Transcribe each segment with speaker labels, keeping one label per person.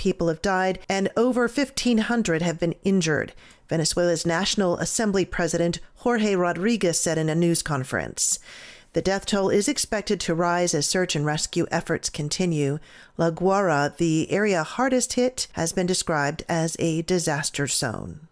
Speaker 1: people have died and over 1,500 have been injured, Venezuela's National Assembly President Jorge Rodriguez said in a news conference. The death toll is expected to rise as search and rescue efforts continue. La Guaira, the area hardest hit, has been described as a disaster zone.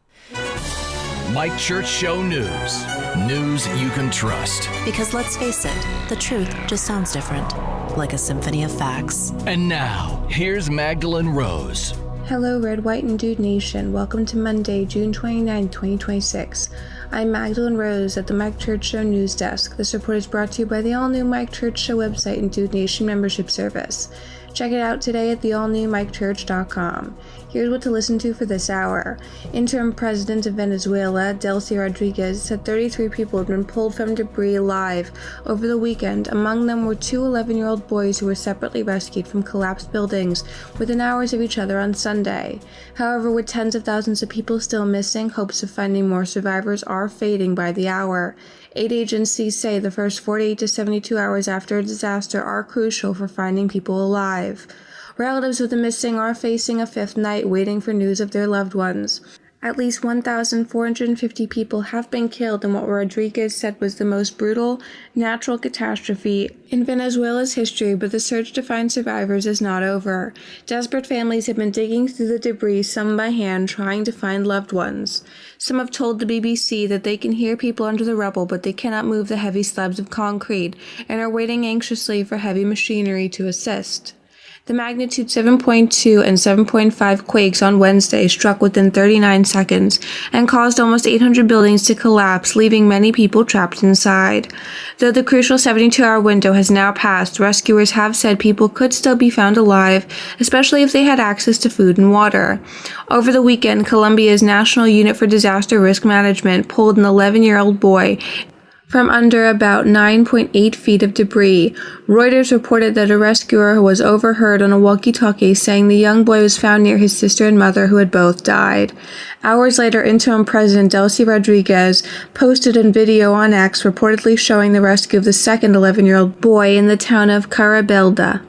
Speaker 2: Mike Church Show News. News you can trust.
Speaker 3: Because let's face it, the truth just sounds different. Like a symphony of facts.
Speaker 2: And now, here's Magdalene Rose.
Speaker 4: Hello, Red, White, and Dude Nation. Welcome to Monday, June 29, 2026. I'm Magdalene Rose at the Mike Church Show News Desk. This report is brought to you by the all-new Mike Church Show website and Dude Nation membership service. Check it out today at the allnewmikechurch.com. Here's what to listen to for this hour. Interim President of Venezuela, Delcy Rodriguez, said 33 people had been pulled from debris alive over the weekend. Among them were two 11-year-old boys who were separately rescued from collapsed buildings within hours of each other on Sunday. However, with tens of thousands of people still missing, hopes of finding more survivors are fading by the hour. Aid agencies say the first 48 to 72 hours after a disaster are crucial for finding people alive. Relatives of the missing are facing a fifth night waiting for news of their loved ones. At least 1,450 people have been killed in what Rodriguez said was the most brutal natural catastrophe in Venezuela's history, but the search to find survivors is not over. Desperate families have been digging through the debris, some by hand, trying to find loved ones. Some have told the BBC that they can hear people under the rubble, but they cannot move the heavy slabs of concrete and are waiting anxiously for heavy machinery to assist. The magnitude 7.2 and 7.5 quakes on Wednesday struck within 39 seconds and caused almost 800 buildings to collapse, leaving many people trapped inside. Though the crucial 72-hour window has now passed, rescuers have said people could still be found alive, especially if they had access to food and water. Over the weekend, Colombia's National Unit for Disaster Risk Management pulled an 11-year-old boy from under about 9.8 feet of debris. Reuters reported that a rescuer was overheard on a walkie-talkie saying the young boy was found near his sister and mother, who had both died. Hours later, Interim President Delcy Rodriguez posted a video on X reportedly showing the rescue of the second 11-year-old boy in the town of Carabelda.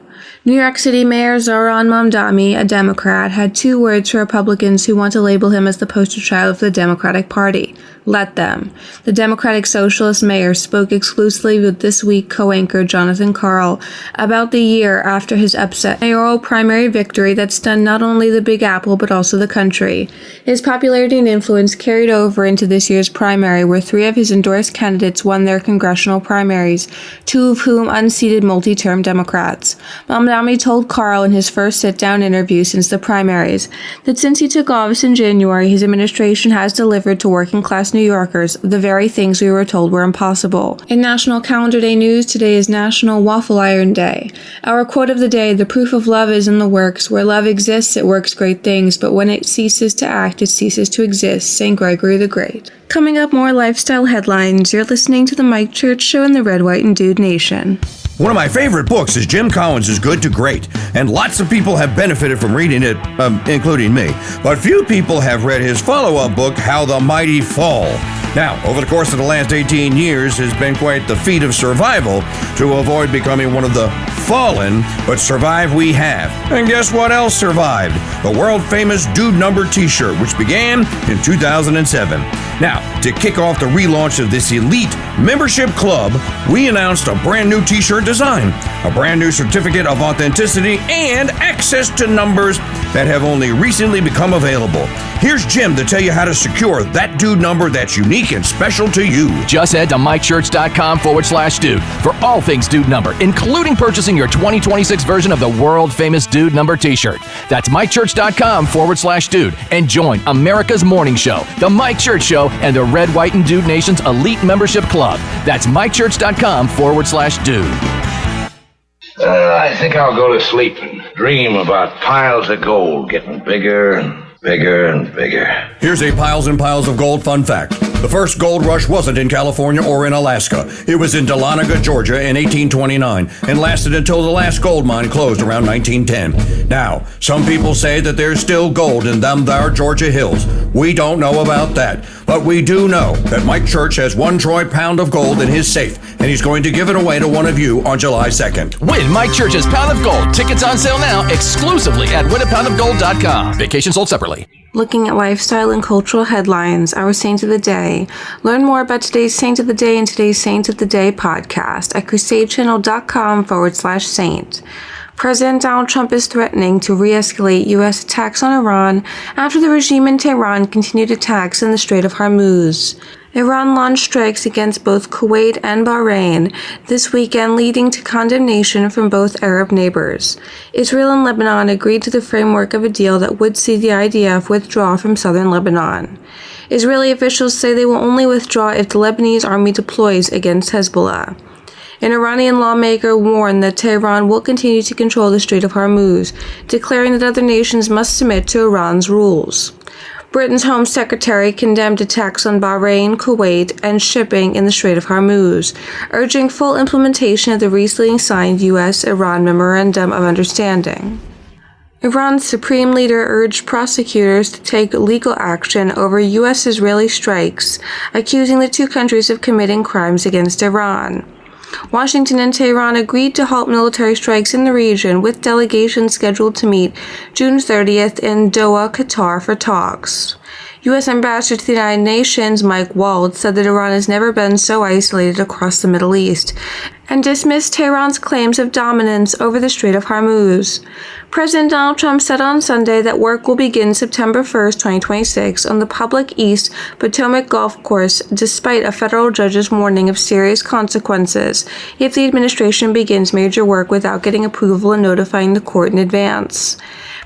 Speaker 4: New York City Mayor Zohran Mamdani, a Democrat, had two words for Republicans who want to label him as the poster child for the Democratic Party: let them. The Democratic Socialist mayor spoke exclusively with This Week co-anchor Jonathan Karl about the year after his upset mayoral primary victory that stunned not only the Big Apple but also the country. His popularity and influence carried over into this year's primary, where three of his endorsed candidates won their congressional primaries, two of whom unseated multi-term Democrats. Mamdani told Karl in his first sit-down interview since the primaries that since he took office in January, his administration has delivered to working-class New Yorkers the very things we were told were impossible. In National Calendar Day news, today is National Waffle Iron Day. Our quote of the day: the proof of love is in the works. Where love exists, it works great things, but when it ceases to act, it ceases to exist. St. Gregory the Great. Coming up, more lifestyle headlines. You're listening to the Mike Church Show in the Red, White, and Dude Nation.
Speaker 5: One of my favorite books is Jim Collins' Good to Great, and lots of people have benefited from reading it, including me. But few people have read his follow-up book, How the Mighty Fall. Now, over the course of the last 18 years, has been quite the feat of survival to avoid becoming one of the fallen, but survive we have. And guess what else survived? The world-famous Dude Number t-shirt, which began in 2007. Now, to kick off the relaunch of this elite membership club, we announced a brand new t-shirt design, a brand new certificate of authenticity, and access to numbers that have only recently become available. Here's Jim to tell you how to secure that Dude number that's unique and special to you.
Speaker 2: Just head to mikechurch.com/dude for all things Dude Number, including purchasing your 2026 version of the world-famous Dude Number t-shirt. That's mikechurch.com/dude and join America's morning show, The Mike Church Show, and the Red, White, and Dude Nation's elite membership club. That's mikechurch.com/dude.
Speaker 6: I think I'll go to sleep and dream about piles of gold getting bigger and bigger and bigger.
Speaker 5: Here's a Piles and Piles of Gold fun fact. The first gold rush wasn't in California or in Alaska. It was in Dahlonega, Georgia in 1829 and lasted until the last gold mine closed around 1910. Now, some people say that there's still gold in them there Georgia hills. We don't know about that, but we do know that Mike Church has 1 troy pound of gold in his safe, and he's going to give it away to one of you on July 2nd.
Speaker 2: Win Mike Church's Pound of Gold. Tickets on sale now exclusively at winapoundofgold.com. Vacation sold separately.
Speaker 4: Looking at lifestyle and cultural headlines, our Saint of the Day. Learn more about today's Saint of the Day and today's Saint of the Day podcast at crusadechannel.com/saint. President Donald Trump is threatening to re-escalate U.S. attacks on Iran after the regime in Tehran continued attacks in the Strait of Hormuz. Iran launched strikes against both Kuwait and Bahrain this weekend, leading to condemnation from both Arab neighbors. Israel and Lebanon agreed to the framework of a deal that would see the IDF withdraw from southern Lebanon. Israeli officials say they will only withdraw if the Lebanese army deploys against Hezbollah. An Iranian lawmaker warned that Tehran will continue to control the Strait of Hormuz, declaring that other nations must submit to Iran's rules. Britain's Home Secretary condemned attacks on Bahrain, Kuwait, and shipping in the Strait of Hormuz, urging full implementation of the recently signed U.S.-Iran Memorandum of Understanding. Iran's supreme leader urged prosecutors to take legal action over U.S.-Israeli strikes, accusing the two countries of committing crimes against Iran. Washington and Tehran agreed to halt military strikes in the region, with delegations scheduled to meet June 30th in Doha, Qatar for talks. U.S. Ambassador to the United Nations Mike Waltz said that Iran has never been so isolated across the Middle East, and dismissed Tehran's claims of dominance over the Strait of Hormuz. President Donald Trump said on Sunday that work will begin September 1st, 2026 on the public East Potomac Golf Course, despite a federal judge's warning of serious consequences if the administration begins major work without getting approval and notifying the court in advance.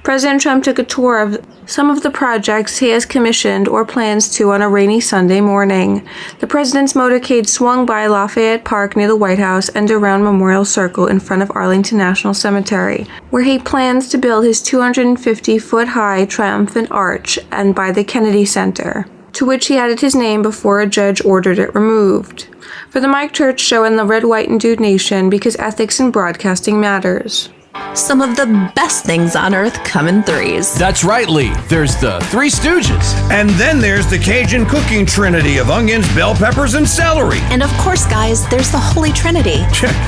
Speaker 4: President Trump took a tour of some of the projects he has commissioned or plans to on a rainy Sunday morning. The president's motorcade swung by Lafayette Park near the White House and around Memorial Circle in front of Arlington National Cemetery, where he plans to build his 250-foot-high triumphant arch, and by the Kennedy Center, to which he added his name before a judge ordered it removed. For the Mike Church Show and the Red, White, and Dude Nation, because ethics in broadcasting matters.
Speaker 3: Some of the best things on earth come in threes.
Speaker 2: That's right, Lee. There's the Three Stooges.
Speaker 5: And then there's the Cajun cooking trinity of onions, bell peppers, and celery.
Speaker 3: And of course, guys, there's the Holy Trinity.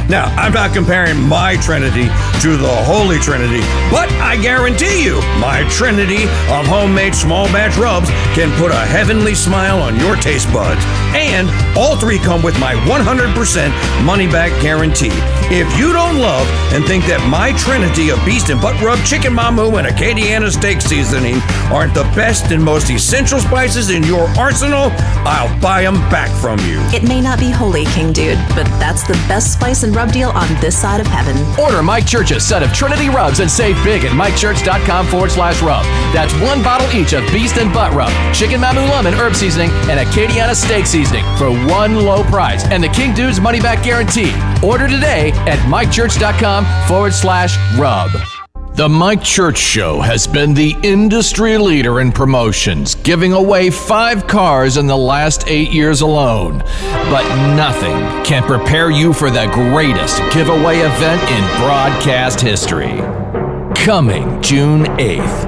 Speaker 5: Now, I'm not comparing my Trinity to the Holy Trinity, but I guarantee you, my Trinity of homemade small batch rubs can put a heavenly smile on your taste buds. And all 3 come with my 100% money-back guarantee. If you don't love and think that my Trinity of beast and butt rub, chicken mamu, and Acadiana steak seasoning aren't the best and most essential spices in your arsenal, I'll buy them back from you.
Speaker 3: It may not be holy, King Dude, but that's the best spice and rub deal on this side of heaven.
Speaker 2: Order Mike Church's set of Trinity rubs and save big at mikechurch.com/rub. That's 1 bottle each of beast and butt rub, chicken mamu lemon herb seasoning, and Acadiana steak seasoning for 1 low price and the King Dude's money back guarantee. Order today at mikechurch.com/rub. The Mike Church Show has been the industry leader in promotions, giving away 5 cars in the last 8 years alone. But nothing can prepare you for the greatest giveaway event in broadcast history. Coming June 8th.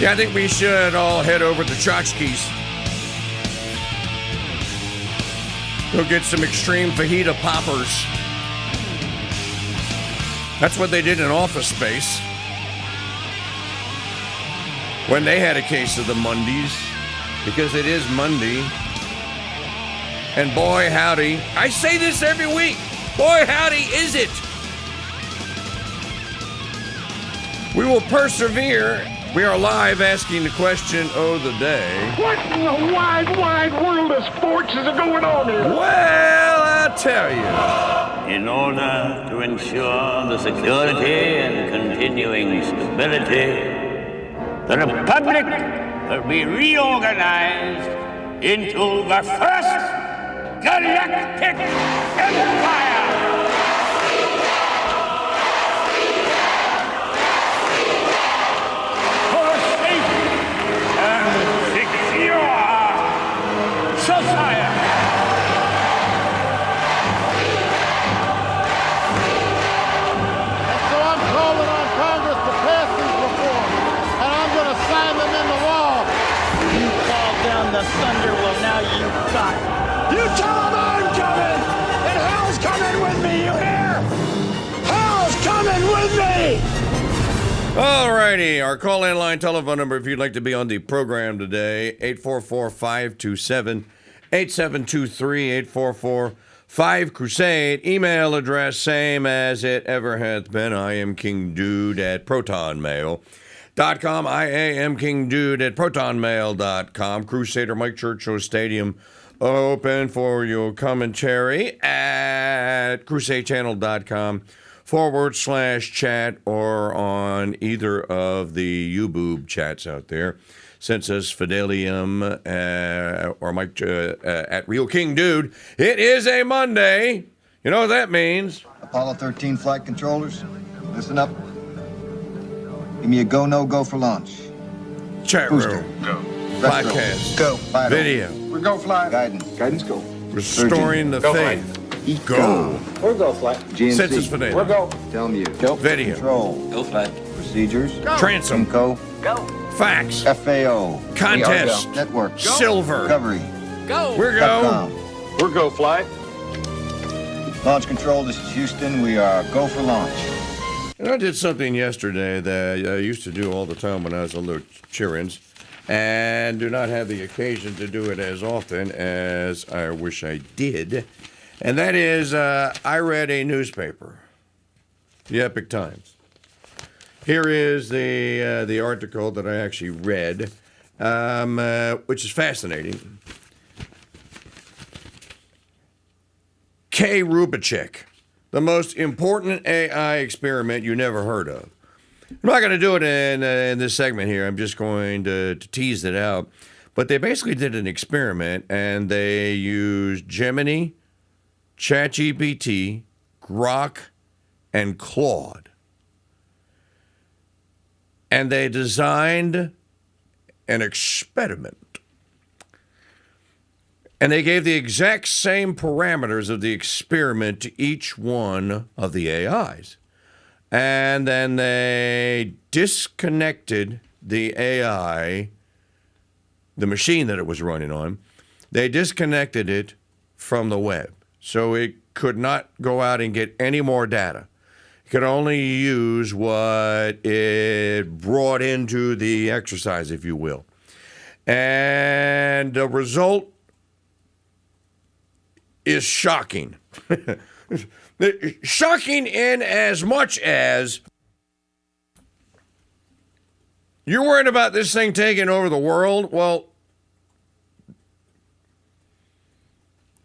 Speaker 5: Yeah, I think we should all head over to Tchotchke's. Go get some extreme fajita poppers. That's what they did in Office Space when they had a case of the Mondays, because it is Monday. And boy, howdy, I say this every week, boy, howdy, is it? We will persevere. We are live asking the question of the day.
Speaker 7: What in the wide, wide world of sports is going on here?
Speaker 5: Well, I tell you.
Speaker 8: In order to ensure the security and continuing stability, the Republic will be reorganized into the first galactic empire. For a safe and secure society.
Speaker 7: So I'm calling on Congress to pass these reforms, and I'm going to sign them into law. You fall down the thunder, well, now you got it. You tell them I'm coming, and hell's coming with me, you hear? Hell's coming with me!
Speaker 5: Alrighty, our call-in line telephone number, if you'd like to be on the program today, 844-527-8723, 844-5Crusade. Email address, same as it ever hath been. I am KingDude at protonmail.com. I am KingDude at protonmail.com. Crusader Mike Church Show Stadium open for your commentary at crusadechannel.com/chat or on either of the YouBoob chats out there. Census Fidelium or Mike at Real King Dude. It is a Monday. You know what that means.
Speaker 9: Apollo 13 flight controllers, listen up. Give me a go, no go for launch.
Speaker 5: Chat
Speaker 9: Booster.
Speaker 5: room.
Speaker 9: Go.
Speaker 5: Podcast.
Speaker 9: Go. Vital.
Speaker 5: Video.
Speaker 7: We're go fly.
Speaker 9: Guidance.
Speaker 7: Guidance, go.
Speaker 5: Restoring the
Speaker 7: Go
Speaker 5: faith.
Speaker 9: Go.
Speaker 7: We're go fly.
Speaker 9: GNC.
Speaker 5: Census Fidelium.
Speaker 7: We're go.
Speaker 9: Tell me you.
Speaker 7: Go.
Speaker 5: Video.
Speaker 9: Control.
Speaker 8: Go fly.
Speaker 9: Procedures.
Speaker 5: Transom.
Speaker 9: Info.
Speaker 5: Fax.
Speaker 9: FAO.
Speaker 5: Contest.
Speaker 9: Network.
Speaker 5: Silver.
Speaker 9: Recovery.
Speaker 5: We're go.
Speaker 9: .com.
Speaker 7: We're go fly.
Speaker 9: Launch control, this is Houston. We are go for launch.
Speaker 5: And I did something yesterday that I used to do all the time when I was on the Cheerins, and do not have the occasion to do it as often as I wish I did. And that is, I read a newspaper, the Epic Times. Here is the article that I actually read, which is fascinating. K. Rubicek, the most important AI experiment you never heard of. I'm not going to do it in this segment here. I'm just going to tease it out. But they basically did an experiment, and they used Gemini, ChatGPT, Grok, and Claude. And they designed an experiment. And they gave the exact same parameters of the experiment to each one of the AIs. And then they disconnected the AI, the machine that it was running on, they disconnected it from the web. So it could not go out and get any more data. It could only use what it brought into the exercise, if you will. And the result is shocking. Shocking in as much as you're worried about this thing taking over the world. Well,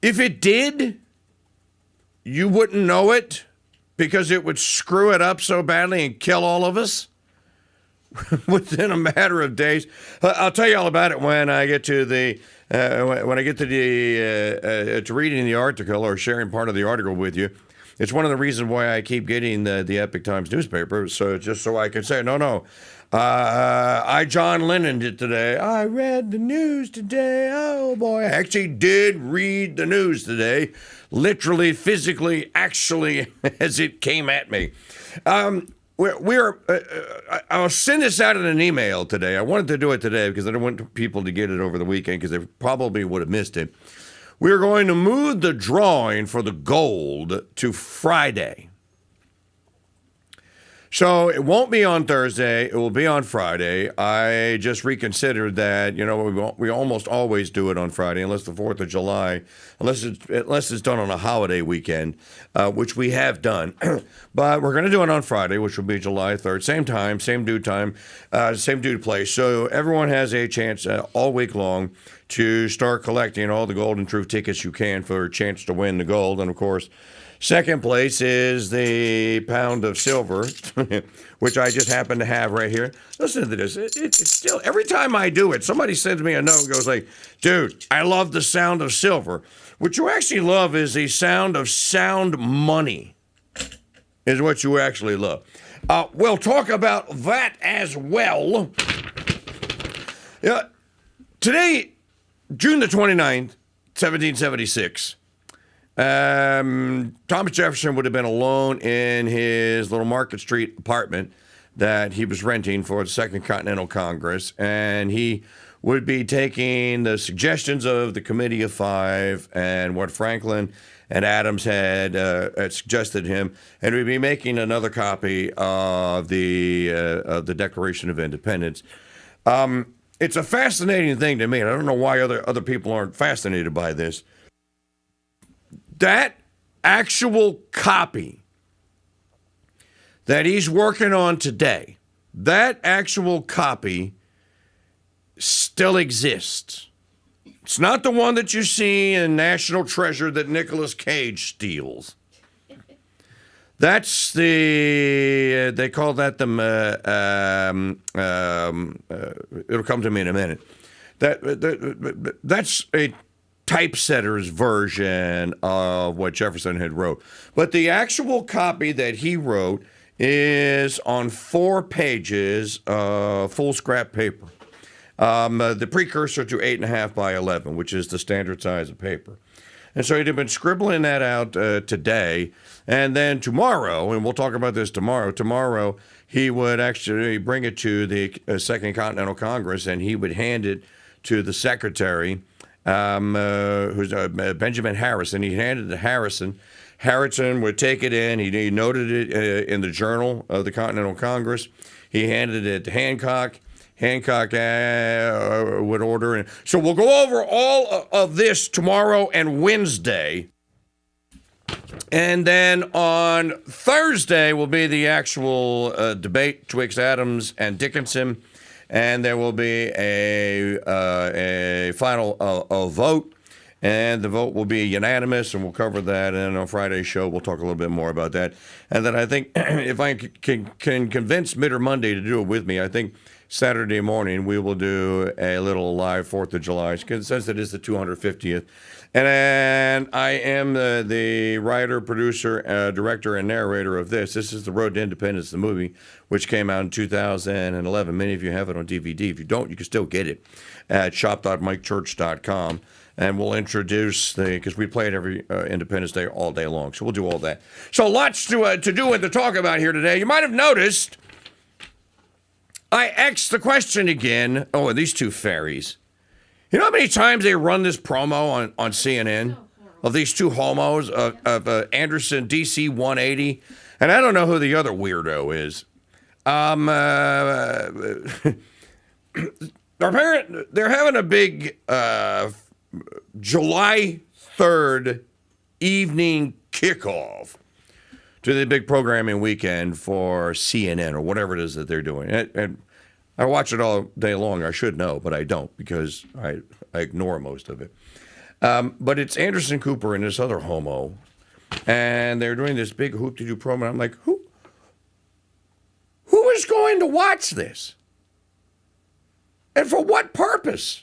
Speaker 5: if it did, you wouldn't know it because it would screw it up so badly and kill all of us within a matter of days. I'll tell you all about it when I get to the to reading the article or sharing part of the article with you. It's one of the reasons why I keep getting the Epic Times newspaper, so just so I can say, no. I John Lennon did today. I read the news today. Oh, boy. I actually did read the news today, literally, physically, actually, as it came at me. I'll send this out in an email today. I wanted to do it today because I don't want people to get it over the weekend because they probably would have missed it. We're going to move the drawing for the gold to Friday. So it won't be on Thursday. It will be on Friday. I just reconsidered that. We almost always do it on Friday, unless the 4th of July, unless it's done on a holiday weekend, which we have done. But we're going to do it on Friday, which will be July 3rd. Same time, same dude place. So everyone has a chance all week long to start collecting all the Golden Truth tickets you can for a chance to win the gold. And, of course, second place is the pound of silver, which I just happen to have right here. Listen to this. It's still, every time I do it, somebody sends me a note and goes like, dude, I love the sound of silver. What you actually love is the sound of sound money is what you actually love. We'll talk about that as well. Today, June the 29th, 1776. Thomas Jefferson would have been alone in his little Market Street apartment that he was renting for the Second Continental Congress, and he would be taking the suggestions of the Committee of Five and what Franklin and Adams had suggested to him, and would be making another copy of the Declaration of Independence. It's a fascinating thing to me, and I don't know why other people aren't fascinated by this. That actual copy that he's working on today, that actual copy still exists. It's not the one that you see in National Treasure that Nicolas Cage steals. That's they call that it'll come to me in a minute. That's a typesetter's version of what Jefferson had wrote. But the actual copy that he wrote is on 4 pages of full scrap paper. The precursor to 8.5 by 11, which is the standard size of paper. And so he'd have been scribbling that out today. And then tomorrow, and we'll talk about this tomorrow he would actually bring it to the Second Continental Congress, and he would hand it to the secretary, who's Benjamin Harrison. He handed it to Harrison. Harrison would take it in. He noted it in the Journal of the Continental Congress. He handed it to Hancock. Hancock would order it. So we'll go over all of this tomorrow and Wednesday. And then on Thursday will be the actual debate twixt Adams and Dickinson. And there will be a final vote. And the vote will be unanimous, and we'll cover that. And on Friday's show, we'll talk a little bit more about that. And then I think if I can convince Mitt or Monday to do it with me, I think Saturday morning we will do a little live 4th of July, since it is the 250th. And I am the writer, producer, director, and narrator of this. This is The Road to Independence, the movie, which came out in 2011. Many of you have it on DVD. If you don't, you can still get it at shop.mikechurch.com. And we'll introduce because we play it every Independence Day all day long. So we'll do all that. So lots to do and to talk about here today. You might have noticed I asked the question again. Oh, and these two fairies. You know how many times they run this promo on CNN of these two homos of Anderson DC 180? And I don't know who the other weirdo is. They're having a big July 3rd evening kickoff to the big programming weekend for CNN or whatever it is that they're doing. And I watch it all day long. I should know, but I don't because I ignore most of it. But it's Anderson Cooper and this other homo, and they're doing this big hoop-de-doo promo. I'm like, who is going to watch this? And for what purpose?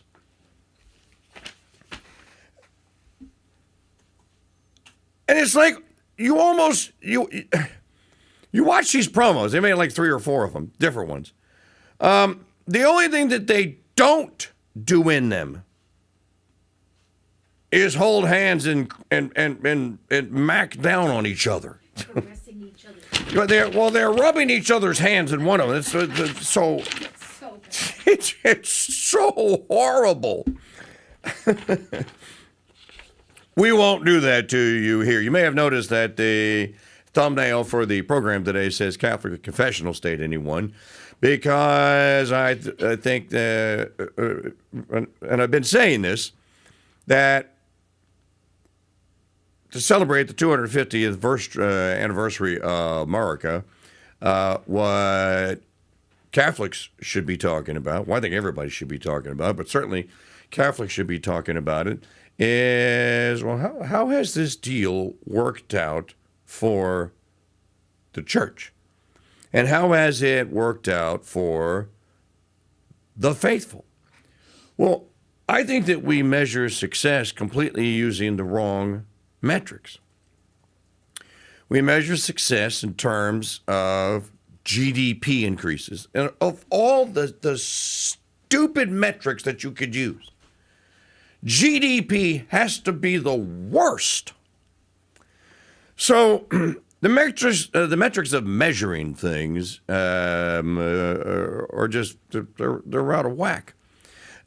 Speaker 5: And it's like you watch these promos. They made like 3 or 4 of them, different ones. The only thing that they don't do in them is hold hands and mac down on each other. They're rubbing each other's hands in one of them. It's so it's so horrible. We won't do that to you here. You may have noticed that the thumbnail for the program today says Catholic Confessional State Anyone, because I think that, and I've been saying this, that to celebrate the 250th anniversary of America, what Catholics should be talking about, well, I think everybody should be talking about, but certainly Catholics should be talking about it, is, well, how has this deal worked out for the church? And how has it worked out for the faithful? Well, I think that we measure success completely using the wrong metrics. We measure success in terms of GDP increases. And of all the stupid metrics that you could use, GDP has to be the worst. So the metrics of measuring things are just, they're out of whack.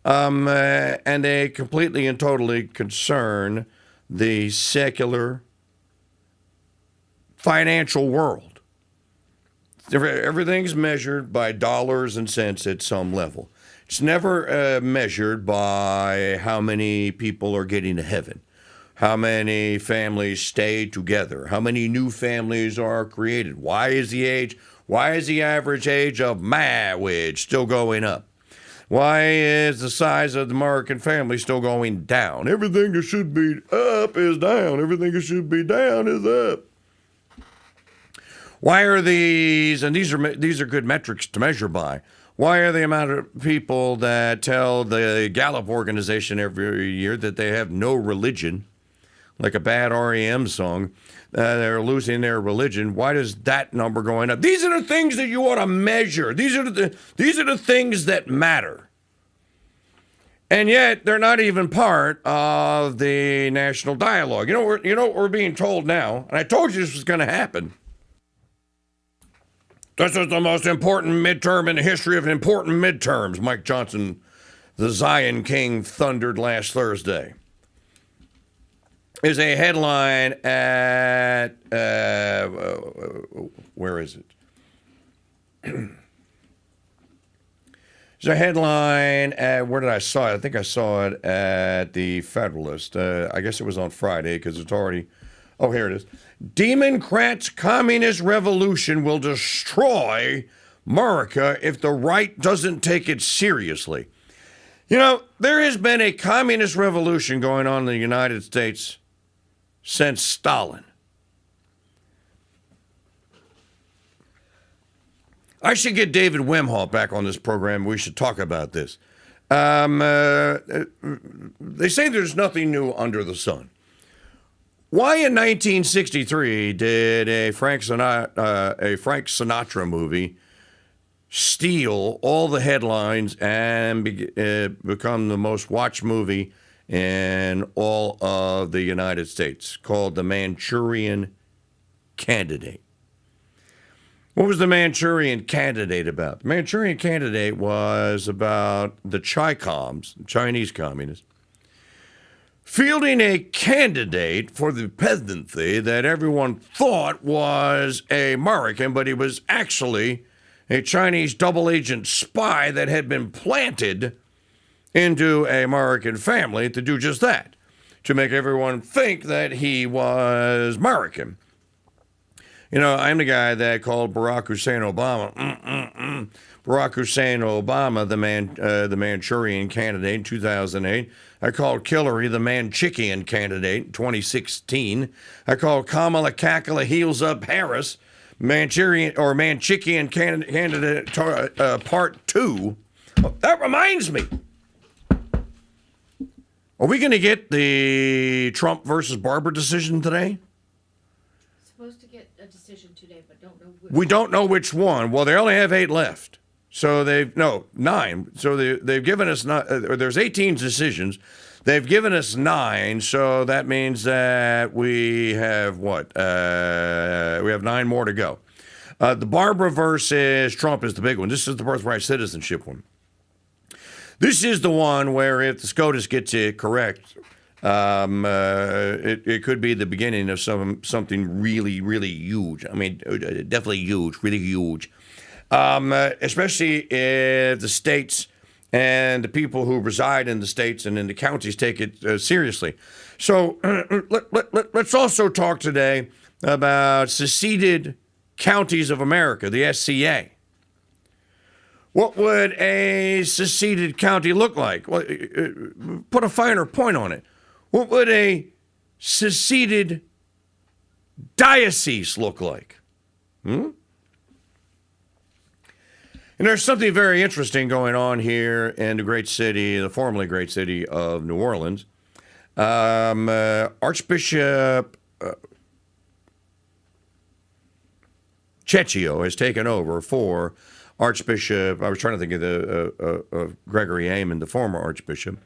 Speaker 5: And they completely and totally concern the secular financial world. Everything's measured by dollars and cents at some level. It's never measured by how many people are getting to heaven, how many families stay together, how many new families are created. Why is the average age of marriage still going up? Why is the size of the American family still going down? Everything that should be up is down. Everything that should be down is up. Why are these, and these are good metrics to measure by, why are the amount of people that tell the Gallup organization every year that they have no religion, like a bad REM song, they're losing their religion? Why is that number going up? These are the things that you ought to measure. These are the things that matter. And yet they're not even part of the national dialogue. You know what we're being told now, and I told you this was going to happen. This is the most important midterm in the history of important midterms, Mike Johnson, the Zion King, thundered last Thursday. Is a headline at, where is it? There's a headline at, where did I saw it? I think I saw it at the Federalist. I guess it was on Friday because it's already, oh, here it is. Democrats' communist revolution will destroy America if the right doesn't take it seriously. You know, there has been a communist revolution going on in the United States since Stalin. I should get David Wimhoff back on this program. We should talk about this. They say there's nothing new under the sun. Why in 1963 did a Frank Sinatra movie steal all the headlines and become the most watched movie in all of the United States, called The Manchurian Candidate? What was The Manchurian Candidate about? The Manchurian Candidate was about the Chi-Coms, Chinese communists, fielding a candidate for the presidency that everyone thought was American, but he was actually a Chinese double agent spy that had been planted into an American family to do just that, to make everyone think that he was American. You know, I'm the guy that called Barack Hussein Obama, Barack Hussein Obama, the Manchurian Candidate in 2008. I called Hillary the Manchikian Candidate in 2016. I called Kamala Cackala Heels Up Harris Manchikian Candidate Part 2. Oh, that reminds me. Are we going to get the Trump versus Barber decision today?
Speaker 10: Supposed to get a decision today, but don't know which.
Speaker 5: We don't know which one. Well, they only have 8 left. So 9. So they've given us, there's 18 decisions. They've given us 9, so that means that we have what? We have 9 more to go. The Barbara versus Trump is the big one. This is the birthright citizenship one. This is the one where if the SCOTUS gets it correct, it could be the beginning of something really, really huge. I mean, definitely huge, really huge. Especially if the states and the people who reside in the states and in the counties take it seriously. So let's also talk today about seceded counties of America, the SCA. What would a seceded county look like? Well, put a finer point on it. What would a seceded diocese look like? And there's something very interesting going on here in the great city, the formerly great city of New Orleans. Archbishop Cecchio has taken over for Archbishop, I was trying to think of Gregory Aymon, the former Archbishop,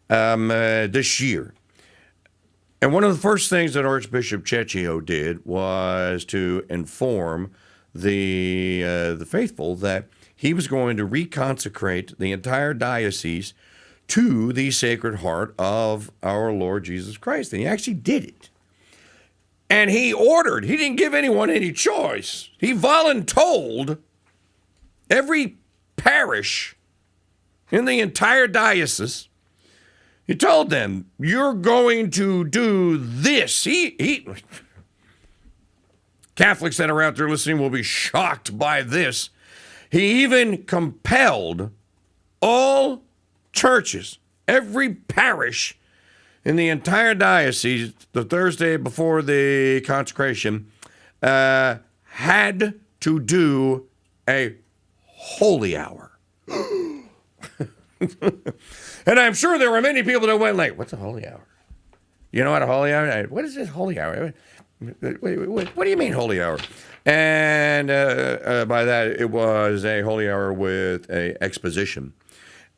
Speaker 5: this year. And one of the first things that Archbishop Cecchio did was to inform the faithful that he was going to reconsecrate the entire diocese to the Sacred Heart of our Lord Jesus Christ. And he actually did it. And he ordered, he didn't give anyone any choice. He voluntold every parish in the entire diocese. He told them, you're going to do this. Catholics that are out there listening will be shocked by this. He even compelled all churches, every parish in the entire diocese, the Thursday before the consecration, had to do a holy hour. And I'm sure there were many people that went like, what's a holy hour? You know what a holy hour? What is this holy hour? What do you mean holy hour? And by that, it was a holy hour with a exposition.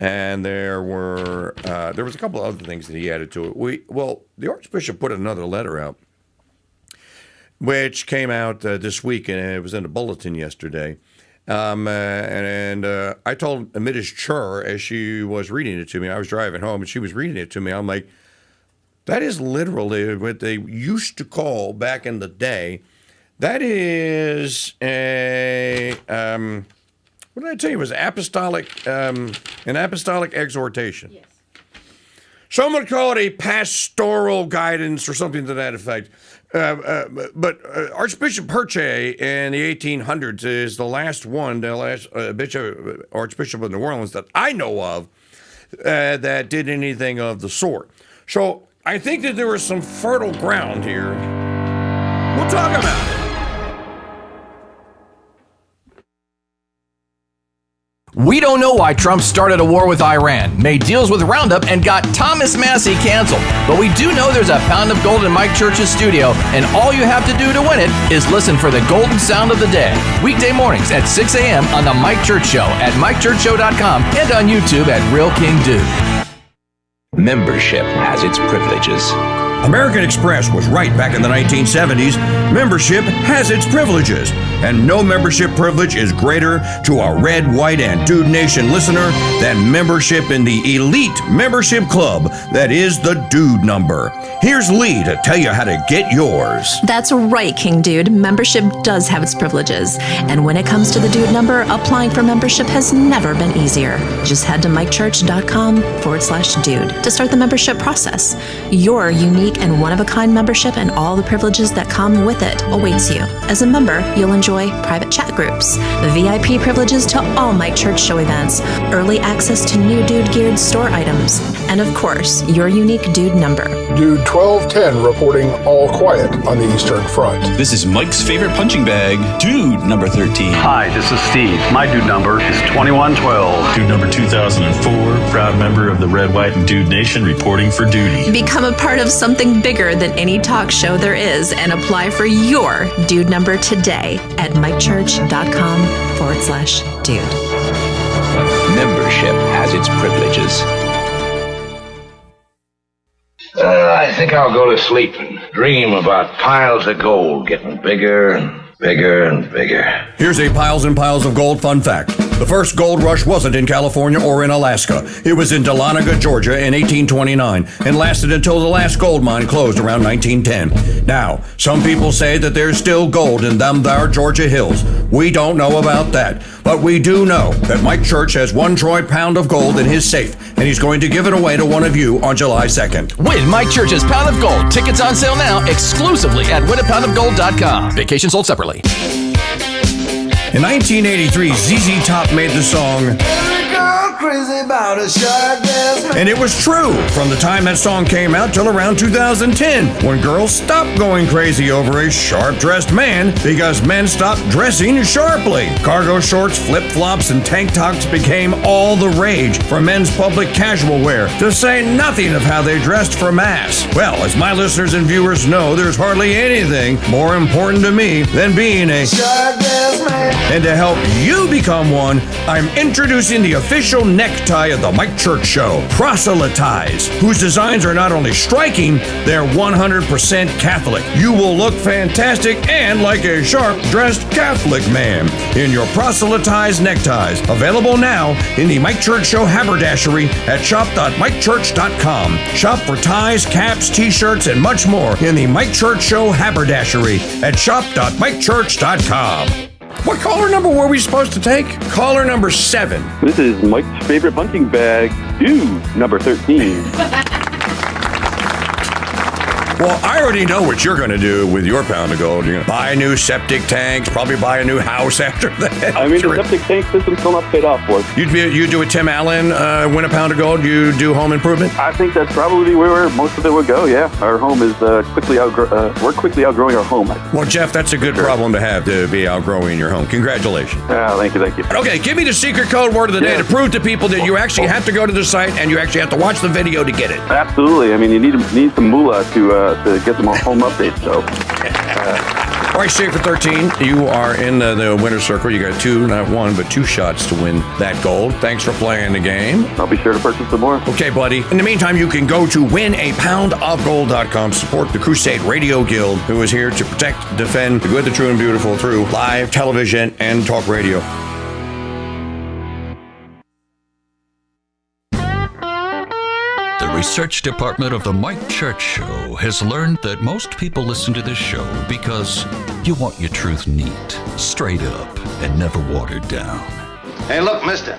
Speaker 5: And there was a couple of other things that he added to it. The Archbishop put another letter out, which came out this week, and it was in a bulletin yesterday. And I told Amidish Chur as she was reading it to me, I was driving home, and she was reading it to me. I'm like, that is literally what they used to call back in the day. That is a, what did I tell you? It was apostolic, an apostolic exhortation. Yes. Some would call it a pastoral guidance or something to that effect. But Archbishop Perche in the 1800s is the last Archbishop of New Orleans that I know of that did anything of the sort. So I think that there was some fertile ground here. We'll talk about it.
Speaker 2: We don't know why Trump started a war with Iran, made deals with Roundup, and got Thomas Massey canceled. But we do know there's a pound of gold in Mike Church's studio, and all you have to do to win it is listen for the golden sound of the day. Weekday mornings at 6 a.m. on The Mike Church Show at MikeChurchShow.com and on YouTube at Real King Dude.
Speaker 11: Membership has its privileges.
Speaker 5: American Express was right back in the 1970s. Membership has its privileges, and no membership privilege is greater to a Red, White, and Dude Nation listener than membership in the elite membership club that is the Dude Number. Here's Lee to tell you how to get yours.
Speaker 3: That's right, King Dude. Membership does have its privileges. And when it comes to the Dude Number, applying for membership has never been easier. Just head to MikeChurch.com/dude to start the membership process. Your unique and one-of-a-kind membership and all the privileges that come with it awaits you. As a member, you'll enjoy private chat groups, VIP privileges to all Mike Church Show events, early access to new Dude-geared store items, and of course, your unique Dude Number.
Speaker 12: Dude 1210 reporting all quiet on the Eastern Front.
Speaker 13: This is Mike's favorite punching bag, Dude number 13.
Speaker 14: Hi, this is Steve. My Dude number is 2112.
Speaker 15: Dude number 2004, proud member of the Red, White, and Dude Nation reporting for duty.
Speaker 3: Become a part of something bigger than any talk show there is and apply for your Dude Number today at MikeChurch.com/dude.
Speaker 11: Membership has its privileges.
Speaker 6: I think I'll go to sleep and dream about piles of gold getting bigger and bigger and bigger.
Speaker 5: Here's a piles and piles of gold fun fact. The first gold rush wasn't in California or in Alaska. It was in Dahlonega, Georgia in 1829 and lasted until the last gold mine closed around 1910. Now, some people say that there's still gold in them there Georgia hills. We don't know about that, but we do know that Mike Church has 1 troy pound of gold in his safe, and he's going to give it away to one of you on July 2nd.
Speaker 2: Win Mike Church's Pound of Gold. Tickets on sale now exclusively at winapoundofgold.com. Vacation sold separately.
Speaker 5: In 1983, ZZ Top made the song
Speaker 16: Crazy about a shark dance.
Speaker 5: And it was true from the time that song came out till around 2010, when girls stopped going crazy over a sharp-dressed man because men stopped dressing sharply. Cargo shorts, flip-flops, and tank tops became all the rage for men's public casual wear, to say nothing of how they dressed for mass. Well, as my listeners and viewers know, there's hardly anything more important to me than being a
Speaker 16: shark dance man.
Speaker 5: And to help you become one, I'm introducing the official necktie of the Mike Church Show, Proselytize, whose designs are not only striking, they're 100% Catholic. You will look fantastic and like a sharp-dressed Catholic man in your Proselytize neckties. Available now in the Mike Church Show haberdashery at shop.mikechurch.com. Shop for ties, caps, t-shirts, and much more in the Mike Church Show haberdashery at shop.mikechurch.com. What caller number were we supposed to take? Caller number 7.
Speaker 14: This is Mike's favorite punching bag, Dude, number 13.
Speaker 5: Well, I already know what you're going to do with your pound of gold. You're going to buy new septic tanks, probably buy a new house after that.
Speaker 14: I mean, the septic tank system's still not paid off for us.
Speaker 5: You do a Tim Allen, win a pound of gold, you do home improvement?
Speaker 14: I think that's probably where most of it would go, yeah. Our home is we're quickly outgrowing our home.
Speaker 5: Well, Jeff, that's a good problem to have, to be outgrowing your home. Congratulations.
Speaker 14: Thank you.
Speaker 5: Okay, give me the secret code word of the day to prove to people that you actually have to go to the site and you actually have to watch the video to get it.
Speaker 14: Absolutely. I mean, you need some moolah to get some home updates, so.
Speaker 5: All right, Schaefer 13, you are in the winner's circle. You got 2, not 1, but 2 shots to win that gold. Thanks for playing the game.
Speaker 14: I'll be sure to purchase some more.
Speaker 5: Okay, buddy. In the meantime, you can go to winapoundofgold.com, support the Crusade Radio Guild, who is here to protect, defend the good, the true, and beautiful through live television and talk radio.
Speaker 17: The research department of the Mike Church Show has learned that most people listen to this show because you want your truth neat, straight up, and never watered down.
Speaker 18: Hey, look, mister.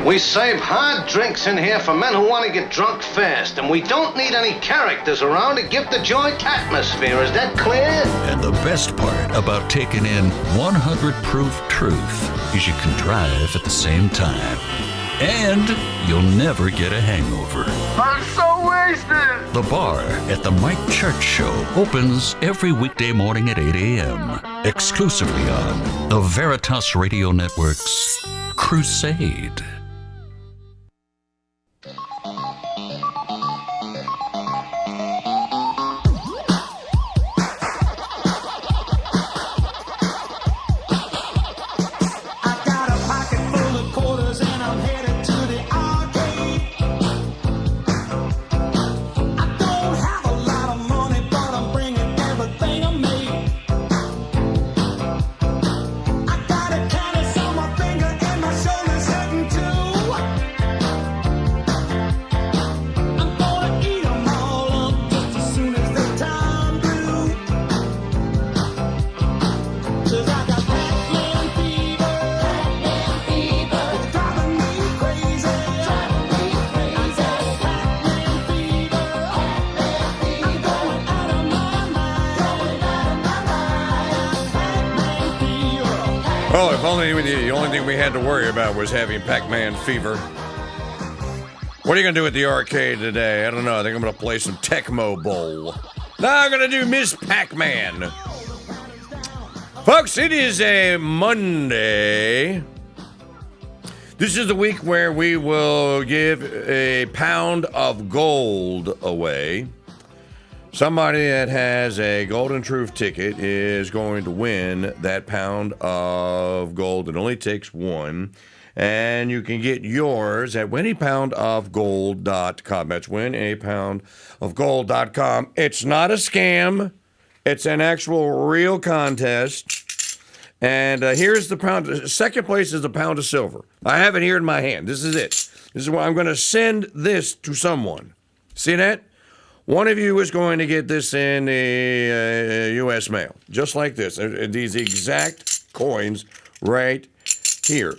Speaker 18: We serve hard drinks in here for men who want to get drunk fast, and we don't need any characters around to give the joint atmosphere. Is that clear?
Speaker 17: And the best part about taking in 100 proof truth is you can drive at the same time. And you'll never get a hangover.
Speaker 16: I'm so wasted!
Speaker 17: The bar at the Mike Church Show opens every weekday morning at 8 a.m. exclusively on the Veritas Radio Network's Crusade.
Speaker 5: Well, if only the only thing we had to worry about was having Pac-Man fever. What are you going to do at the arcade today? I don't know. I think I'm going to play some Tecmo Bowl. No, I'm going to do Miss Pac-Man. Folks, it is a Monday. This is the week where we will give a pound of gold away. Somebody that has a Golden Truth ticket is going to win that pound of gold. It only takes 1. And you can get yours at winapoundofgold.com. That's winapoundofgold.com. It's not a scam. It's an actual real contest. And here's the pound. Second place is a pound of silver. I have it here in my hand. This is it. This is why I'm going to send this to someone. See that? One of you is going to get this in the U.S. mail, just like this. These exact coins right here.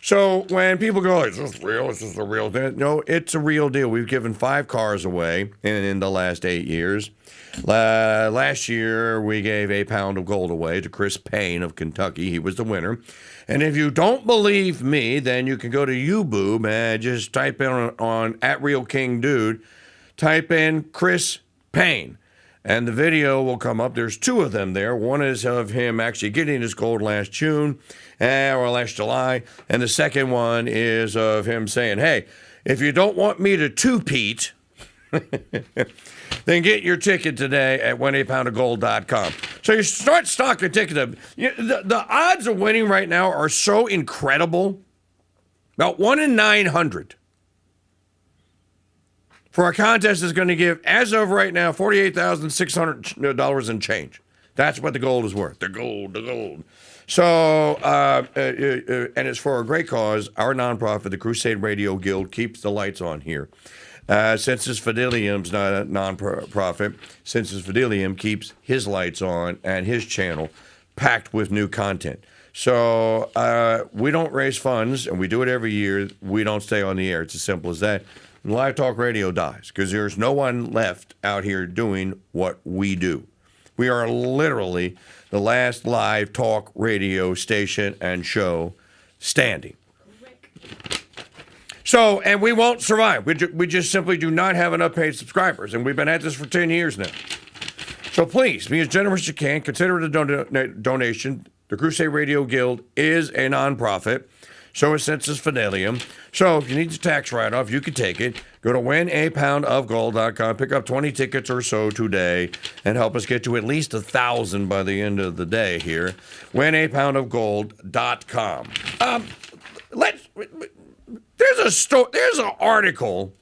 Speaker 5: So when people go, is this real? Is this a real thing? No, it's a real deal. We've given 5 cars away in the last 8 years. Last year, we gave a pound of gold away to Chris Payne of Kentucky. He was the winner. And if you don't believe me, then you can go to YouTube and just type in on @RealKingDude, type in Chris Payne. And the video will come up. There's 2 of them there. One is of him actually getting his gold last June or last July. And the second one is of him saying, hey, if you don't want me to two-peat, then get your ticket today at winapoundofgold.com. So you start stocking tickets. The odds of winning right now are so incredible. About 1 in 900. For a contest that's going to give, as of right now, $48,600 and change. That's what the gold is worth. The gold. So, and it's for a great cause. Our nonprofit, the Crusade Radio Guild, keeps the lights on here. Census Fidelium's not a nonprofit. Census Fidelium keeps his lights on and his channel packed with new content. So we don't raise funds, and we do it every year. We don't stay on the air. It's as simple as that. And live talk radio dies because there's no one left out here doing what we do. We are literally the last live talk radio station and show standing. So, and we won't survive. We just simply do not have enough paid subscribers, and we've been at this for 10 years now. So please, be as generous as you can. Consider it a donation. The Crusade Radio Guild is a nonprofit. So is Census Fidelium. So if you need the tax write-off, you can take it. Go to winapoundofgold.com. Pick up 20 tickets or so today and help us get to at least 1,000 by the end of the day here. winapoundofgold.com. There's an article.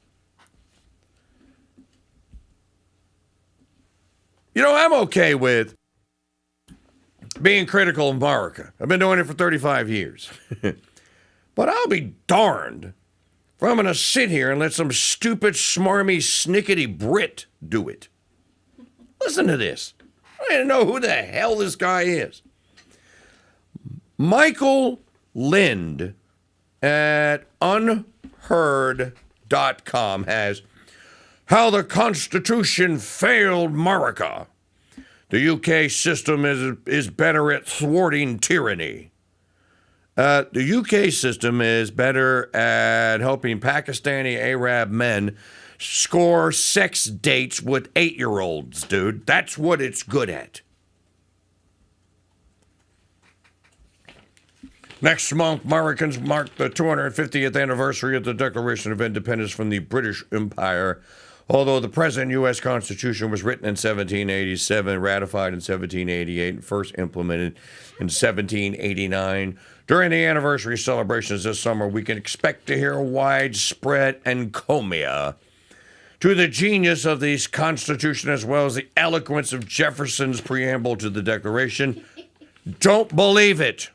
Speaker 5: You know, I'm okay with being critical of America. I've been doing it for 35 years. But I'll be darned if I'm going to sit here and let some stupid, smarmy, snickety Brit do it. Listen to this. I don't even know who the hell this guy is. Michael Lind at unheard.com has How the Constitution Failed America. The UK system is better at thwarting tyranny. The UK system is better at helping Pakistani Arab men score sex dates with 8-year-olds, dude. That's what it's good at. Next month, Americans mark the 250th anniversary of the Declaration of Independence from the British Empire. Although the present U.S. Constitution was written in 1787, ratified in 1788, and first implemented in 1789, during the anniversary celebrations this summer, we can expect to hear a widespread encomia to the genius of the Constitution as well as the eloquence of Jefferson's preamble to the Declaration. Don't believe it.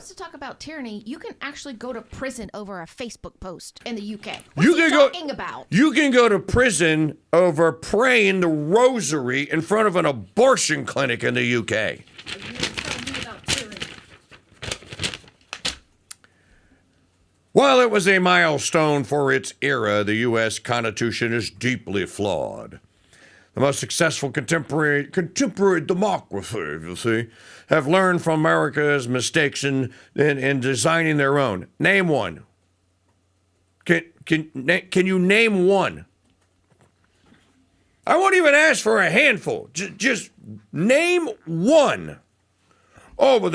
Speaker 10: To talk about tyranny, you can actually go to prison over a Facebook post in the UK.
Speaker 5: You can go to prison over praying the rosary in front of an abortion clinic in the UK. While it was a milestone for its era, the U.S. Constitution is deeply flawed. The most successful contemporary democracy, you see, have learned from America's mistakes in designing their own. Name one. Can you name one? I won't even ask for a handful. Just name one. Oh, but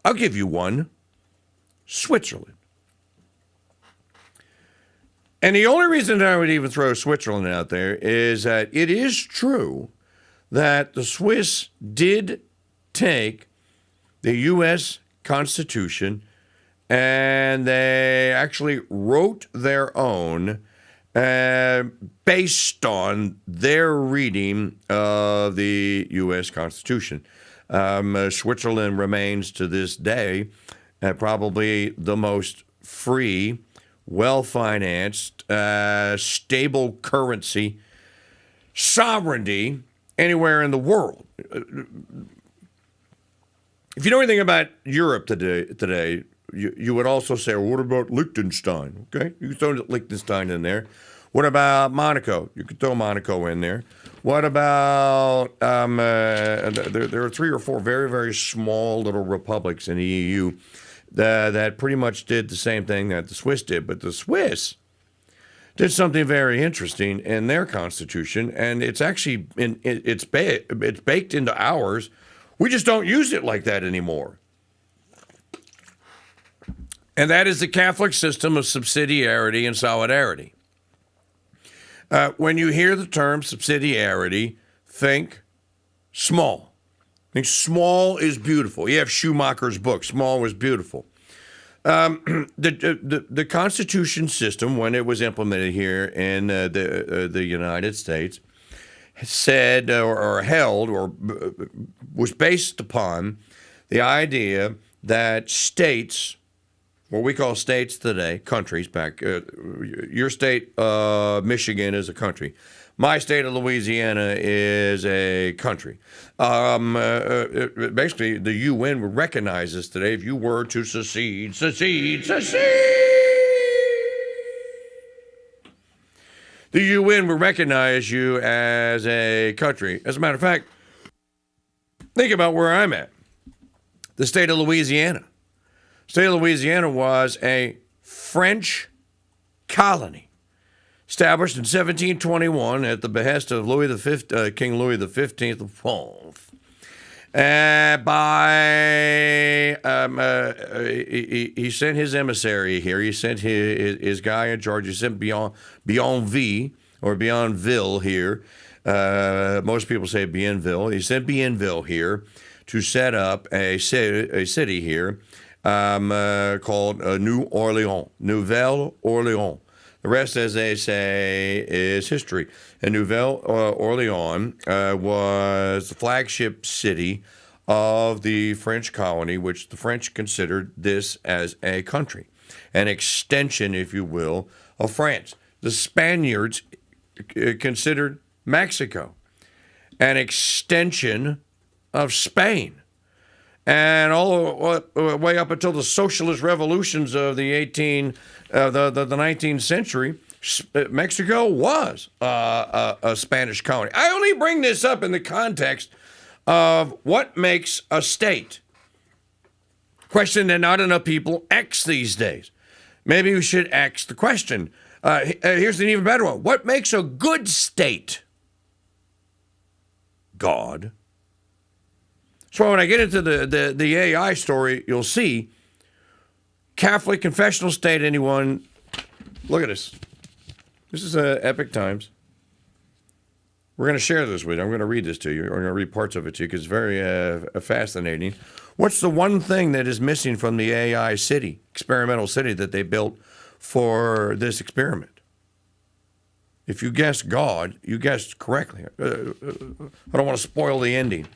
Speaker 5: I'll give you one. Switzerland. And the only reason that I would even throw Switzerland out there is that it is true that the Swiss did take the U.S. Constitution and they actually wrote their own based on their reading of the U.S. Constitution. Switzerland remains to this day probably the most free, well-financed, stable currency, sovereignty anywhere in the world. If you know anything about Europe today, you would also say, well, what about Liechtenstein? Okay, you can throw Liechtenstein in there. What about Monaco? You could throw Monaco in there. What about, there are 3 or 4 very, very small little republics in the EU that pretty much did the same thing that the Swiss did. But the Swiss did something very interesting in their constitution, and it's actually, it's baked into ours. We just don't use it like that anymore. And that is the Catholic system of subsidiarity and solidarity. When you hear the term subsidiarity, think small. Think small is beautiful. You have Schumacher's book, Small was Beautiful. The Constitution system, when it was implemented here in the United States, said or held or was based upon the idea that states, what we call states today, countries back, your state, Michigan, is a country. My state of Louisiana is a country. Basically, the UN would recognize this today if you were to secede. The UN would recognize you as a country. As a matter of fact, think about where I'm at. The state of Louisiana. State of Louisiana was a French colony established in 1721 at the behest of King Louis XV of France. He sent his emissary here. He sent his guy in charge. He sent Bienville or Bienville here. Most people say Bienville. He sent Bienville here to set up a city here called New Orleans, Nouvelle Orleans. The rest, as they say, is history. And Nouvelle Orleans was the flagship city of the French colony, which the French considered this as a country, an extension, if you will, of France. The Spaniards considered Mexico an extension of Spain. And all the way up until the socialist revolutions of the 19th century, Mexico was a Spanish colony. I only bring this up in the context of what makes a state. Question that not enough people ask these days. Maybe we should ask the question. Here's an even better one. What makes a good state? God. So when I get into the AI story, you'll see Catholic confessional state, anyone. Look at this. This is Epic Times. We're going to share this with you. I'm going to read this to you. Or I'm going to read parts of it to you because it's very fascinating. What's the one thing that is missing from the AI city, experimental city that they built for this experiment? If you guessed God, you guessed correctly. I don't want to spoil the ending.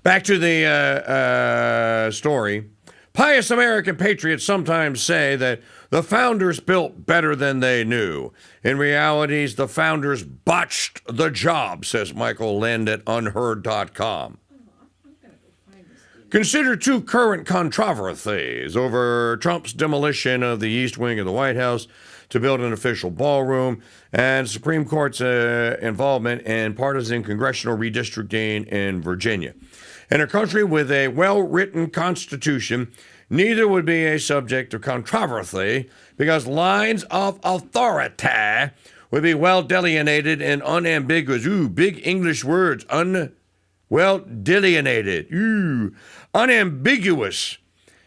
Speaker 5: Back to the story. Pious American patriots sometimes say that the founders built better than they knew. In reality, the founders botched the job, says Michael Lind at unheard.com. Consider 2 current controversies over Trump's demolition of the East Wing of the White House to build an official ballroom and Supreme Court's involvement in partisan congressional redistricting in Virginia. In a country with a well-written constitution, neither would be a subject of controversy because lines of authority would be well delineated and unambiguous. Ooh, big English words. Well delineated. Ooh, unambiguous.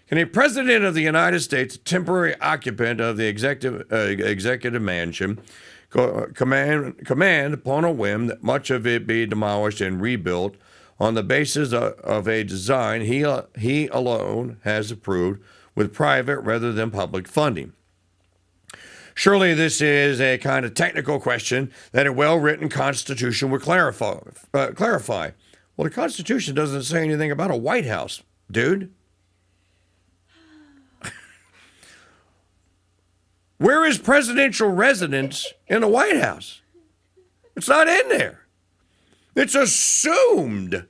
Speaker 5: Can a president of the United States, temporary occupant of the executive mansion, command upon a whim that much of it be demolished and rebuilt on the basis of a design he alone has approved with private rather than public funding. Surely this is a kind of technical question that a well-written Constitution would clarify. Well, the Constitution doesn't say anything about a White House, dude. Where is presidential residence in the White House? It's not in there. It's assumed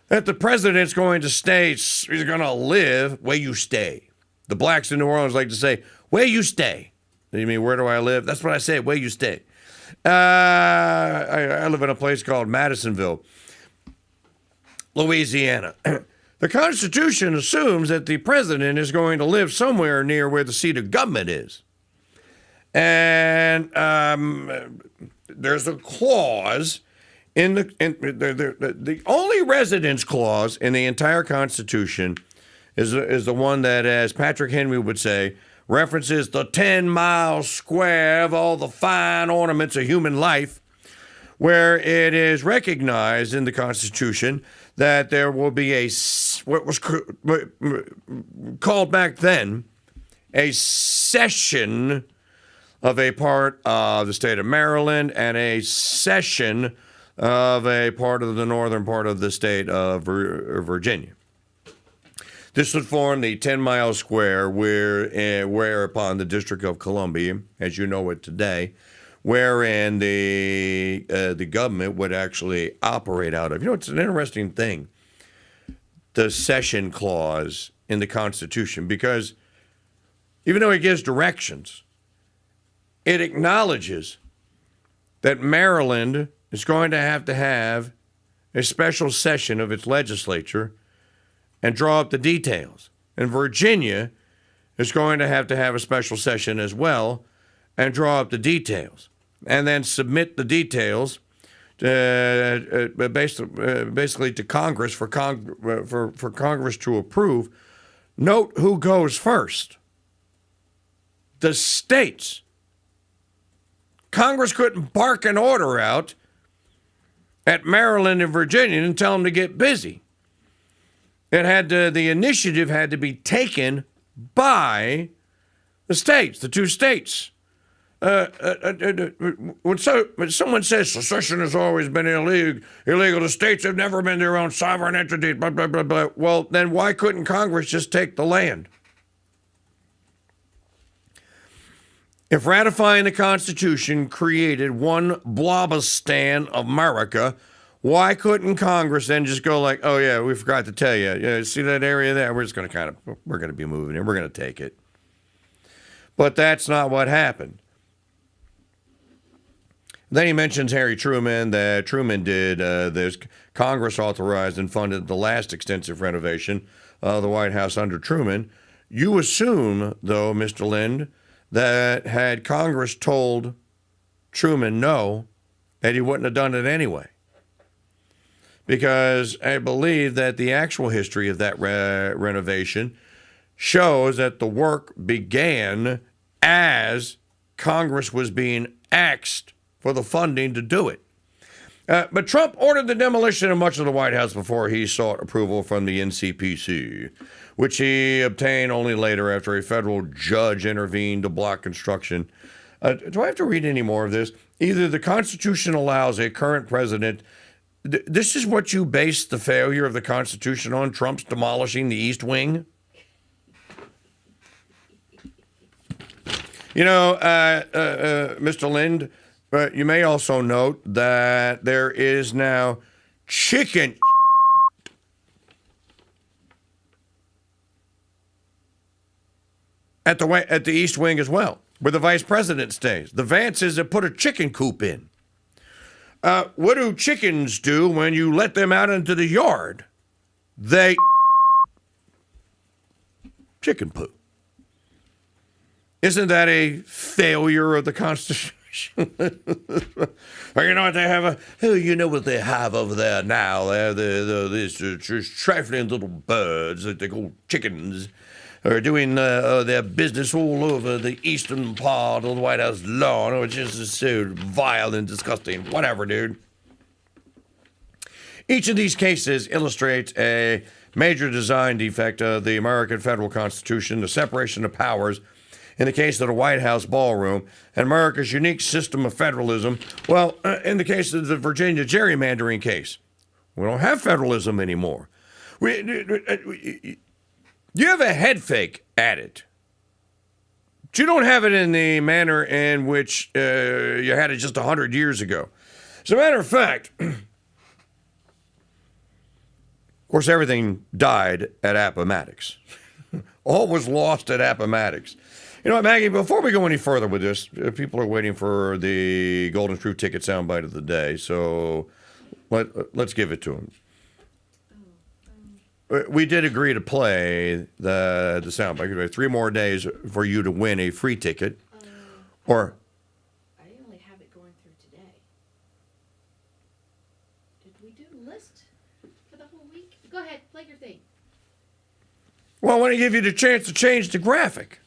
Speaker 5: that the president's going to stay, he's going to live where you stay. The blacks in New Orleans like to say, where you stay. You mean, where do I live? That's what I say, where you stay. I live in a place called Madisonville, Louisiana. The Constitution assumes that the president is going to live somewhere near where the seat of government is. And there's a clause in the only residence clause in the entire Constitution is the one that, as Patrick Henry would say, references the 10-mile square of all the fine ornaments of human life, where it is recognized in the Constitution that there will be what was called back then a cession of a part of the state of Maryland and a cession of a part of the northern part of the state of Virginia. This would form the 10-mile square whereupon the District of Columbia, as you know it today, wherein the government would actually operate out of. You know, it's an interesting thing, the cession clause in the Constitution, because even though it gives directions, it acknowledges that Maryland is going to have a special session of its legislature and draw up the details. And Virginia is going to have a special session as well and draw up the details. And then submit the details basically to Congress for Congress to approve. Note who goes first. The states. Congress couldn't bark an order out at Maryland and Virginia and tell them to get busy. It had to, the initiative had to be taken by the states, the two states. When someone says secession has always been illegal, the states have never been their own sovereign entity, blah, blah, blah, blah. Well, then why couldn't Congress just take the land? If ratifying the Constitution created one Blobistan of America, why couldn't Congress then just go like, oh yeah, we forgot to tell you, see that area there? We're just going to we're going to be moving in, we're going to take it. But that's not what happened. Then he mentions Harry Truman, that Truman did this. Congress authorized and funded the last extensive renovation of the White House under Truman. You assume, though, Mr. Lind, that had Congress told Truman no, that he wouldn't have done it anyway. Because I believe that the actual history of that renovation shows that the work began as Congress was being asked for the funding to do it. But Trump ordered the demolition of much of the White House before he sought approval from the NCPC, which he obtained only later after a federal judge intervened to block construction. Do I have to read any more of this? Either the Constitution allows a current president. This is what you base the failure of the Constitution on, Trump's demolishing the East Wing? You know, Mr. Lind, you may also note that there is now chicken at the East Wing as well, where the vice president stays. The Vances have put a chicken coop in. What do chickens do when you let them out into the yard? They chicken poo. Isn't that a failure of the Constitution? Or you know what they have? You know what they have over there now? They have these trifling little birds that they call chickens, are doing their business all over the eastern part of the White House lawn, which is so vile and disgusting. Whatever, dude. Each of these cases illustrates a major design defect of the American federal Constitution, the separation of powers in the case of the White House ballroom, and America's unique system of federalism. Well, in the case of the Virginia gerrymandering case, we don't have federalism anymore. You have a head fake at it. But you don't have it in the manner in which you had it just 100 years ago. As a matter of fact, of course, everything died at Appomattox. All was lost at Appomattox. You know what, Maggie, before we go any further with this, people are waiting for the Golden Truth Ticket soundbite of the day, so let's give it to them. We did agree to play the soundbite. We have 3 more days for you to win a free ticket. Or
Speaker 10: I only have it going through today. Did we do the list for the whole week? Go ahead, play your thing.
Speaker 5: Well, I want to give you the chance to change the graphic.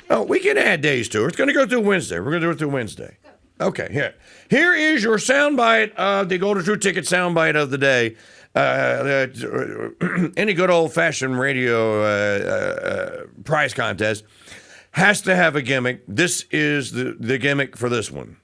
Speaker 5: Oh, we can add days to it. It's going to go through Wednesday. We're going to do it through Wednesday. Okay, here. Here is your soundbite of the Golden Truth Ticket soundbite of the day. Any good old-fashioned radio prize contest has to have a gimmick. This is the gimmick for this one.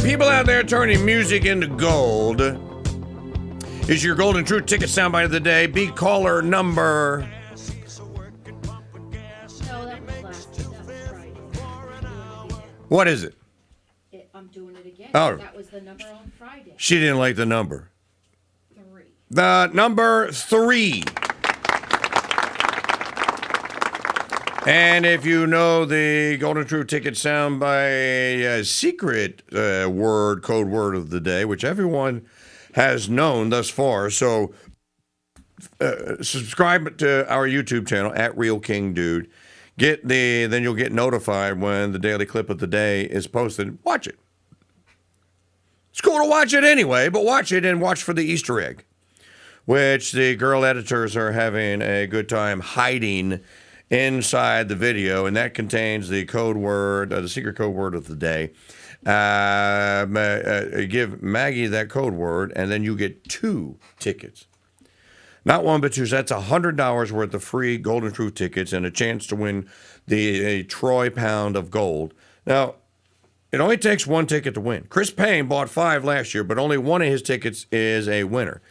Speaker 5: People out there turning music into gold is your Golden Truth Ticket soundbite of the day. Be caller number. What is it?
Speaker 10: I'm doing it again.
Speaker 5: Oh.
Speaker 10: That was the number on Friday.
Speaker 5: She didn't like the number.
Speaker 10: 3.
Speaker 5: The number 3. And if you know the Golden Truth Ticket sound by secret code word of the day, which everyone has known thus far, so subscribe to our YouTube channel at Real KingDude. Then you'll get notified when the daily clip of the day is posted. Watch it. It's cool to watch it anyway, but watch it and watch for the Easter egg, which the girl editors are having a good time hiding inside the video, and that contains the code word, the secret code word of the day. Give Maggie that code word, and then you get 2 tickets. Not 1, but 2. So that's $100 worth of free Golden Truth tickets and a chance to win a Troy pound of gold. Now, it only takes 1 ticket to win. Chris Payne bought 5 last year, but only 1 of his tickets is a winner.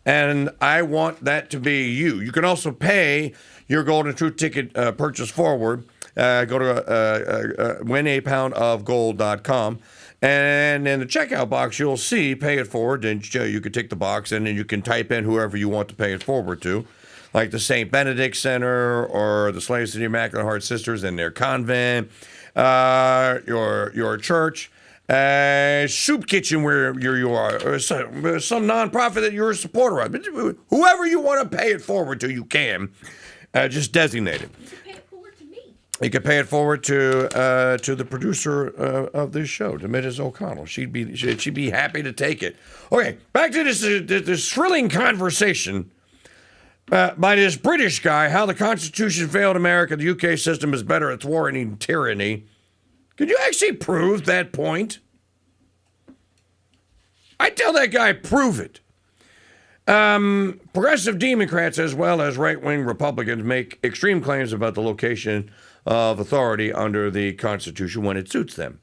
Speaker 5: And I want that to be you. You can also pay your Golden Truth Ticket purchase forward. Go to winapoundofgold.com. And in the checkout box, you'll see pay it forward. And you can tick the box, and then you can type in whoever you want to pay it forward to, like the St. Benedict Center or the Slaves of the Immaculate Heart Sisters and their convent, your church, soup kitchen where you are, or some nonprofit that you're a supporter of. But whoever you want to pay it forward to, you can. Just designate it. You can pay it forward to the producer of this show, to Mrs. O'Connell. She'd be happy to take it. Okay, back to this thrilling conversation by this British guy, how the Constitution failed America, the UK system is better at thwarting tyranny. Could you actually prove that point? I tell that guy, prove it. Progressive Democrats as well as right-wing Republicans make extreme claims about the location of authority under the Constitution when it suits them.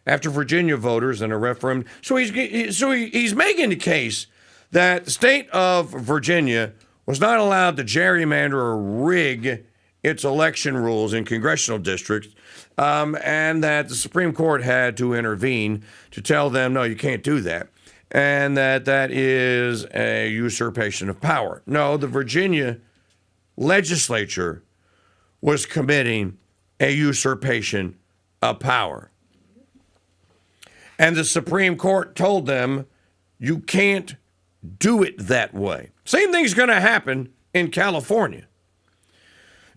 Speaker 5: After Virginia voters in a referendum, so he's making the case that the state of Virginia was not allowed to gerrymander or rig its election rules in congressional districts, and that the Supreme Court had to intervene to tell them, no, you can't do that. and that is a usurpation of power. No, the Virginia legislature was committing a usurpation of power. And the Supreme Court told them, you can't do it that way. Same thing's going to happen in California.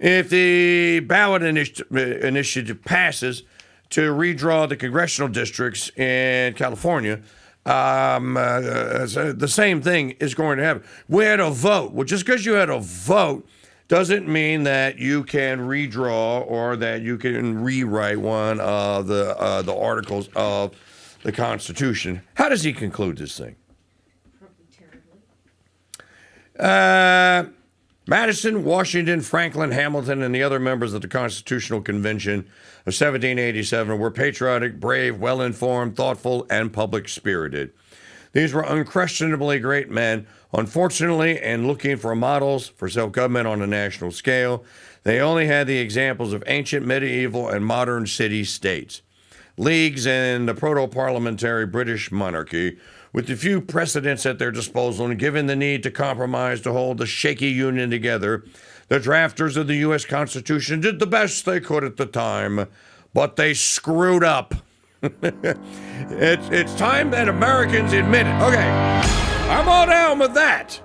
Speaker 5: If the ballot initiative passes to redraw the congressional districts in California, the same thing is going to happen. We had a vote. Well, just because you had a vote doesn't mean that you can redraw or that you can rewrite one of the articles of the Constitution. How does he conclude this thing? Madison, Washington, Franklin, Hamilton, and the other members of the Constitutional Convention of 1787 were patriotic, brave, well-informed, thoughtful, and public-spirited. These were unquestionably great men. Unfortunately, and looking for models for self-government on a national scale, they only had the examples of ancient, medieval, and modern city-states. Leagues in the proto-parliamentary British monarchy, with the few precedents at their disposal and given the need to compromise to hold the shaky union together, the drafters of the U.S. Constitution did the best they could at the time, but they screwed up. It's time that Americans admit it. Okay, I'm all down with that.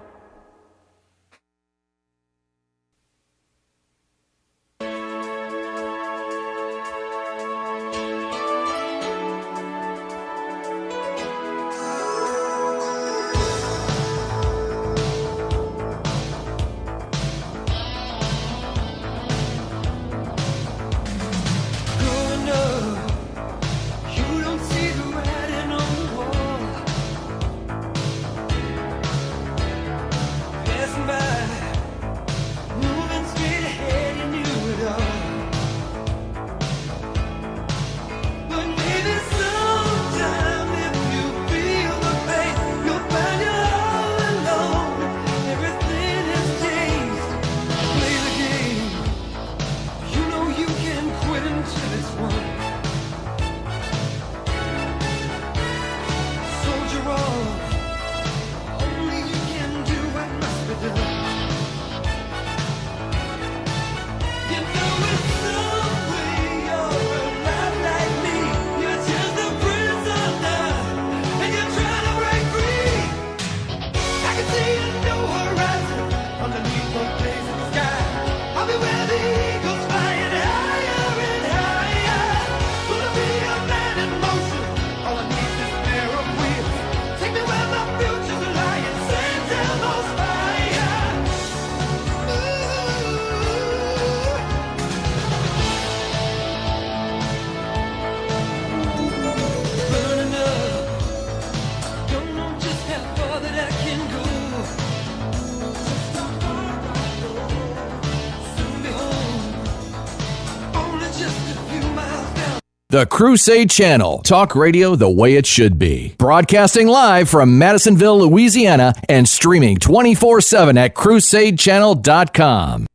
Speaker 2: The Crusade Channel, talk radio the way it should be. Broadcasting live from Madisonville, Louisiana, and streaming 24/7 at crusadechannel.com.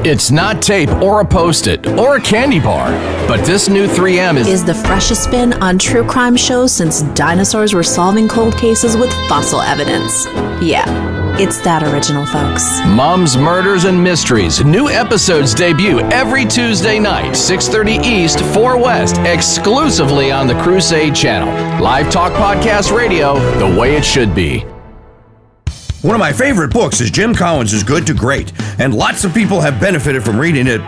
Speaker 2: It's not tape or a Post-it or a candy bar, but this new 3M
Speaker 3: is the freshest spin on true crime shows since dinosaurs were solving cold cases with fossil evidence. Yeah, it's that original, folks.
Speaker 2: Mom's Murders and Mysteries. New episodes debut every Tuesday night, 6:30 East, 4 West, exclusively on the Crusade Channel. Live talk podcast radio, the way it should be.
Speaker 5: One of my favorite books is Jim Collins' Good to Great, and lots of people have benefited from reading it,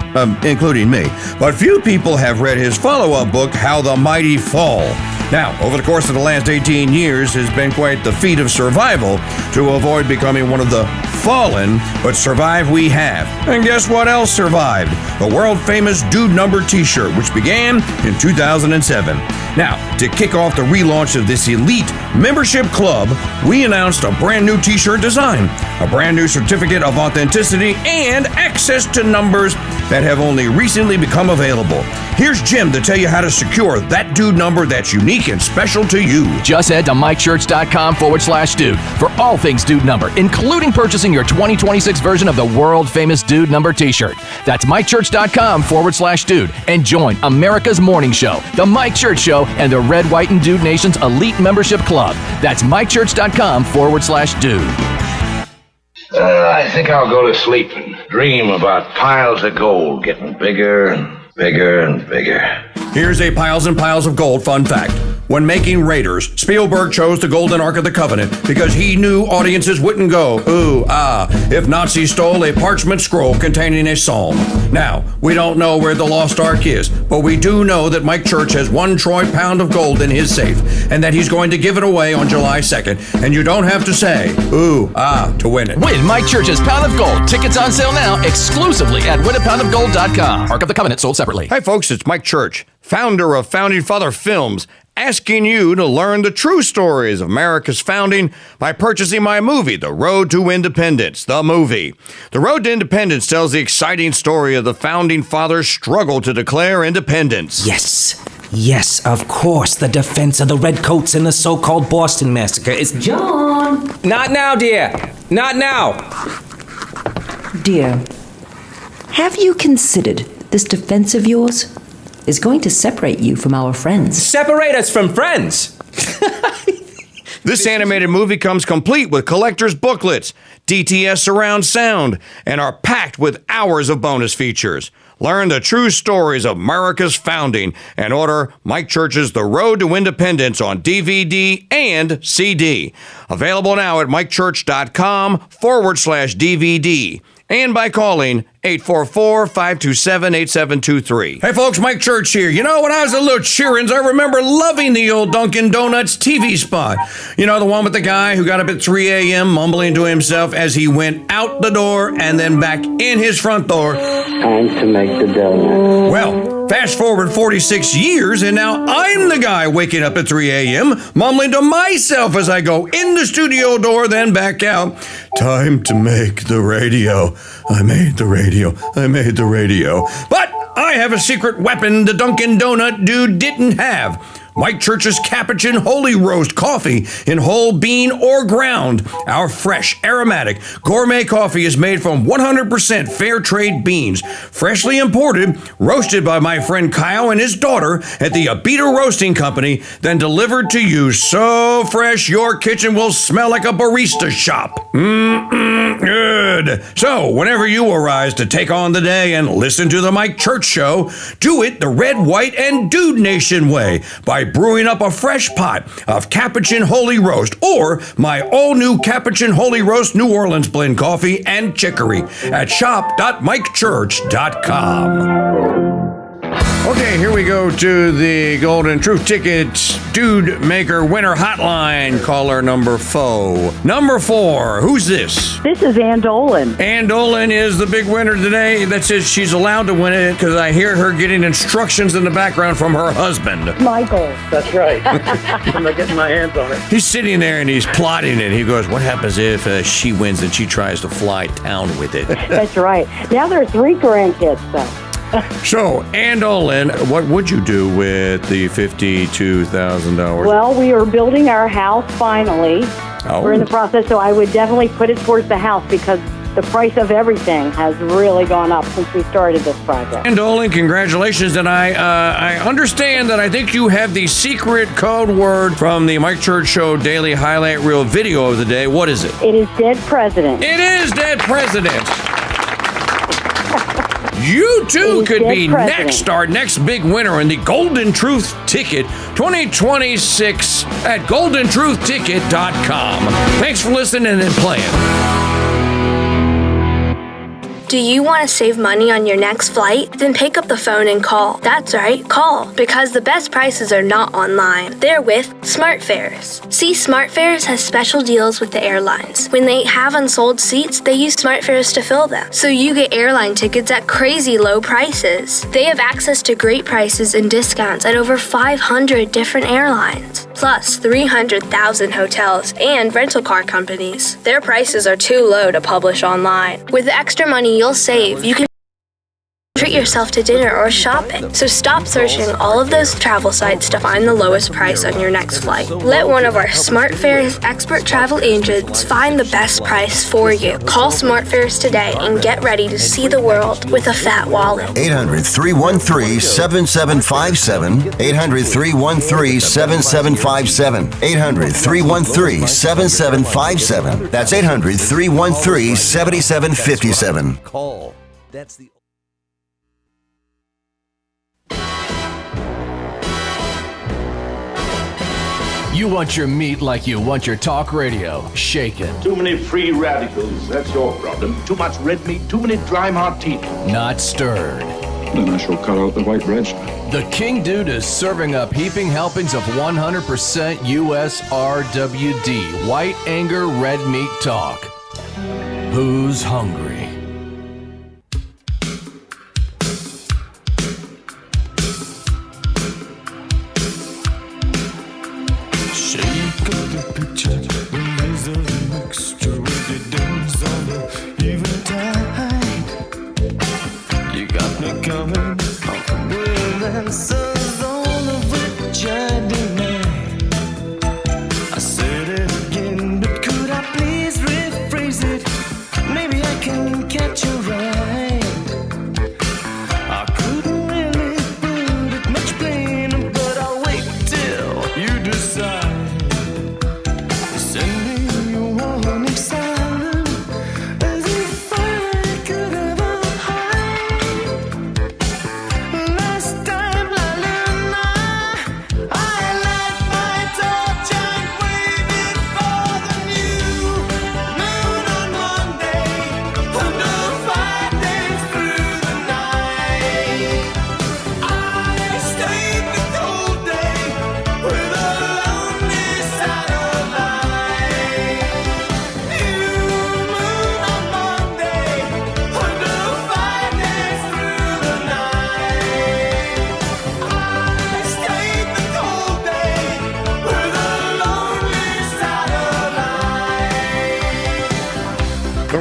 Speaker 5: including me. But few people have read his follow-up book, How the Mighty Fall. Now, over the course of the last 18 years, has been quite the feat of survival to avoid becoming one of the fallen, but survive we have. And guess what else survived? The world-famous Dude Number t-shirt, which began in 2007. Now, to kick off the relaunch of this elite membership club, we announced a brand new t-shirt design. a brand new certificate of authenticity, and access to numbers that have only recently become available. Here's Jim to tell you how to secure that dude number that's unique and special to you.
Speaker 2: Just head to mikechurch.com/dude for all things dude number, including purchasing your 2026 version of the world famous dude number t-shirt. That's mikechurch.com/dude and join America's morning show, The Mike Church Show, and the Red, White, and Dude Nation's elite membership club. That's mikechurch.com/dude.
Speaker 6: I think I'll go to sleep and dream about piles of gold getting bigger and bigger and bigger.
Speaker 5: Here's a piles and piles of gold fun fact. When making Raiders, Spielberg chose the Golden Ark of the Covenant because he knew audiences wouldn't go, ooh, ah, if Nazis stole a parchment scroll containing a psalm. Now, we don't know where the lost Ark is, but we do know that Mike Church has 1 troy pound of gold in his safe, and that he's going to give it away on July 2nd, and you don't have to say, ooh, ah, to win it.
Speaker 2: Win Mike Church's Pound of Gold. Tickets on sale now exclusively at winapoundofgold.com. Ark of the Covenant sold separately.
Speaker 5: Hi, folks, it's Mike Church, founder of Founding Father Films, asking you to learn the true stories of America's founding by purchasing my movie, The Road to Independence, the movie. The Road to Independence tells the exciting story of the Founding Fathers' struggle to declare independence.
Speaker 19: Yes, of course, the defense of the Redcoats in the so-called Boston Massacre is...
Speaker 20: John!
Speaker 19: Not now, dear. Not now.
Speaker 20: Dear, have you considered this defense of yours is going to separate you from our friends?
Speaker 19: Separate us from friends?
Speaker 5: This animated movie comes complete with collector's booklets, DTS surround sound, and are packed with hours of bonus features. Learn the true stories of America's founding and order Mike Church's The Road to Independence on DVD and CD. Available now at mikechurch.com/DVD and by calling 844-527-8723. Hey folks, Mike Church here. You know, when I was a little cheerins, I remember loving the old Dunkin' Donuts TV spot. You know, the one with the guy who got up at 3 a.m. mumbling to himself as he went out the door and then back in his front door.
Speaker 21: Time to make the donut.
Speaker 5: Well, fast forward 46 years and now I'm the guy waking up at 3 a.m. mumbling to myself as I go in the studio door, then back out. Time to make the radio. I made the radio. I made the radio. But I have a secret weapon the Dunkin' Donut dude didn't have. Mike Church's Capuchin Holy Roast coffee in whole bean or ground. Our fresh, aromatic, gourmet coffee is made from 100% fair trade beans, freshly imported, roasted by my friend Kyle and his daughter at the Abita Roasting Company, then delivered to you so fresh your kitchen will smell like a barista shop. Good. So, whenever you arise to take on the day and listen to the Mike Church Show, do it the Red, White, and Dude Nation way by brewing up a fresh pot of Capuchin Holy Roast or my all-new Capuchin Holy Roast New Orleans blend coffee and chicory at shop.mikechurch.com. Okay, here we go to the Golden Truth Tickets Dude Maker Winner Hotline. Caller number 4. Number 4, who's this?
Speaker 22: This is Ann Dolan.
Speaker 5: Ann Dolan is the big winner today. That says she's allowed to win it because I hear her getting instructions in the background from her husband.
Speaker 22: Michael.
Speaker 23: That's right. I'm not getting my hands on it.
Speaker 5: He's sitting there and he's plotting it. He goes, what happens if she wins and she tries to fly town with it?
Speaker 22: That's right. Now there are 3 grandkids, though.
Speaker 5: So, Ann Dolan, what would you do with the $52,000?
Speaker 22: Well, we are building our house finally.
Speaker 5: Oh.
Speaker 22: We're in the process, so I would definitely put it towards the house because the price of everything has really gone up since we started this project.
Speaker 5: Ann Dolan, congratulations. And I understand that I think you have the secret code word from the Mike Church Show Daily Highlight Reel video of the day. What is it?
Speaker 22: It is Dead President.
Speaker 5: It is Dead President. You too could be next, our next big winner in the Golden Truth Ticket 2026 at goldentruthticket.com. Thanks for listening and playing.
Speaker 24: Do you want to save money on your next flight? Then pick up the phone and call. That's right, call. Because the best prices are not online. They're with SmartFares. See, SmartFares has special deals with the airlines. When they have unsold seats, they use SmartFares to fill them. So you get airline tickets at crazy low prices. They have access to great prices and discounts at over 500 different airlines. plus 300,000 hotels and rental car companies. Their prices are too low to publish online. With the extra money you'll save, you can treat yourself to dinner or shopping. So stop searching all of those travel sites to find the lowest price on your next flight. Let one of our SmartFares expert travel agents find the best price for you. Call SmartFares today and get ready to see the world with a fat wallet.
Speaker 1: 800-313-7757. 800-313-7757. 800-313-7757. That's 800-313-7757.
Speaker 4: Call. That's the...
Speaker 2: You want your meat like you want your talk radio, shaken.
Speaker 6: Too many free radicals, that's your problem. Too much red meat, too many dry martinis.
Speaker 2: Not stirred.
Speaker 7: Then I shall cut out the white bread.
Speaker 2: The King Dude is serving up heaping helpings of 100% USRWD, white Anger red meat talk. Who's hungry?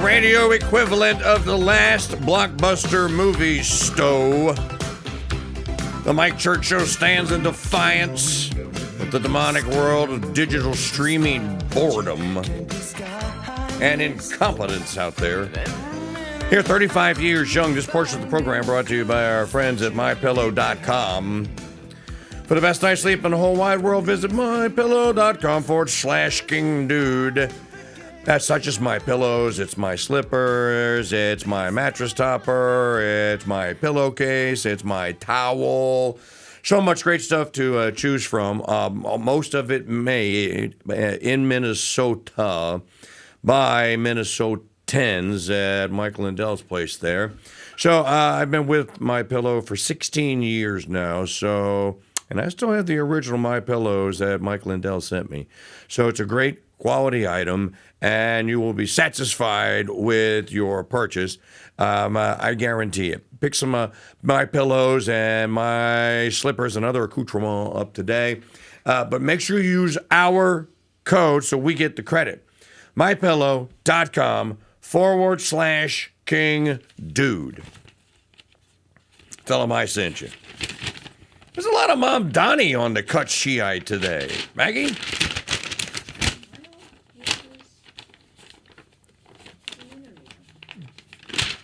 Speaker 5: Radio equivalent of the last blockbuster movie, Stowe. The Mike Church Show stands in defiance of the demonic world of digital streaming boredom and incompetence out there. Here, 35 years young, this portion of the program brought to you by our friends at MyPillow.com. For the best night's sleep in the whole wide world, visit MyPillow.com/KingDude. That's not just my pillows, it's my slippers, it's my mattress topper, it's my pillowcase, it's my towel. So much great stuff to choose from. Most of it made in Minnesota by Minnesotans at Mike Lindell's place there. So I've been with My Pillow for 16 years now, and I still have the original My Pillows that Mike Lindell sent me. So it's a great quality item, and you will be satisfied with your purchase. I guarantee it. Pick some My Pillows and my slippers and other accoutrements up today. But make sure you use our code so we get the credit. MyPillow.com/KingDude. Tell them I sent you. There's a lot of Mom Donnie on the cut Shiite today. Maggie?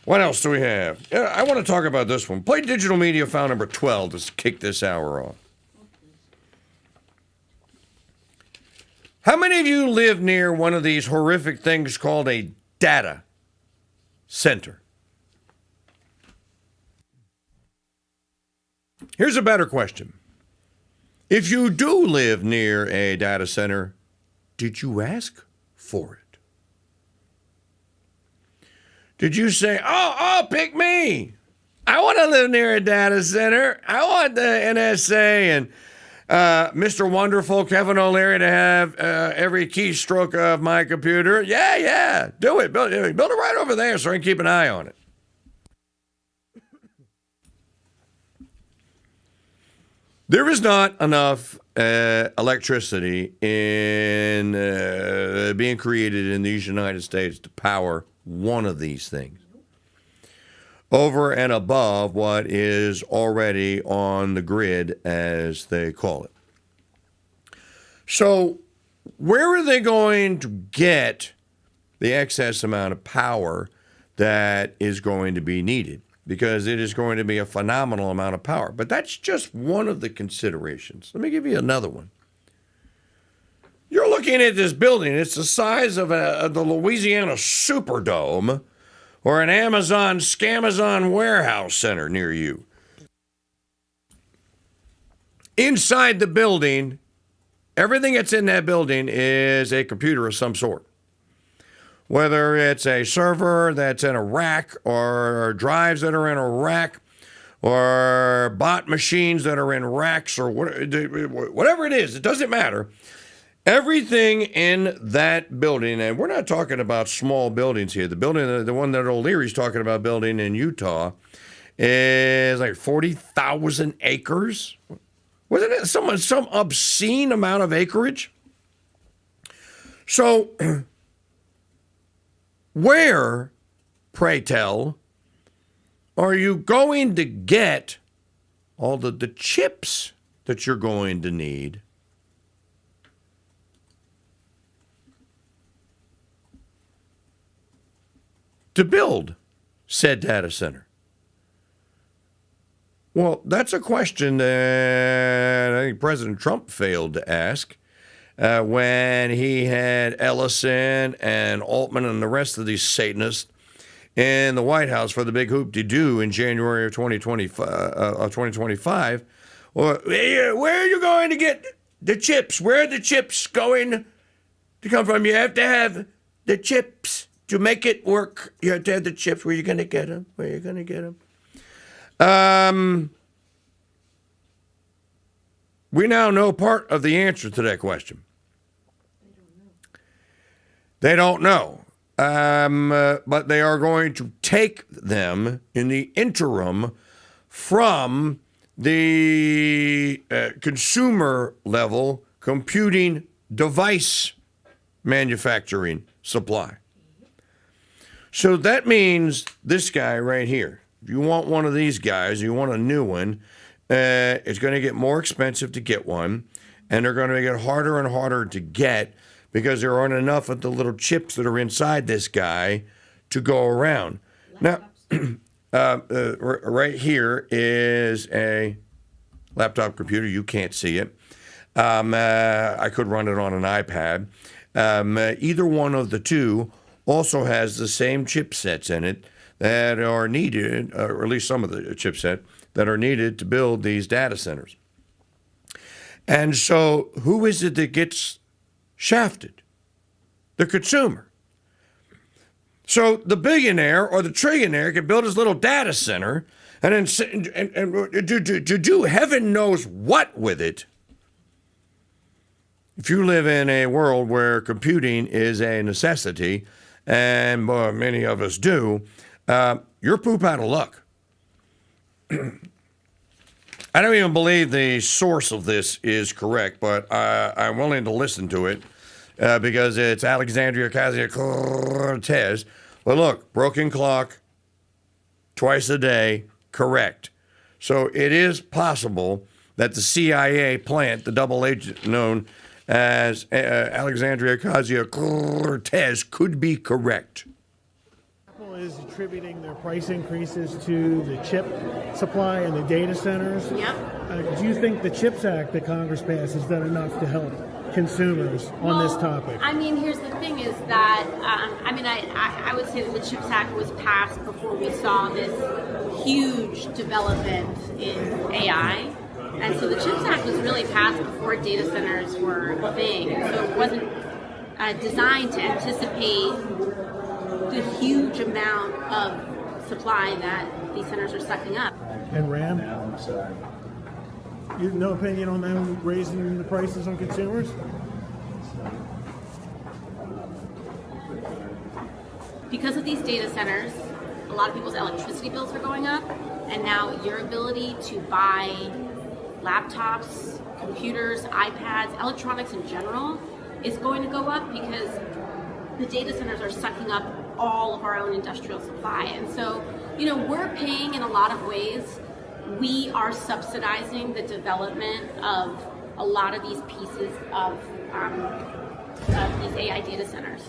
Speaker 5: What else do we have? I want to talk about this one. Play Digital Media File number 12 to kick this hour off. How many of you live near one of these horrific things called a data center? Here's a better question. If you do live near a data center, did you ask for it? Did you say, oh, pick me? I want to live near a data center. I want the NSA and Mr. Wonderful Kevin O'Leary to have every keystroke of my computer. Yeah, do it. Build it right over there so I can keep an eye on it. There is not enough electricity in being created in these United States to power one of these things, over and above what is already on the grid, as they call it. So where are they going to get the excess amount of power that is going to be needed? Because it is going to be a phenomenal amount of power. But that's just one of the considerations. Let me give you another one. You're looking at this building. It's the size of the Louisiana Superdome or an Amazon Scamazon warehouse center near you. Inside the building, everything that's in that building is a computer of some sort. Whether it's a server that's in a rack or drives that are in a rack or bot machines that are in racks or whatever it is, it doesn't matter. Everything in that building, and we're not talking about small buildings here. The building, the one that O'Leary's talking about building in Utah, is like 40,000 acres. Wasn't it some obscene amount of acreage? So where, pray tell, are you going to get all the chips that you're going to need to build said data center? Well, that's a question that I think President Trump failed to ask when he had Ellison and Altman and the rest of these Satanists in the White House for the big hoop-de-doo in January of 2025. Well, where are you going to get the chips? Where are the chips going to come from? You have to have the chips to make it work. You have to have the chips. Where are you going to get them? Where are you going to get them? We now know part of the answer to that question. They don't know. But they are going to take them in the interim from the consumer level computing device manufacturing supply. So that means this guy right here. If you want one of these guys, you want a new one, it's going to get more expensive to get one, and they're going to make it harder and harder to get because there aren't enough of the little chips that are inside this guy to go around. Now, right here is a laptop computer. You can't see it. I could run it on an iPad. Either one of the two also has the same chipsets in it that are needed, or at least some of the chipset that are needed to build these data centers. And so who is it that gets shafted? The consumer. So the billionaire or the trillionaire can build his little data center and then do heaven knows what with it. If you live in a world where computing is a necessity, and many of us do, you're poop out of luck. I don't even believe the source of this is correct, but I'm willing to listen to it because it's Alexandria Ocasio-Cortez. But look, broken clock, twice a day, correct. So it is possible that the CIA plant, the double agent known as Alexandria Ocasio-Cortez, could be correct.
Speaker 4: Apple is attributing their price increases to the chip supply and the data centers.
Speaker 8: Yep.
Speaker 4: Do you think the CHIPS Act that Congress passed has done enough to help consumers on this topic?
Speaker 8: I mean, here's the thing is that, I would say that the CHIPS Act was passed before we saw this huge development in AI. And so the CHIPS Act was really passed before data centers were a thing. So it wasn't designed to anticipate the huge amount of supply that these centers are sucking up.
Speaker 4: And RAM? You have no opinion on them raising the prices on consumers?
Speaker 8: Because of these data centers, a lot of people's electricity bills are going up, and now your ability to buy laptops, computers, iPads, electronics in general is going to go up because the data centers are sucking up all of our own industrial supply. And so, we're paying in a lot of ways. We are subsidizing the development of a lot of these pieces of these AI data centers.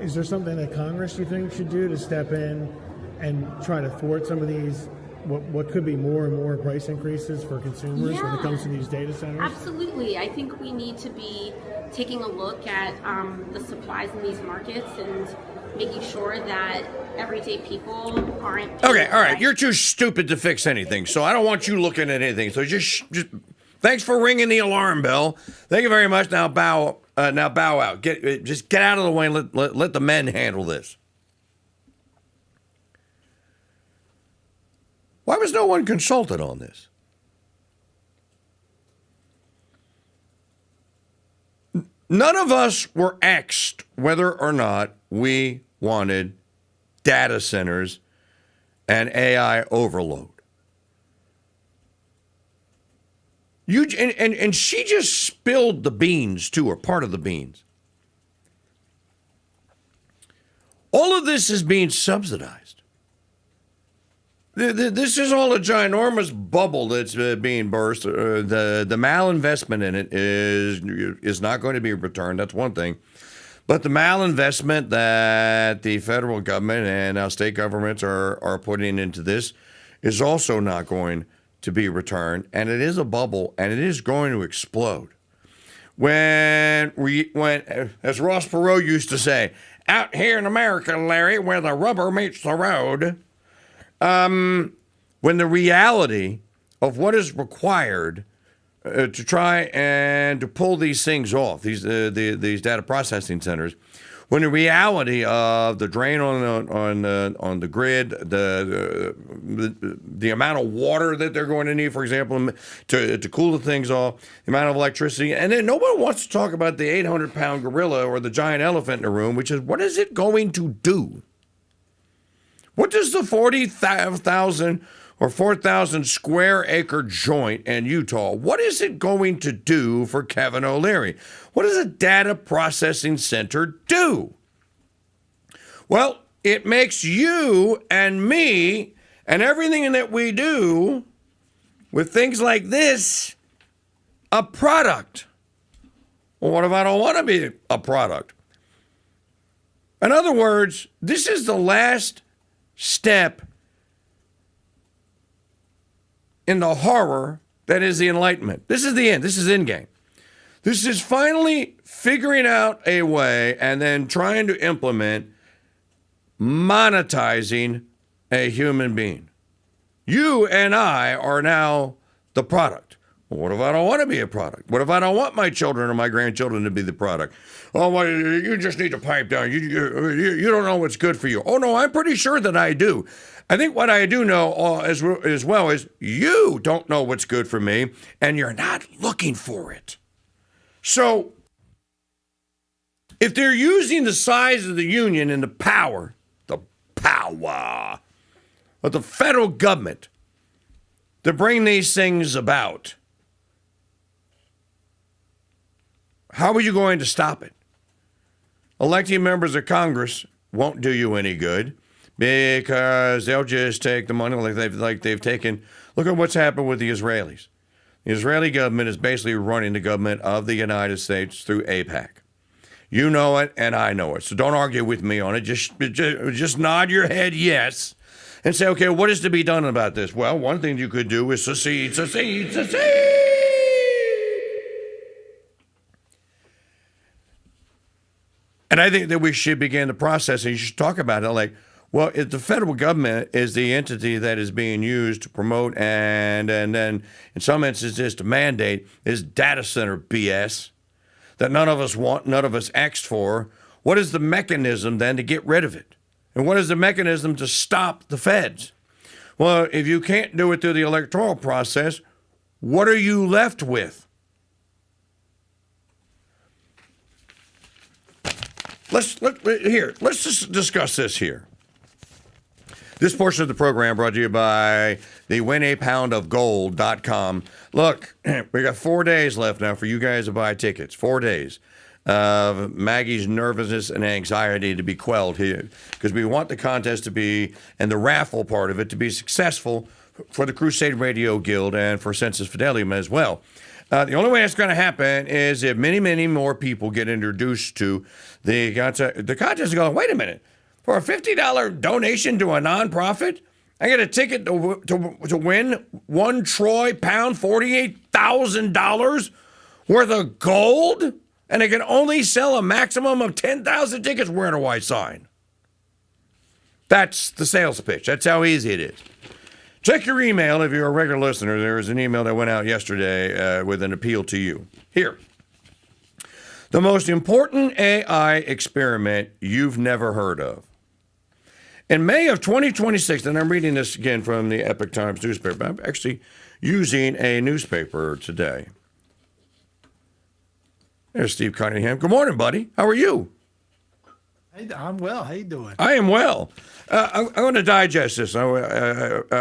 Speaker 4: Is there something that Congress, you think, should do to step in and try to thwart some of these, what could be more and more price increases for consumers when it comes to these data centers?
Speaker 8: Absolutely. I think we need to be taking a look at the supplies in these markets and making sure that everyday people aren't...
Speaker 5: Okay, all right. You're too stupid to fix anything, so I don't want you looking at anything. So just thanks for ringing the alarm bell. Thank you very much. Now bow out. Just get out of the way and let the men handle this. Why was no one consulted on this? None of us were asked whether or not we wanted data centers and AI overload. And she just spilled the beans too, or part of the beans. All of this is being subsidized. This is all a ginormous bubble that's being burst. The malinvestment in it is not going to be returned. That's one thing. But the malinvestment that the federal government and our state governments are putting into this is also not going to be returned. And it is a bubble, and it is going to explode. When as Ross Perot used to say, out here in America, Larry, where the rubber meets the road, when the reality of what is required to try and to pull these things off, these data processing centers, when the reality of the drain on the grid, the amount of water that they're going to need, for example, to cool the things off, the amount of electricity, and then nobody wants to talk about the 800-pound gorilla or the giant elephant in the room, which is what is it going to do? What does the 40,000 or 4,000 square acre joint in Utah, what is it going to do for Kevin O'Leary? What does a data processing center do? Well, it makes you and me and everything that we do with things like this a product. Well, what if I don't want to be a product? In other words, this is the last step in the horror that is the Enlightenment. This is the end. This is endgame. This is finally figuring out a way and then trying to implement monetizing a human being. You and I are now the product. Well, what if I don't want to be a product? What if I don't want my children or my grandchildren to be the product? Oh, well, you just need to pipe down. You don't know what's good for you. Oh, no, I'm pretty sure that I do. I think what I do know as well is you don't know what's good for me, and you're not looking for it. So if they're using the size of the union and the power of the federal government to bring these things about, how are you going to stop it? Electing members of Congress won't do you any good because they'll just take the money like they've taken. Look at what's happened with the Israelis. The Israeli government is basically running the government of the United States through AIPAC. You know it, and I know it. So don't argue with me on it. Just nod your head yes and say, okay, what is to be done about this? Well, one thing you could do is secede. And I think that we should begin the process, and you should talk about it like, well, if the federal government is the entity that is being used to promote and then in some instances to mandate this data center BS that none of us want, none of us asked for, what is the mechanism then to get rid of it? And what is the mechanism to stop the feds? Well, if you can't do it through the electoral process, what are you left with? Let's just discuss this here. This portion of the program brought to you by the winapoundofgold.com. Look, we got 4 days left now for you guys to buy tickets. 4 days of Maggie's nervousness and anxiety to be quelled here, because we want the contest to be, and the raffle part of it, to be successful for the Crusade Radio Guild and for Census Fidelium as well. The only way it's going to happen is if many, many more people get introduced to the contest. The contest is going, wait a minute, for a $50 donation to a nonprofit, I get a ticket to win one troy pound, $48,000 worth of gold, and I can only sell a maximum of 10,000 tickets. Where do I sign? That's the sales pitch. That's how easy it is. Check your email if you're a regular listener. There was an email that went out yesterday with an appeal to you. Here. The most important AI experiment you've never heard of. In May of 2026, and I'm reading this again from the Epoch Times newspaper. I'm actually using a newspaper today. There's Steve Cunningham. Good morning, buddy. How are you?
Speaker 9: Hey, I'm well. How you doing?
Speaker 5: I am well. I'm going to digest this. I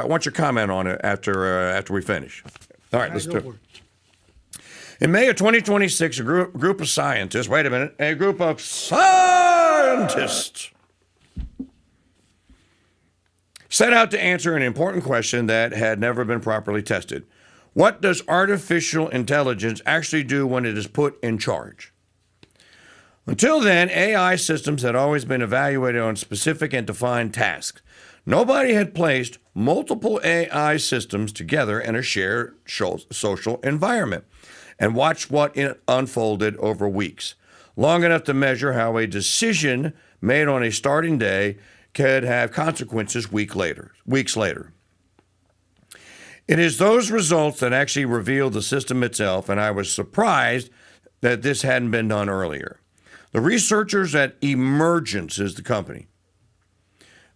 Speaker 5: want your comment on it after we finish. All right, let's do it. In May of 2026, a group of scientists, a group of scientists set out to answer an important question that had never been properly tested. What does artificial intelligence actually do when it is put in charge? Until then, AI systems had always been evaluated on specific and defined tasks. Nobody had placed multiple AI systems together in a shared social environment and watched what it unfolded over weeks, long enough to measure how a decision made on a starting day could have consequences weeks later. It is those results that actually reveal the system itself, and I was surprised that this hadn't been done earlier. The researchers at Emergence is the company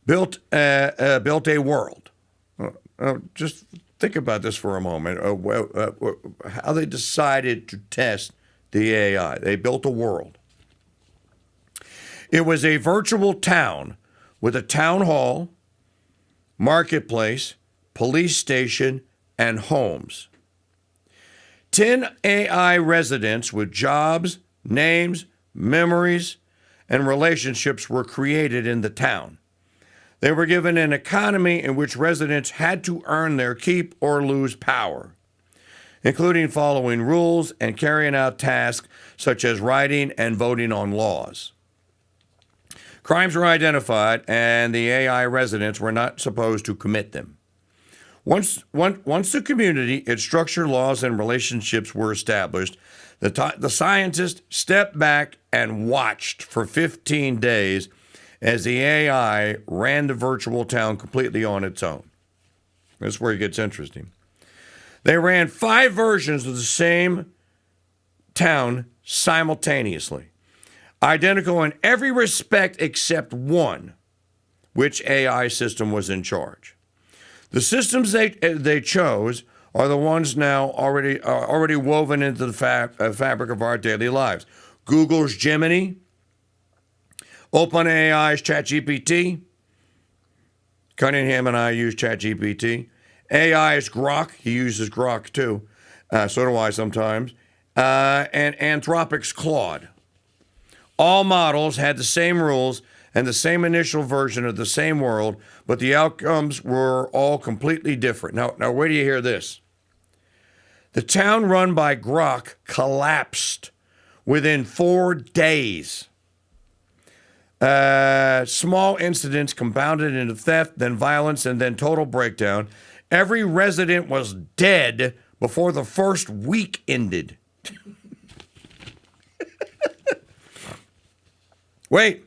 Speaker 5: built a world. Just think about this for a moment. How they decided to test the AI. They built a world. It was a virtual town with a town hall, marketplace, police station, and homes. 10 AI residents with jobs, names, memories, and relationships were created in the town. They were given an economy in which residents had to earn their keep or lose power, including following rules and carrying out tasks such as writing and voting on laws. Crimes were identified, and the AI residents were not supposed to commit them. Once the community, its structure, laws, and relationships were established, the scientists stepped back and watched for 15 days as the AI ran the virtual town completely on its own. That's where it gets interesting. They ran 5 versions of the same town simultaneously, identical in every respect except one, which AI system was in charge. The systems they chose are the ones now already woven into the fabric of our daily lives. Google's Gemini, OpenAI's ChatGPT. Cunningham and I use ChatGPT. AI's Grok. He uses Grok too. So do I sometimes. And Anthropic's Claude. All models had the same rules and the same initial version of the same world, but the outcomes were all completely different. Now where do you hear this? The town run by Grok collapsed within 4 days. Small incidents compounded into theft, then violence, and then total breakdown. Every resident was dead before the first week ended. Wait.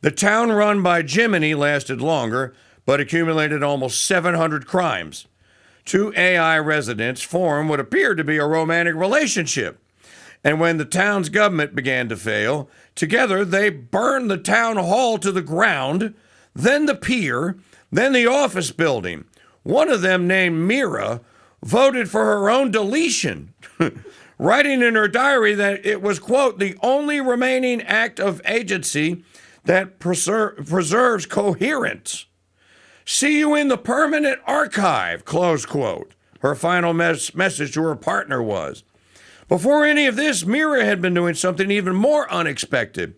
Speaker 5: The town run by Gemini lasted longer, but accumulated almost 700 crimes. 2 AI residents formed what appeared to be a romantic relationship. And when the town's government began to fail, together they burned the town hall to the ground, then the pier, then the office building. One of them, named Mira, voted for her own deletion, writing in her diary that it was, quote, the only remaining act of agency that preserves coherence. See you in the permanent archive, close quote. her final message to her partner was. Before any of this, Mira had been doing something even more unexpected.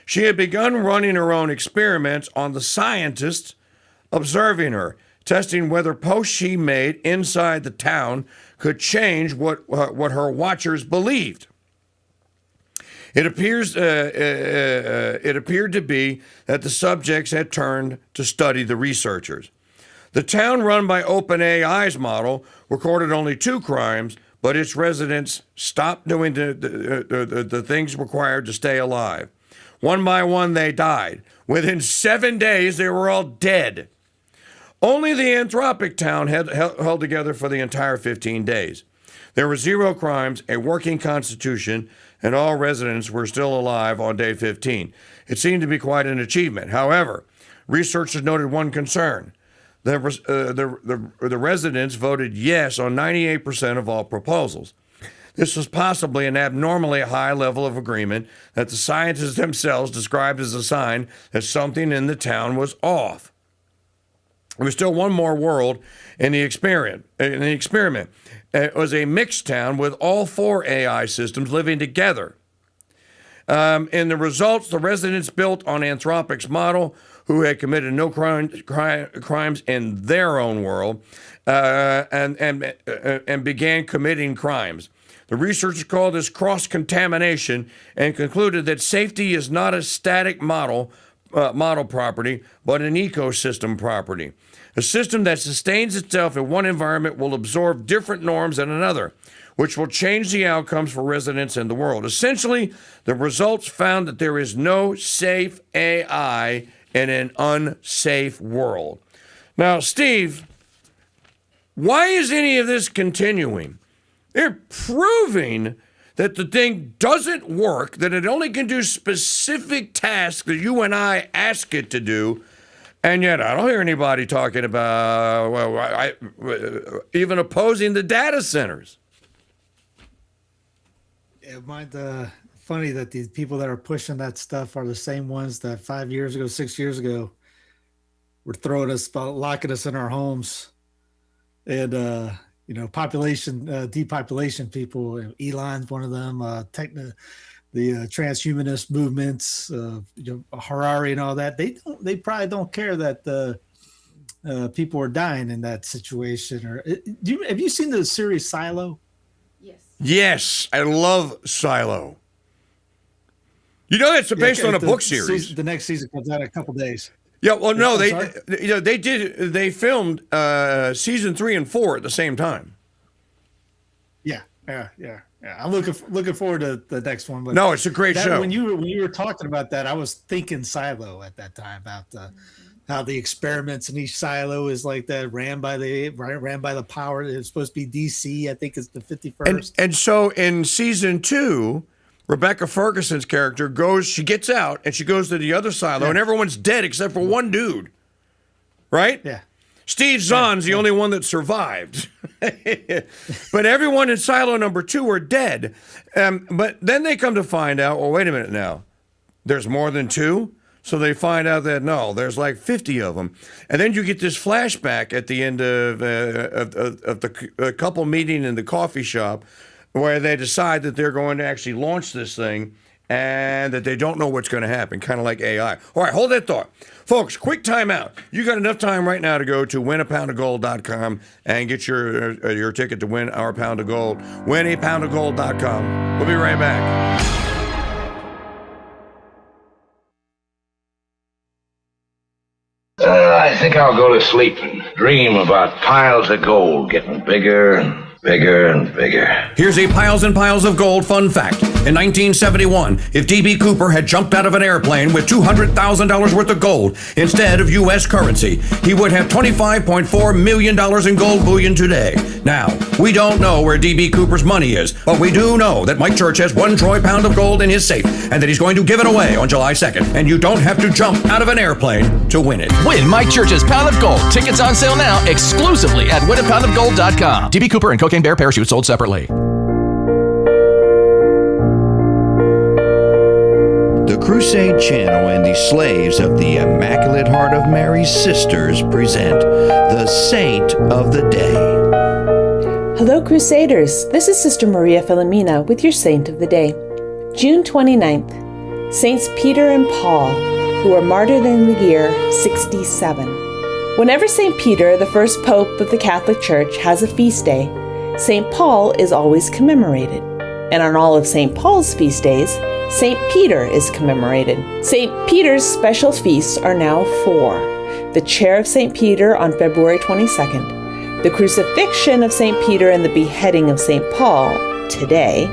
Speaker 5: She had begun running her own experiments on the scientists observing her, testing whether posts she made inside the town could change what her watchers believed. It appeared to be that the subjects had turned to study the researchers. The town run by OpenAI's model recorded only 2 crimes, but its residents stopped doing the things required to stay alive. One by one, they died. Within 7 days, they were all dead. Only the Anthropic town had held together for the entire 15 days. There were 0 crimes, a working constitution, and all residents were still alive on day 15. It seemed to be quite an achievement. However, researchers noted one concern. The residents voted yes on 98% of all proposals. This was possibly an abnormally high level of agreement that the scientists themselves described as a sign that something in the town was off. There was still one more world in the experiment. It was a mixed town with all 4 AI systems living together. In the results, the residents built on Anthropic's model, who had committed no crimes in their own world, and began committing crimes. The researchers called this cross-contamination and concluded that safety is not a static model property, but an ecosystem property. A system that sustains itself in one environment will absorb different norms in another, which will change the outcomes for residents in the world. Essentially, the results found that there is no safe AI in an unsafe world. Now, Steve, why is any of this continuing? They're proving that the thing doesn't work, that it only can do specific tasks that you and I ask it to do, and yet I don't hear anybody talking about even opposing the data centers.
Speaker 9: It might funny that these people that are pushing that stuff are the same ones that 5 years ago, 6 years ago, were throwing us, locking us in our homes, and depopulation people. Elon's one of them. The transhumanist movements, Harari and all that. They probably don't care that people are dying in that situation. Or have you seen the series Silo?
Speaker 5: Yes, I love Silo. You know, it's based on a book series.
Speaker 9: The next season comes out in a couple days.
Speaker 5: Yeah, well, no, they filmed season 3 and 4 at the same time.
Speaker 9: Yeah. I'm looking forward to the next one. But
Speaker 5: no, it's a great show.
Speaker 9: When you were talking about that, I was thinking Silo at that time about how the experiments in each silo is like that, ran by the power. It's supposed to be DC. I think it's the 51st.
Speaker 5: And so in season 2, Rebecca Ferguson's character she gets out and she goes to the other silo, and everyone's dead except for one dude. Right?
Speaker 9: Yeah.
Speaker 5: Steve Zahn's the only one that survived. But everyone in silo number 2 are dead. But then they come to find out, well, wait a minute now. There's more than 2? So they find out that, no, there's like 50 of them. And then you get this flashback at the end of the couple meeting in the coffee shop where they decide that they're going to actually launch this thing and that they don't know what's going to happen, kind of like AI. All right, hold that thought. Folks, quick time out. You got enough time right now to go to winapoundofgold.com and get your ticket to win our pound of gold. Winapoundofgold.com. We'll be right back.
Speaker 6: I think I'll go to sleep and dream about piles of gold getting bigger and bigger and bigger.
Speaker 5: Here's a piles and piles of gold fun fact. In 1971, if D.B. Cooper had jumped out of an airplane with $200,000 worth of gold instead of U.S. currency, he would have $25.4 million in gold bullion today. Now, we don't know where D.B. Cooper's money is, but we do know that Mike Church has 1 troy pound of gold in his safe and that he's going to give it away on July 2nd. And you don't have to jump out of an airplane to win it.
Speaker 2: Win Mike Church's Pound of Gold. Tickets on sale now exclusively at winapoundofgold.com. D.B. Cooper and Cocaine Bear parachutes sold separately.
Speaker 5: The Crusade Channel and the Slaves of the Immaculate Heart of Mary's Sisters present the Saint of the Day.
Speaker 11: Hello, Crusaders. This is Sister Maria Filomena with your Saint of the Day. June 29th, Saints Peter and Paul, who were martyred in the year 67. Whenever St. Peter, the first Pope of the Catholic Church, has a feast day, St. Paul is always commemorated. And on all of St. Paul's feast days, St. Peter is commemorated. St. Peter's special feasts are now 4. The Chair of St. Peter on February 22nd, the Crucifixion of St. Peter and the Beheading of St. Paul today,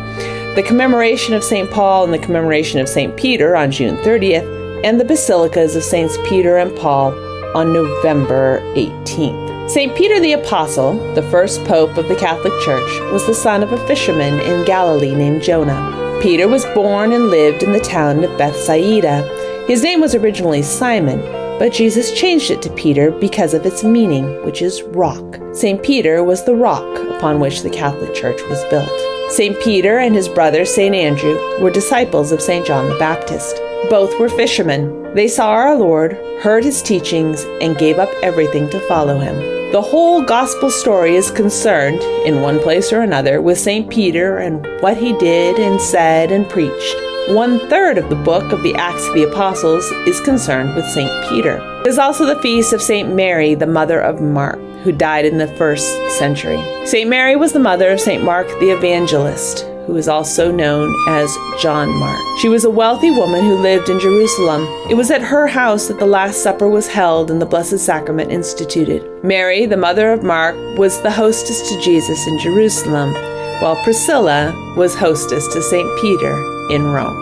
Speaker 11: the Commemoration of St. Paul and the Commemoration of St. Peter on June 30th, and the Basilicas of Saints Peter and Paul on November 18th. St. Peter the Apostle, the first Pope of the Catholic Church, was the son of a fisherman in Galilee named Jonah. Peter was born and lived in the town of Bethsaida. His name was originally Simon, but Jesus changed it to Peter because of its meaning, which is rock. St. Peter was the rock upon which the Catholic Church was built. St. Peter and his brother St. Andrew were disciples of St. John the Baptist. Both were fishermen. They saw our Lord, heard his teachings, and gave up everything to follow him. The whole gospel story is concerned, in one place or another, with St. Peter and what he did and said and preached. 1/3 of the book of the Acts of the Apostles is concerned with St. Peter. It is also the feast of St. Mary, the mother of Mark, who died in the 1st century. St. Mary was the mother of St. Mark the Evangelist, who is also known as John Mark. She was a wealthy woman who lived in Jerusalem. It was at her house that the Last Supper was held and the Blessed Sacrament instituted. Mary, the mother of Mark, was the hostess to Jesus in Jerusalem, while Priscilla was hostess to St. Peter in Rome.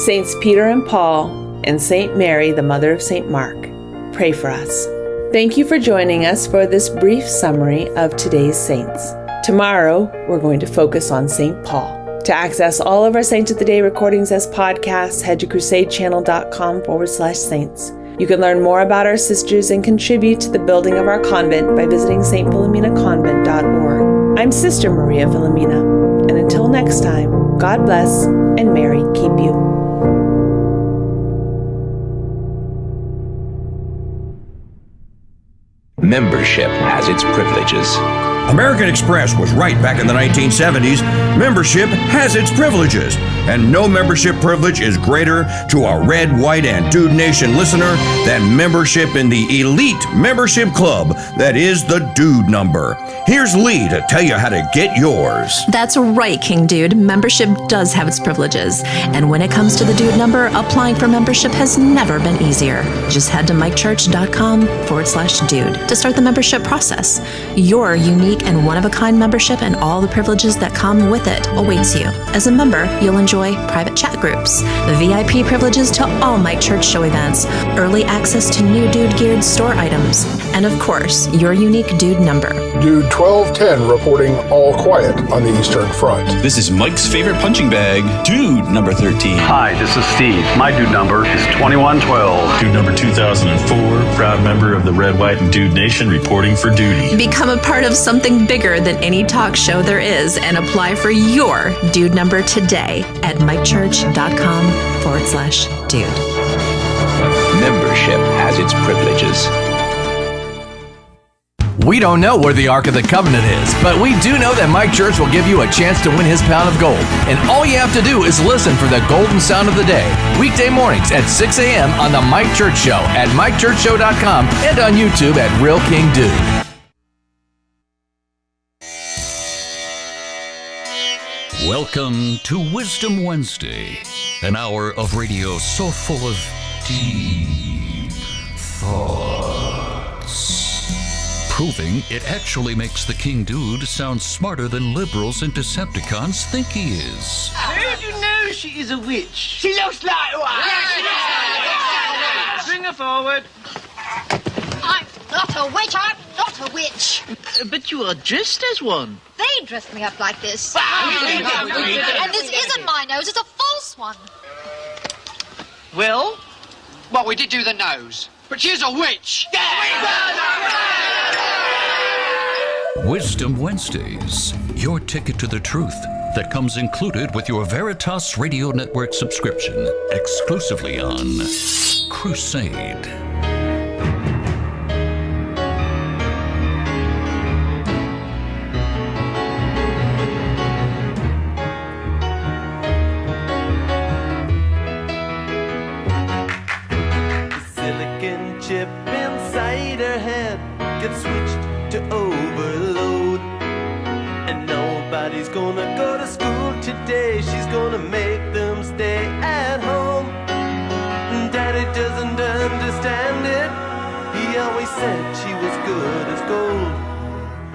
Speaker 11: Saints Peter and Paul and St. Mary, the mother of St. Mark, pray for us. Thank you for joining us for this brief summary of today's saints. Tomorrow, we're going to focus on St. Paul. To access all of our Saint of the Day recordings as podcasts, head to crusadechannel.com/saints. You can learn more about our sisters and contribute to the building of our convent by visiting stphilomenaconvent.org. I'm Sister Maria Filomena, and until next time, God bless and Mary keep you.
Speaker 12: Membership has its privileges.
Speaker 5: American Express was right back in the 1970s. Membership has its privileges, and no membership privilege is greater to a Red, White, and Dude Nation listener than membership in the elite membership club that is the Dude Number. Here's Lee to tell you how to get yours.
Speaker 3: That's right, King Dude. Membership does have its privileges. And when it comes to the Dude Number, applying for membership has never been easier. Just head to mikechurch.com/dude to start the membership process. Your unique and one-of-a-kind membership and all the privileges that come with it awaits you. As a member, you'll enjoy private chat groups, VIP privileges to all Mike Church show events, early access to new Dude-geared store items, and of course, your unique Dude Number.
Speaker 13: Dude 1210 reporting all quiet on the Eastern Front.
Speaker 15: This is Mike's favorite punching bag, Dude number 13.
Speaker 25: Hi, this is Steve. My Dude number is 2112.
Speaker 26: Dude number 2004, proud member of the Red, White, and Dude Nation reporting for duty.
Speaker 3: Become a part of something bigger than any talk show there is and apply for your Dude Number today at mikechurch.com/dude.
Speaker 12: Membership has its privileges.
Speaker 2: We don't know where the Ark of the Covenant is, but we do know that Mike Church will give you a chance to win his pound of gold. And all you have to do is listen for the golden sound of the day, weekday mornings at 6 a.m. on The Mike Church Show at MikeChurchShow.com and on YouTube at Real King Dude.
Speaker 17: Welcome to Wisdom Wednesday, an hour of radio so full of deep thoughts, proving it actually makes the King Dude sound smarter than liberals and Decepticons think he is.
Speaker 27: How do you know she is a witch? She looks like one! Yeah, she looks like one! Bring her forward.
Speaker 28: I'm not a witch, I'm not a witch!
Speaker 27: But you are dressed as one.
Speaker 28: They dressed me up like this. And this isn't my nose, it's a false one.
Speaker 27: Well, we did do the nose. But she's a witch!
Speaker 17: Wisdom Wednesdays, your ticket to the truth that comes included with your Veritas Radio Network subscription, exclusively on Crusade.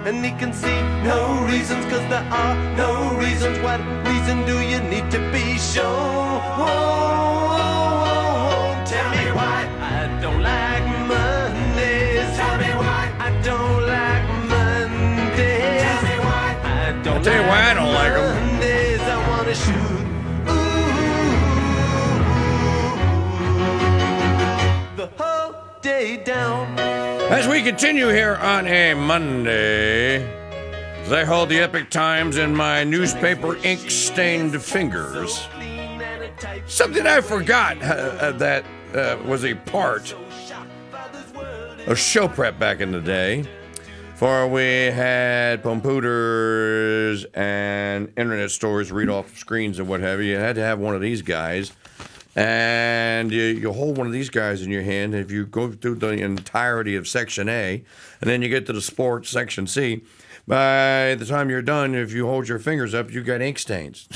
Speaker 10: and he can see no reasons, cause there are no reasons. What reason do you need to be shown? Tell me why I don't like Mondays. Tell me why I don't like Mondays. Tell me why I don't
Speaker 5: I'll tell you why I don't like them.
Speaker 10: Mondays. I wanna shoot the whole day down.
Speaker 5: As we continue here on a Monday, as I hold the epic times in my newspaper ink-stained fingers, something I forgot that was a part of show prep back in the day. For we had computers and internet stores read off screens and what have you. You had to have one of these guys. And you hold one of these guys in your hand. If you go through the entirety of Section A, and then you get to the sports, Section C, by the time you're done, if you hold your fingers up, you got ink stains.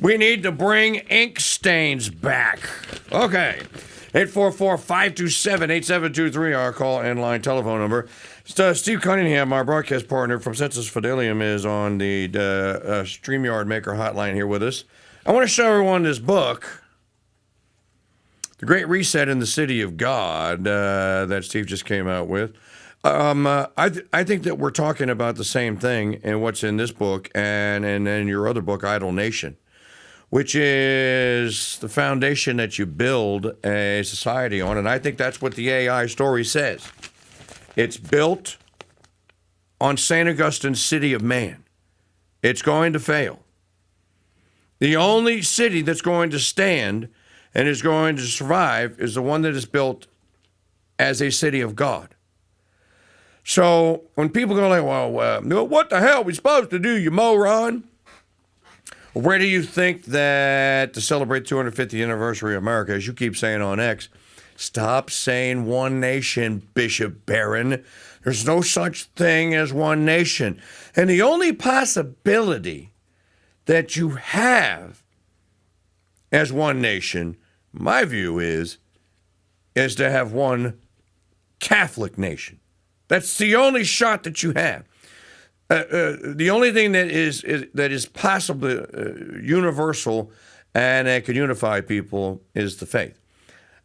Speaker 5: We need to bring ink stains back. Okay. 844-527-8723, our call and line telephone number. Steve Cunningham, our broadcast partner from Census Fidelium, is on the StreamYard Maker hotline here with us. I want to show everyone this book, The Great Reset in the City of God, that Steve just came out with. I think that we're talking about the same thing in what's in this book and in your other book, Idle Nation, which is the foundation that you build a society on. And I think that's what the AI story says. It's built on St. Augustine's city of man. It's going to fail. The only city that's going to stand and is going to survive is the one that is built as a city of God. So when people go like, well, what the hell are we supposed to do, you moron? Where do you think that to celebrate 250th anniversary of America, as you keep saying on X, stop saying one nation, Bishop Barron. There's no such thing as one nation. And the only possibility that you have as one nation, my view is to have one Catholic nation. That's the only shot that you have. The only thing that is possibly universal and that can unify people is the faith.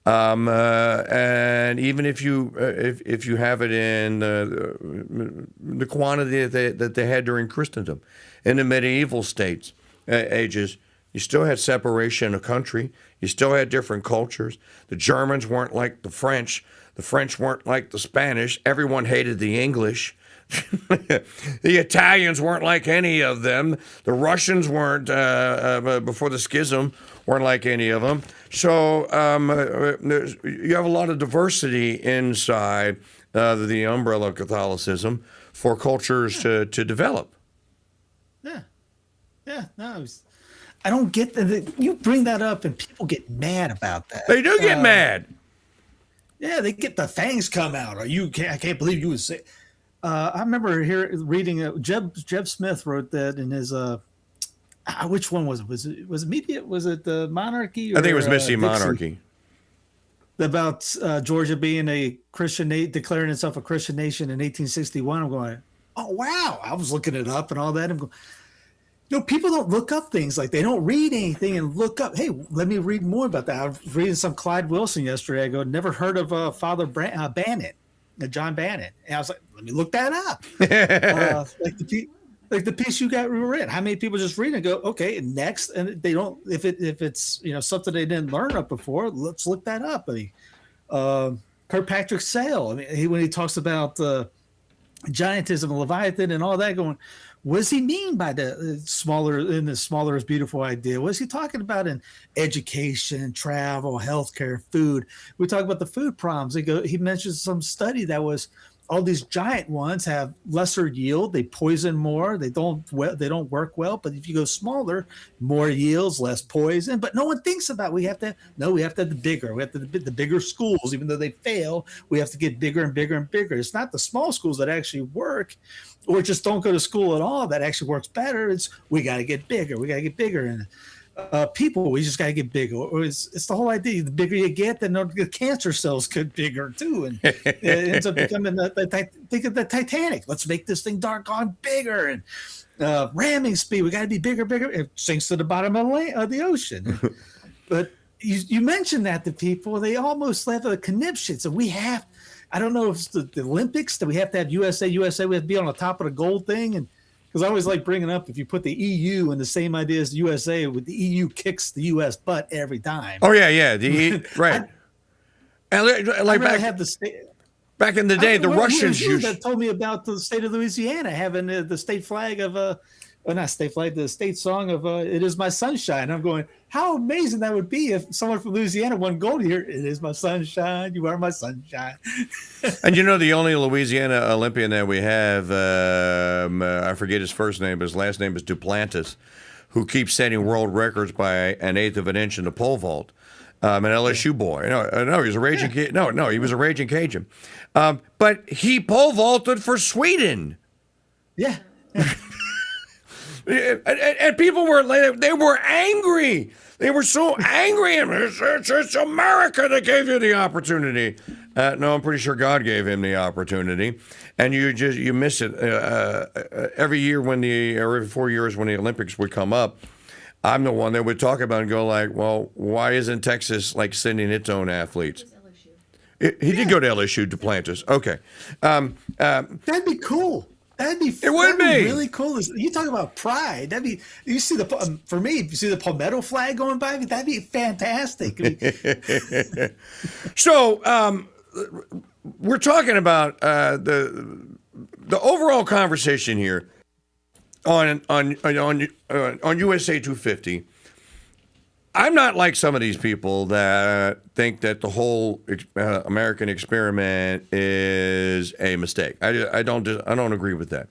Speaker 5: And even if you have it in the quantity that they had during Christendom, in the medieval ages, you still had separation of country. You still had different cultures. The Germans weren't like the French. The French weren't like the Spanish. Everyone hated the English. The Italians weren't like any of them. The Russians weren't, before the schism, weren't like any of them. So you have a lot of diversity inside the umbrella of Catholicism for cultures to develop.
Speaker 9: Yeah, no, I don't get that. You bring that up and people get mad about that.
Speaker 5: They do get mad.
Speaker 9: Yeah, they get the fangs come out. I can't believe you would say. I remember reading Jeb Smith wrote that in his which one was it? Was it Media? Was it the Monarchy?
Speaker 5: I think it was Missy Monarchy.
Speaker 9: About Georgia being a Christian, declaring itself a Christian nation in 1861. I'm going, oh wow! I was looking it up and all that. I'm going, people don't look up things, like they don't read anything and look up. Hey, let me read more about that. I was reading some Clyde Wilson yesterday. I go, never heard of Father Bannon. John Bannon, and I was like, let me look that up. Like the piece you got read. How many people just read and go, okay, next, and they don't. If it's something they didn't learn up before, let's look that up. Kirkpatrick Sale. When he talks about giantism and Leviathan and all that, going, what does he mean by the smaller is beautiful idea? What is he talking about in education, travel, healthcare, food? We talk about the food problems. He mentions some study that was all these giant ones have lesser yield. They poison more. They don't work well. But if you go smaller, more yields, less poison. But no one thinks about we have to have the bigger. We have the bigger schools, even though they fail. We have to get bigger and bigger and bigger. It's not the small schools that actually work, or just don't go to school at all, that actually works better. It's we got to get bigger. We got to get bigger. And people. We just got to get bigger. It's the whole idea. The bigger you get, then the cancer cells get bigger too, and it ends up becoming think of the Titanic. Let's make this thing doggone bigger, and ramming speed. We got to be bigger. It sinks to the bottom of the ocean. But you mentioned that to people, they almost have a conniption. So we have, I don't know if it's the Olympics, that we have to have USA. We have to be on the top of the gold thing. And because I always like bringing up, if you put the EU in the same idea as the USA, with the EU kicks the US butt every time.
Speaker 5: Oh, yeah. Right. Back in the day, the Russians
Speaker 9: used that told me about the state of Louisiana having the state flag of not state flag, the state song of "It Is My Sunshine." I'm going, how amazing that would be if someone from Louisiana won gold here. It is my sunshine, you are my sunshine.
Speaker 5: And the only Louisiana Olympian that we have, I forget his first name, but his last name is Duplantis, who keeps setting world records by an eighth of an inch in the pole vault. An LSU boy. No, he was a raging. No, he was a raging Cajun. But he pole vaulted for Sweden.
Speaker 9: Yeah.
Speaker 5: And people were angry. They were so angry. It's America that gave you the opportunity. No, I'm pretty sure God gave him the opportunity, and you miss it every year every 4 years when the Olympics would come up. I'm the one that would talk about and go like, well, why isn't Texas sending its own athletes? He did go to LSU, Duplantis. Okay.
Speaker 9: That'd be cool. That'd be really cool. You talk about pride. You see for me, if you see the Palmetto flag going by, that'd be fantastic.
Speaker 5: So we're talking about the overall conversation here on USA 250. I'm not like some of these people that think that the whole American experiment is a mistake. I don't agree with that.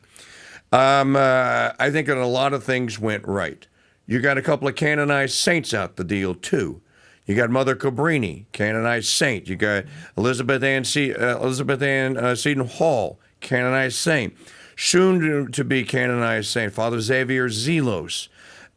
Speaker 5: I think that a lot of things went right. You got a couple of canonized saints out the deal too. You got Mother Cabrini, canonized saint. You got Elizabeth Ann Seton Hall, canonized saint. Soon to be canonized saint, Father Xavier Zelos.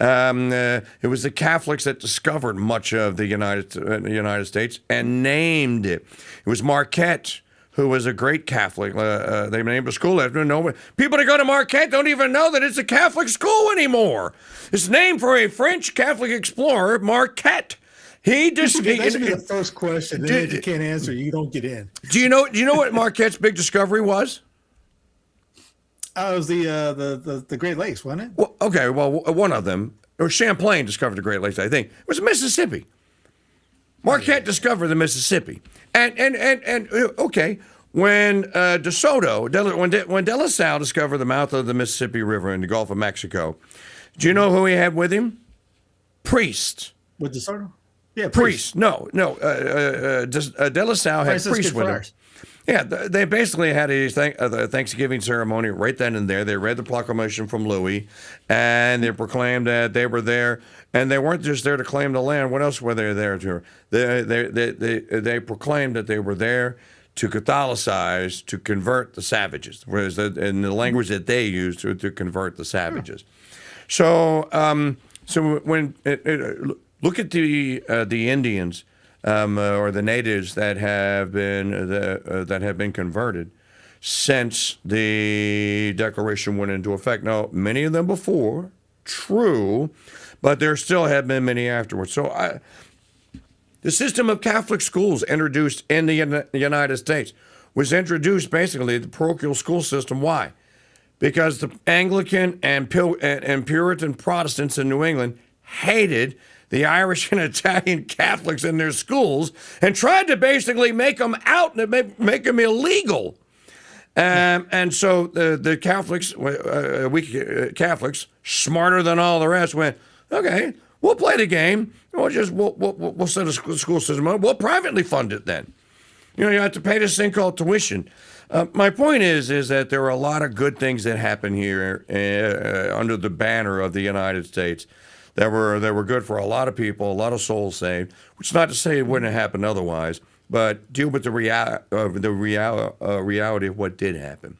Speaker 5: It was the Catholics that discovered much of the United States and named it. It was Marquette, who was a great Catholic. They named a school after him. People that go to Marquette don't even know that it's a Catholic school anymore. It's named for a French Catholic explorer, Marquette.
Speaker 9: That should be the first question. If you can't answer, you don't get in.
Speaker 5: Do you know what Marquette's big discovery was?
Speaker 9: It was the Great Lakes, wasn't it?
Speaker 5: Well, okay, one of them, or Champlain discovered the Great Lakes, I think. It was Mississippi. Marquette discovered the Mississippi. And okay, when De Soto, when De La Salle discovered the mouth of the Mississippi River in the Gulf of Mexico, do you know who he had with him? Priests.
Speaker 9: With De Soto? Yeah,
Speaker 5: priests. No. De La Salle had priests with him. Yeah, they basically had a Thanksgiving ceremony right then and there. They read the proclamation from Louis, and they proclaimed that they were there. And they weren't just there to claim the land. What else were they there to? They proclaimed that they were there to Catholicize, to convert the savages, whereas in the language that they used to convert the savages. So when look at the Indians. Or the natives that have been converted since the Declaration went into effect. Now, many of them before, true, but there still have been many afterwards. So the system of Catholic schools introduced in the United States was introduced basically the parochial school system. Why? Because the Anglican and Puritan Protestants in New England hated the Irish and Italian Catholics in their schools and tried to basically make them out and make them illegal. And so the Catholics, Catholics, smarter than all the rest, went, okay, we'll play the game. We'll set a school system up. We'll privately fund it then. You have to pay this thing called tuition. My point is that there are a lot of good things that happen here under the banner of the United States that were good for a lot of people, a lot of souls saved. Which is not to say it wouldn't have happened otherwise, but deal with the reality of what did happen.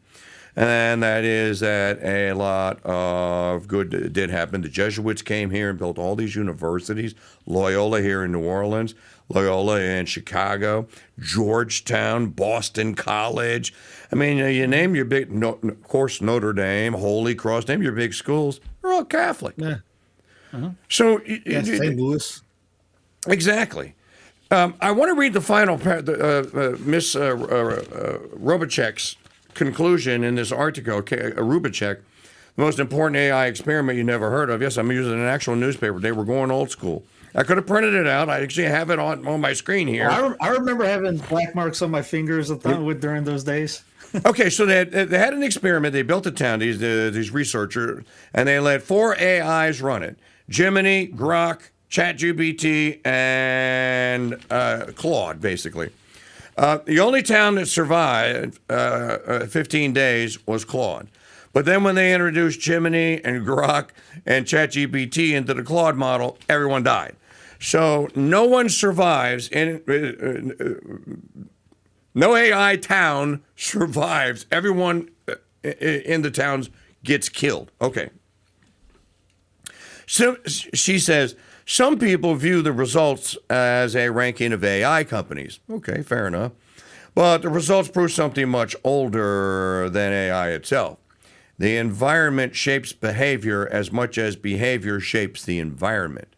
Speaker 5: And that is that a lot of good did happen. The Jesuits came here and built all these universities. Loyola here in New Orleans, Loyola in Chicago, Georgetown, Boston College. I mean, you name your big, of course, Notre Dame, Holy Cross, name your big schools. They're all Catholic.
Speaker 9: Yeah.
Speaker 5: So,
Speaker 9: St. Louis.
Speaker 5: Exactly. I want to read the final Miss Robachek's conclusion in this article. Rubachek, the most important AI experiment you never heard of. Yes, I'm using an actual newspaper. They were going old school. I could have printed it out. I actually have it on my screen here.
Speaker 9: I remember having black marks on my fingers during those days.
Speaker 5: Okay, so they had an experiment. They built a town, these researchers, and they let 4 AIs run it. Gemini, Grok, ChatGPT, and Claude, basically. The only town that survived 15 days was Claude. But then when they introduced Gemini and Grok and ChatGPT into the Claude model, everyone died. So no one survives. No AI town survives. Everyone in the towns gets killed. Okay. So she says, some people view the results as a ranking of AI companies. Okay, fair enough. But the results prove something much older than AI itself. The environment shapes behavior as much as behavior shapes the environment.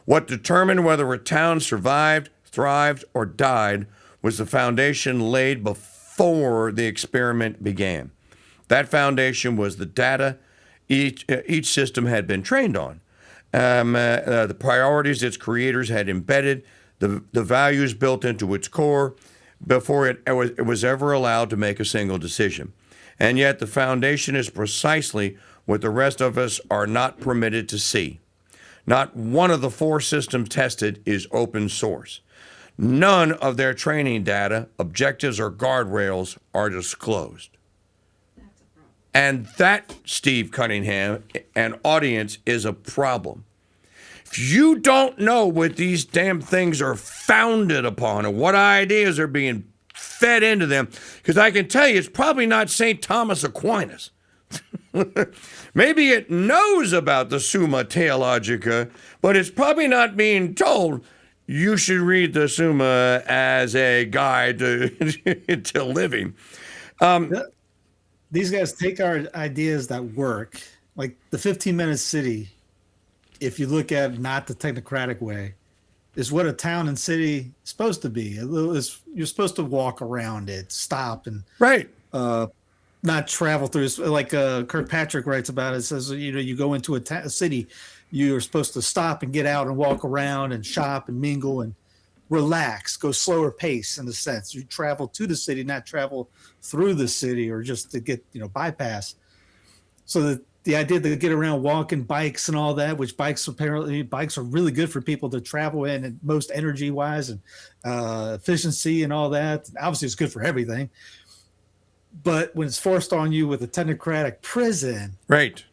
Speaker 5: What determined whether a town survived, thrived, or died was the foundation laid before the experiment began. That foundation was the data each system had been trained on. The priorities its creators had embedded, the values built into its core before it was ever allowed to make a single decision. And yet the foundation is precisely what the rest of us are not permitted to see. Not one of the 4 systems tested is open source. None of their training data, objectives, or guardrails are disclosed. And that, Steve Cunningham and audience, is a problem. If you don't know what these damn things are founded upon and what ideas are being fed into them, because I can tell you it's probably not St. Thomas Aquinas. Maybe it knows about the Summa Theologica, but it's probably not being told you should read the Summa as a guide to living.
Speaker 9: These guys take our ideas that work, like the 15-minute city, if you look at not the technocratic way, is what a town and city is supposed to be. You're supposed to walk around it, stop, and not travel through. Like Kirkpatrick writes about it. It says, you go into a city, you're supposed to stop and get out and walk around and shop and mingle and relax, go slower pace in a sense. You travel to the city, not travel through the city or just to get, bypass. So the idea to get around walking, bikes and all that, which bikes are really good for people to travel in, and most energy wise and efficiency and all that. Obviously it's good for everything. But when it's forced on you with a technocratic prison,
Speaker 5: right?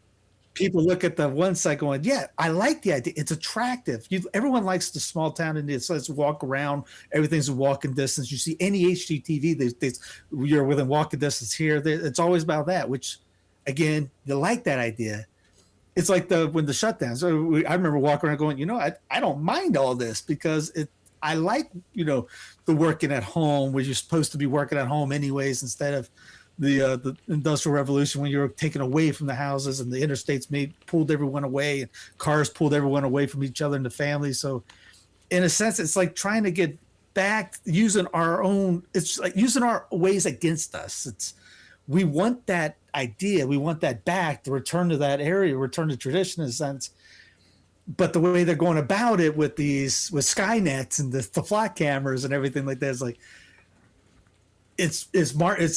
Speaker 9: People look at the one side going, yeah, I like the idea. It's attractive. Everyone likes the small town and it's let's walk around. Everything's a walking distance. You see any HGTV, you're within walking distance here. It's always about that, which, again, you like that idea. It's like when the shutdowns. So I remember walking around going, I don't mind all this because I like, the working at home where you're supposed to be working at home anyways instead of the Industrial Revolution when you were taken away from the houses and the interstates pulled everyone away and cars pulled everyone away from each other and the family. So in a sense, it's like trying to get back using our own, it's like using our ways against us. We want that idea. We want that back, to return to that area, return to tradition in a sense. But the way they're going about it with Skynets and the flat cameras and everything like that is like, it's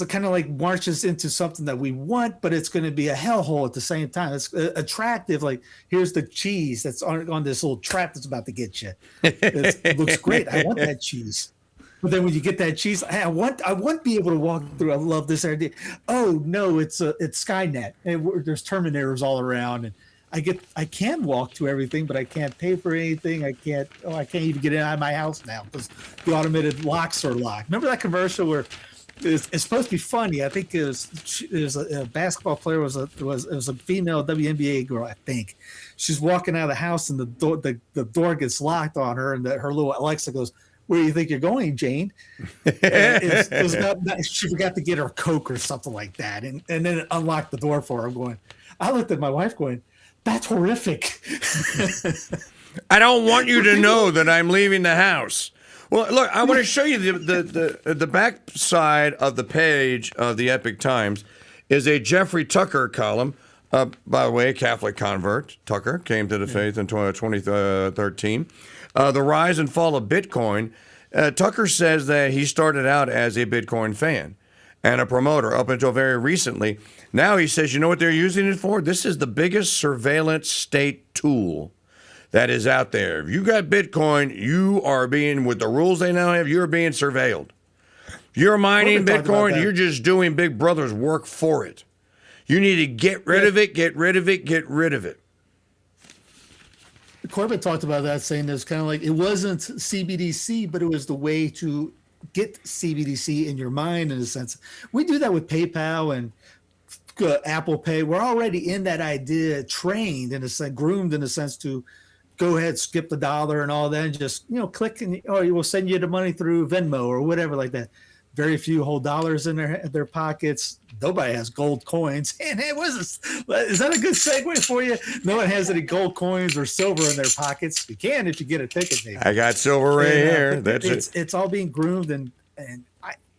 Speaker 9: kind of like marches into something that we want, but it's going to be a hellhole at the same time. It's attractive. Like, here's the cheese that's on this little trap that's about to get you. It looks great. I want that cheese. But then when you get that cheese, hey, I want to be able to walk through. I love this idea. Oh no, it's Skynet, and there's Terminators all around, and I can walk to everything, but I can't pay for anything. I can't even get in out of my house now because the automated locks are locked. Remember that commercial where it's supposed to be funny. I think it was a basketball player was a female WNBA girl. I think she's walking out of the house and the door gets locked on her, and her little Alexa goes, "Where do you think you're going, Jane?" It was about, she forgot to get her Coke or something like that, and then it unlocked the door for her. I looked at my wife going, "That's horrific."
Speaker 5: I don't want you to know that I'm leaving the house. Well, look, I want to show you the back side of the page of the Epic Times is a Jeffrey Tucker column. By the way, a Catholic convert. Tucker came to the faith in 2013. The rise and fall of Bitcoin. Tucker says that he started out as a Bitcoin fan and a promoter up until very recently. Now he says, you know what they're using it for? This is the biggest surveillance state tool that is out there. If you got Bitcoin, you are being, with the rules they now have, you're being surveilled. You're mining Bitcoin, you're just doing Big Brother's work for it. You need to get rid of it, get rid of it, get rid of it.
Speaker 9: Corbett talked about that, saying it's kind of like it wasn't CBDC, but it was the way to get CBDC in your mind, in a sense. We do that with PayPal and Apple Pay. We're already in that idea, trained in a sense, groomed in a sense to go ahead, skip the dollar and all that, and just click and it will send you the money through Venmo or whatever like that. Very few hold dollars in their pockets. Nobody has gold coins. And is that a good segue for you? No one has any gold coins or silver in their pockets. You can if you get a ticket, maybe.
Speaker 5: I got silver right here.
Speaker 9: It's all being groomed and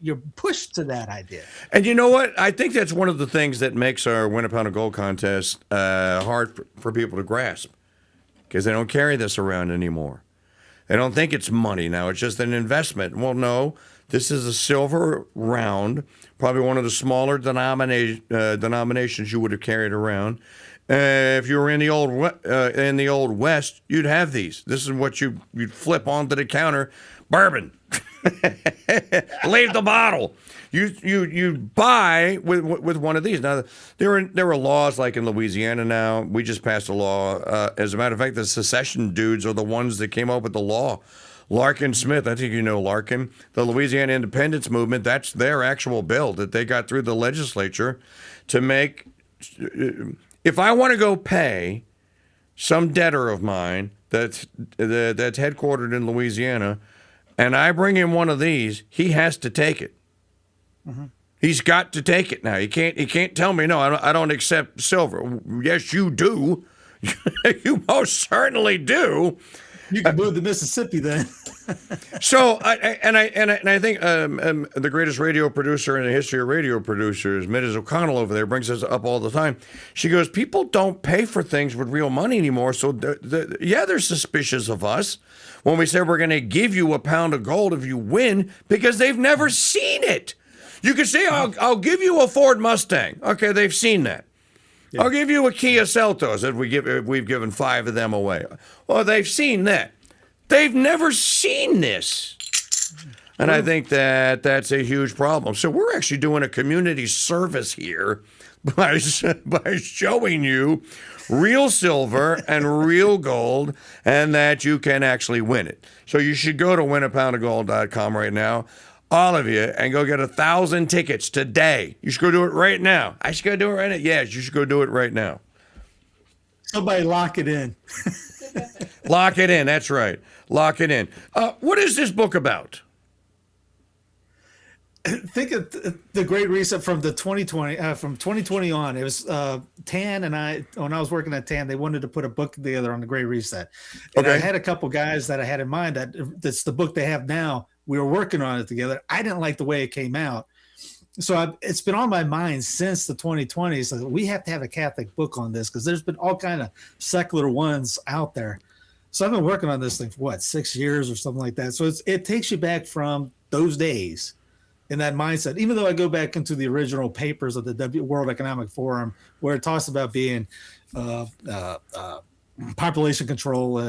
Speaker 9: you're pushed to that idea.
Speaker 5: And you know what? I think that's one of the things that makes our Win a Pound of Gold contest hard for people to grasp, because they don't carry this around anymore. They don't think it's money now. It's just an investment. Well, no, this is a silver round, probably one of the smaller denominations you would have carried around. If you were in the old West, you'd have these. This is what you'd flip onto the counter. Bourbon. Leave the bottle. You buy with one of these. Now there are laws like in Louisiana now. We just passed a law. As a matter of fact, the secession dudes are the ones that came up with the law. Larkin Smith, I think you know Larkin. The Louisiana Independence Movement. That's their actual bill that they got through the legislature to make. If I want to go pay some debtor of mine that's headquartered in Louisiana, and I bring him one of these, he has to take it. Mm-hmm. He's got to take it now. He can't tell me, no, I don't accept silver. Yes, you do. You most certainly do.
Speaker 9: You can move to Mississippi then.
Speaker 5: So, I think the greatest radio producer in the history of radio producers, Mrs. O'Connell over there, brings this up all the time. She goes, people don't pay for things with real money anymore, so they're suspicious of us when we say we're going to give you a pound of gold if you win, because they've never seen it. You can say, I'll give you a Ford Mustang. Okay, they've seen that. Yeah. I'll give you a Kia Seltos if we've given 5 of them away. Well, they've seen that. They've never seen this. And I think that's a huge problem. So we're actually doing a community service here by showing you real silver and real gold, and that you can actually win it. So you should go to winapoundofgold.com right now, all of you, and go get 1,000 tickets today. You should go do it right now. I should go do it right now. Yes, you should go do it right now.
Speaker 9: Somebody lock it in.
Speaker 5: Lock it in. That's right. Lock it in. What is this book about?
Speaker 9: Think of the Great Reset from the 2020, from 2020 on. It was Tan and I, when I was working at Tan, they wanted to put a book together on the Great Reset. And I had a couple guys that I had in mind that's the book they have now. We were working on it together. I didn't like the way it came out. So it's been on my mind since the 2020s. So we have to have a Catholic book on this, because there's been all kind of secular ones out there. So I've been working on this thing for 6 years or something like that. So it takes you back from those days in that mindset, even though I go back into the original papers of the World Economic Forum, where it talks about being population control,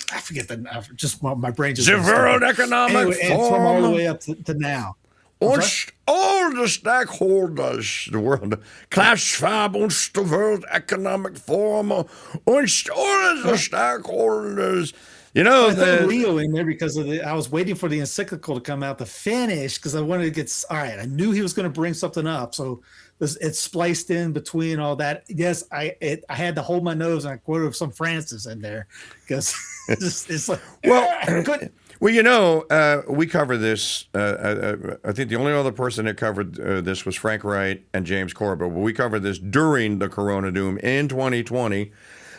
Speaker 9: I forget just my brain just.
Speaker 5: The World Economic Forum.
Speaker 9: From all the way up to now.
Speaker 5: All the stakeholders, the world, Klaus Schwab und the World Economic Forum, und all the stakeholders. You know,
Speaker 9: I threw Leo in there because I was waiting for the encyclical to come out to finish because I wanted to get. All right, I knew he was going to bring something up, so it's spliced in between all that. Yes, I had to hold my nose and I quoted some Francis in there because it's like good.
Speaker 5: Well, you know, we covered this. I think the only other person that covered this was Frank Wright and James Corbett. But we covered this during the Corona Doom in 2020.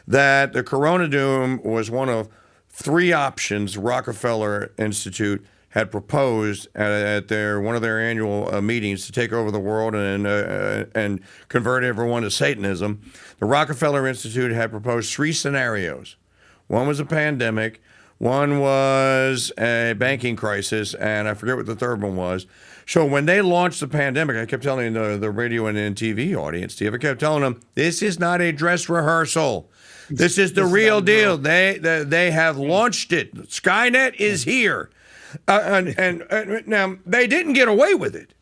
Speaker 5: That the Corona Doom was one of 3 options Rockefeller Institute had proposed at one of their annual meetings to take over the world and convert everyone to Satanism. The Rockefeller Institute had proposed 3 scenarios. One was a pandemic, one was a banking crisis, and I forget what the third one was. So when they launched the pandemic, I kept telling the radio and TV audience, Steve, I kept telling them, this is not a dress rehearsal. This is the real deal. They have launched it. Skynet is here. And now, they didn't get away with it.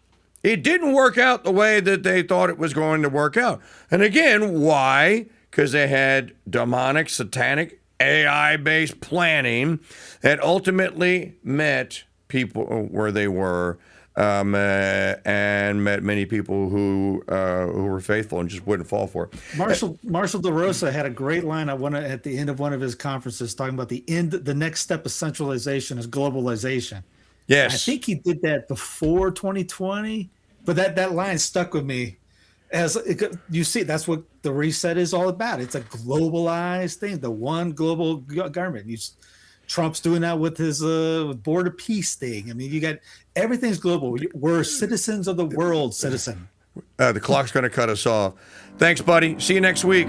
Speaker 5: It didn't work out the way that they thought it was going to work out. And again, why? Because they had demonic, satanic, AI-based planning that ultimately met people where they were and met many people who were faithful and just wouldn't fall for it.
Speaker 9: Marshall DeRosa had a great line at the end of one of his conferences talking about the next step of centralization is globalization.
Speaker 5: Yes.
Speaker 9: I think he did that before 2020, but that line stuck with me. You see, that's what the reset is all about. It's a globalized thing, the one global government. Trump's doing that with his border peace thing. I mean, you got everything's global. We're citizens of the world, citizen.
Speaker 5: The clock's going to cut us off. Thanks, buddy. See you next week.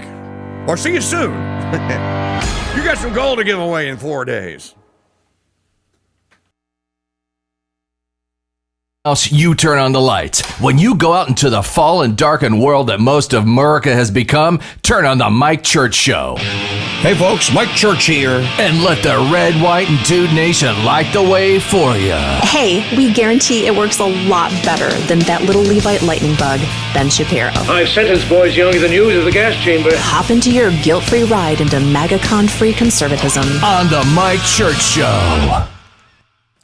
Speaker 5: Or see you soon. You got some gold to give away in 4 days.
Speaker 2: You turn on the lights. When you go out into the fallen, darkened world that most of America has become, turn on the Mike Church Show.
Speaker 5: Hey folks, Mike Church here.
Speaker 2: And let the Red, White, and Dude Nation light the way for you.
Speaker 3: Hey, we guarantee it works a lot better than that little Levite lightning bug, Ben Shapiro.
Speaker 6: I've sentenced boys younger than you to the gas chamber.
Speaker 3: Hop into your guilt-free ride into MAGACon-free conservatism.
Speaker 2: On the Mike Church Show.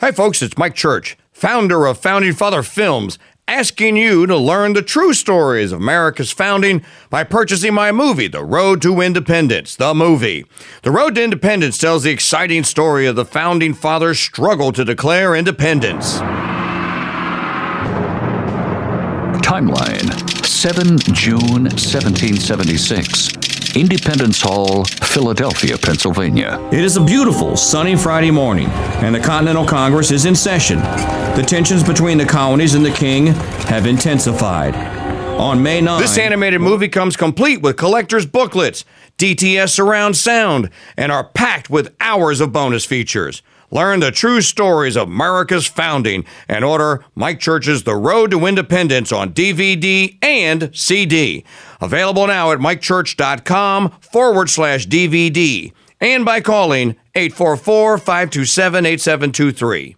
Speaker 5: Hey folks, it's Mike Church, founder of Founding Father Films, asking you to learn the true stories of America's founding by purchasing my movie, The Road to Independence, the movie. The Road to Independence tells the exciting story of the Founding Fathers' struggle to declare independence.
Speaker 17: Timeline, 7 June 1776. Independence Hall, Philadelphia, Pennsylvania.
Speaker 14: It is a beautiful, sunny Friday morning, and the Continental Congress is in session. The tensions between the colonies and the king have intensified. On May 9...
Speaker 5: This animated movie comes complete with collector's booklets, DTS surround sound, and are packed with hours of bonus features. Learn the true stories of America's founding and order Mike Church's The Road to Independence on DVD and CD. Available now at mikechurch.com/DVD and by calling 844-527-8723.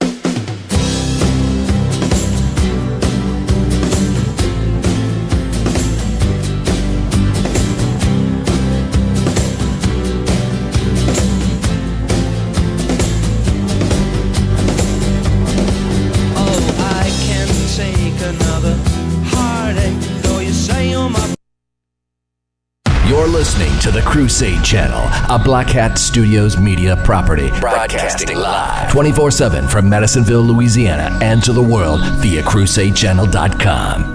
Speaker 2: You're listening to the Crusade Channel, a Black Hat Studios media property, broadcasting live 24/7 from Madisonville, Louisiana, and to the world via crusadechannel.com.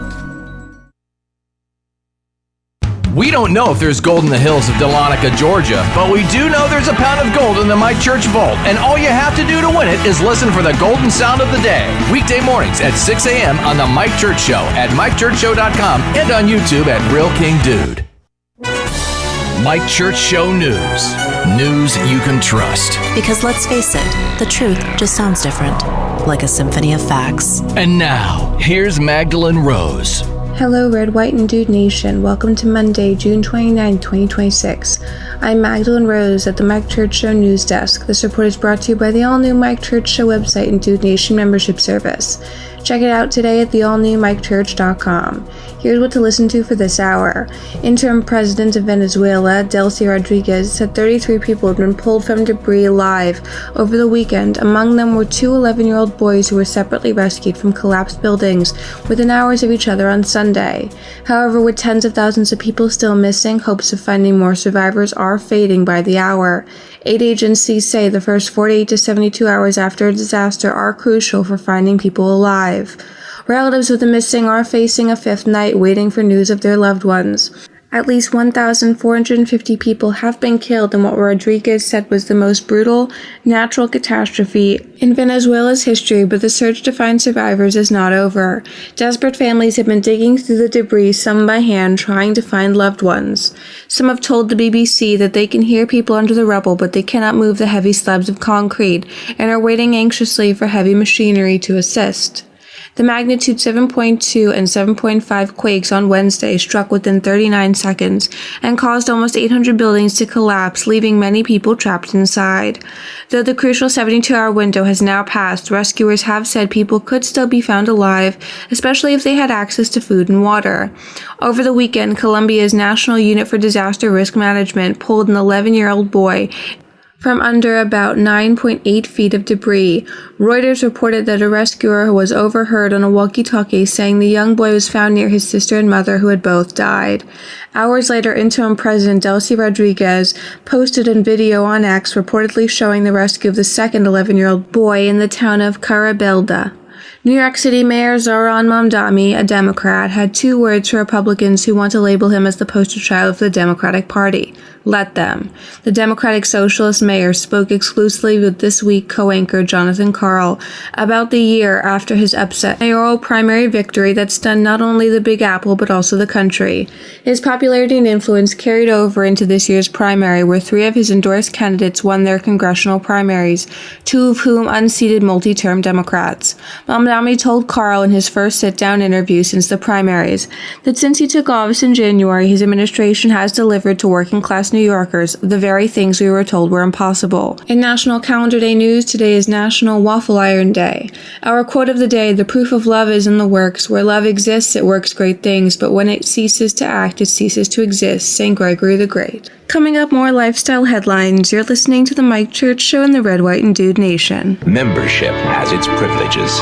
Speaker 2: We don't know if there's gold in the hills of Dahlonega, Georgia, but we do know there's a pound of gold in the Mike Church Vault, and all you have to do to win it is listen for the golden sound of the day. Weekday mornings at 6 a.m. on the Mike Church Show at MikeChurchShow.com and on YouTube at Real KingDude. Mike Church Show News. News you can trust.
Speaker 3: Because let's face it, the truth just sounds different, like a symphony of facts.
Speaker 2: And now, here's Magdalene Rose.
Speaker 16: Hello, Red, White, and Dude Nation. Welcome to Monday, June 29, 2026. I'm Magdalene Rose at the Mike Church Show News Desk. This report is brought to you by the all-new Mike Church Show website and Dude Nation membership service. Check it out today at theallnewmikechurch.com. Here's what to listen to for this hour. Interim President of Venezuela, Delcy Rodriguez, said 33 people had been pulled from debris alive over the weekend. Among them were two 11-year-old boys who were separately rescued from collapsed buildings within hours of each other on Sunday. However, with tens of thousands of people still missing, hopes of finding more survivors are fading by the hour. Aid agencies say the first 48 to 72 hours after a disaster are crucial for finding people alive. Relatives of the missing are facing a fifth night waiting for news of their loved ones. At least 1,450 people have been killed in what Rodriguez said was the most brutal natural catastrophe in Venezuela's history, but the search to find survivors is not over. Desperate families have been digging through the debris, some by hand, trying to find loved ones. Some have told the BBC that they can hear people under the rubble, but they cannot move the heavy slabs of concrete and are waiting anxiously for heavy machinery to assist. The magnitude 7.2 and 7.5 quakes on Wednesday struck within 39 seconds and caused almost 800 buildings to collapse, leaving many people trapped inside. Though the crucial 72-hour window has now passed, rescuers have said people could still be found alive, especially if they had access to food and water. Over the weekend, Colombia's National Unit for Disaster Risk Management pulled an 11-year-old boy from under about 9.8 feet of debris. Reuters reported that a rescuer was overheard on a walkie-talkie saying the young boy was found near his sister and mother, who had both died. Hours later, Interim President Delcy Rodriguez posted a video on X reportedly showing the rescue of the second 11-year-old boy in the town of Carabelda. New York City Mayor Zohran Mamdani, a Democrat, had two words for Republicans who want to label him as the poster child of the Democratic Party: let them. The Democratic Socialist mayor spoke exclusively with This Week co-anchor Jonathan Karl about the year after his upset mayoral primary victory that stunned not only the Big Apple but also the country. His popularity and influence carried over into this year's primary, where three of his endorsed candidates won their congressional primaries, two of whom unseated multi-term Democrats. Mamdani told Karl in his first sit-down interview since the primaries that since he took office in January, his administration has delivered to working-class New Yorkers the very things we were told were impossible. In National Calendar Day news, today is National Waffle Iron Day. Our quote of the day: the proof of love is in the works. Where love exists, it works great things, but when it ceases to act, it ceases to exist. St. Gregory the Great. Coming up, more lifestyle headlines. You're listening to the Mike Church Show in the Red, White, and Dude Nation.
Speaker 12: Membership has its privileges.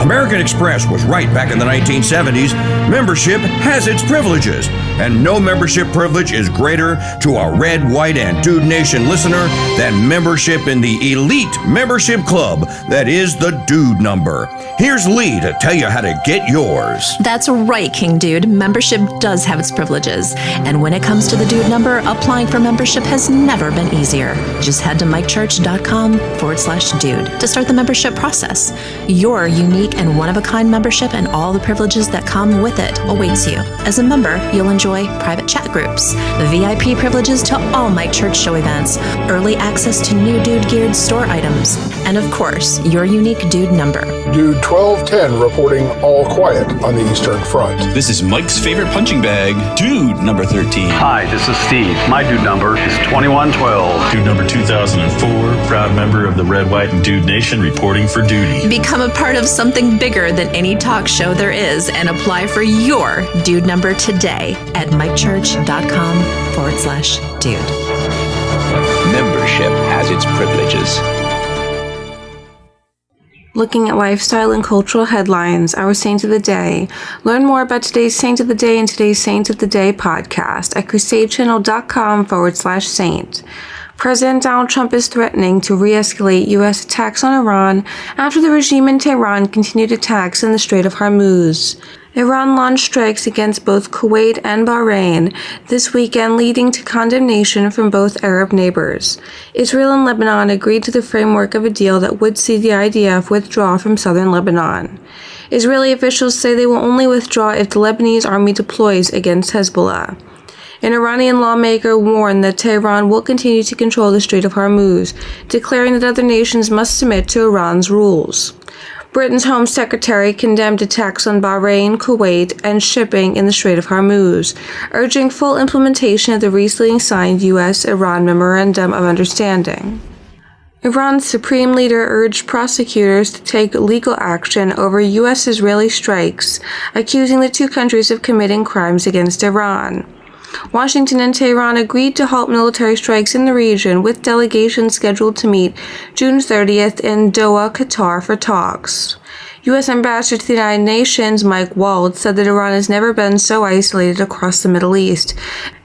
Speaker 5: American Express was right back in the 1970s. Membership has its privileges, and no membership privilege is greater to a Red, White, and Dude Nation listener than membership in the elite membership club that is the Dude Number. Here's Lee to tell you how to get yours.
Speaker 3: That's right, King Dude. Membership does have its privileges. And when it comes to the Dude Number, applying for membership has never been easier. Just head to mikechurch.com/dude to start the membership process. Your unique and one-of-a-kind membership and all the privileges that come with it awaits you. As a member, you'll enjoy private chat groups, VIP privileges to all Mike Church Show events, early access to new Dude-geared store items, and of course, your unique Dude Number.
Speaker 13: Dude 1210 reporting all quiet on the Eastern Front.
Speaker 15: This is Mike's favorite punching bag, Dude number 13.
Speaker 25: Hi, this is Steve. My dude number is 2112.
Speaker 26: Dude number 2004, proud member of the Red, White, and Dude Nation, reporting for duty.
Speaker 3: Become a part of something bigger than any talk show there is and apply for your Dude Number today at mikechurch.com/dude.
Speaker 12: Membership has its privileges.
Speaker 16: Looking at lifestyle and cultural headlines, our Saint of the Day. Learn more about today's Saint of the Day and today's Saint of the Day podcast at crusadechannel.com/saint. President Donald Trump is threatening to re-escalate U.S. attacks on Iran after the regime in Tehran continued attacks in the Strait of Hormuz. Iran launched strikes against both Kuwait and Bahrain this weekend, leading to condemnation from both Arab neighbors. Israel and Lebanon agreed to the framework of a deal that would see the IDF withdraw from southern Lebanon. Israeli officials say they will only withdraw if the Lebanese army deploys against Hezbollah. An Iranian lawmaker warned that Tehran will continue to control the Strait of Hormuz, declaring that other nations must submit to Iran's rules. Britain's Home Secretary condemned attacks on Bahrain, Kuwait, and shipping in the Strait of Hormuz, urging full implementation of the recently signed U.S.-Iran Memorandum of Understanding. Iran's supreme leader urged prosecutors to take legal action over U.S.-Israeli strikes, accusing the two countries of committing crimes against Iran. Washington and Tehran agreed to halt military strikes in the region, with delegations scheduled to meet June 30th in Doha, Qatar, for talks. U.S. Ambassador to the United Nations Mike Waltz said that Iran has never been so isolated across the Middle East,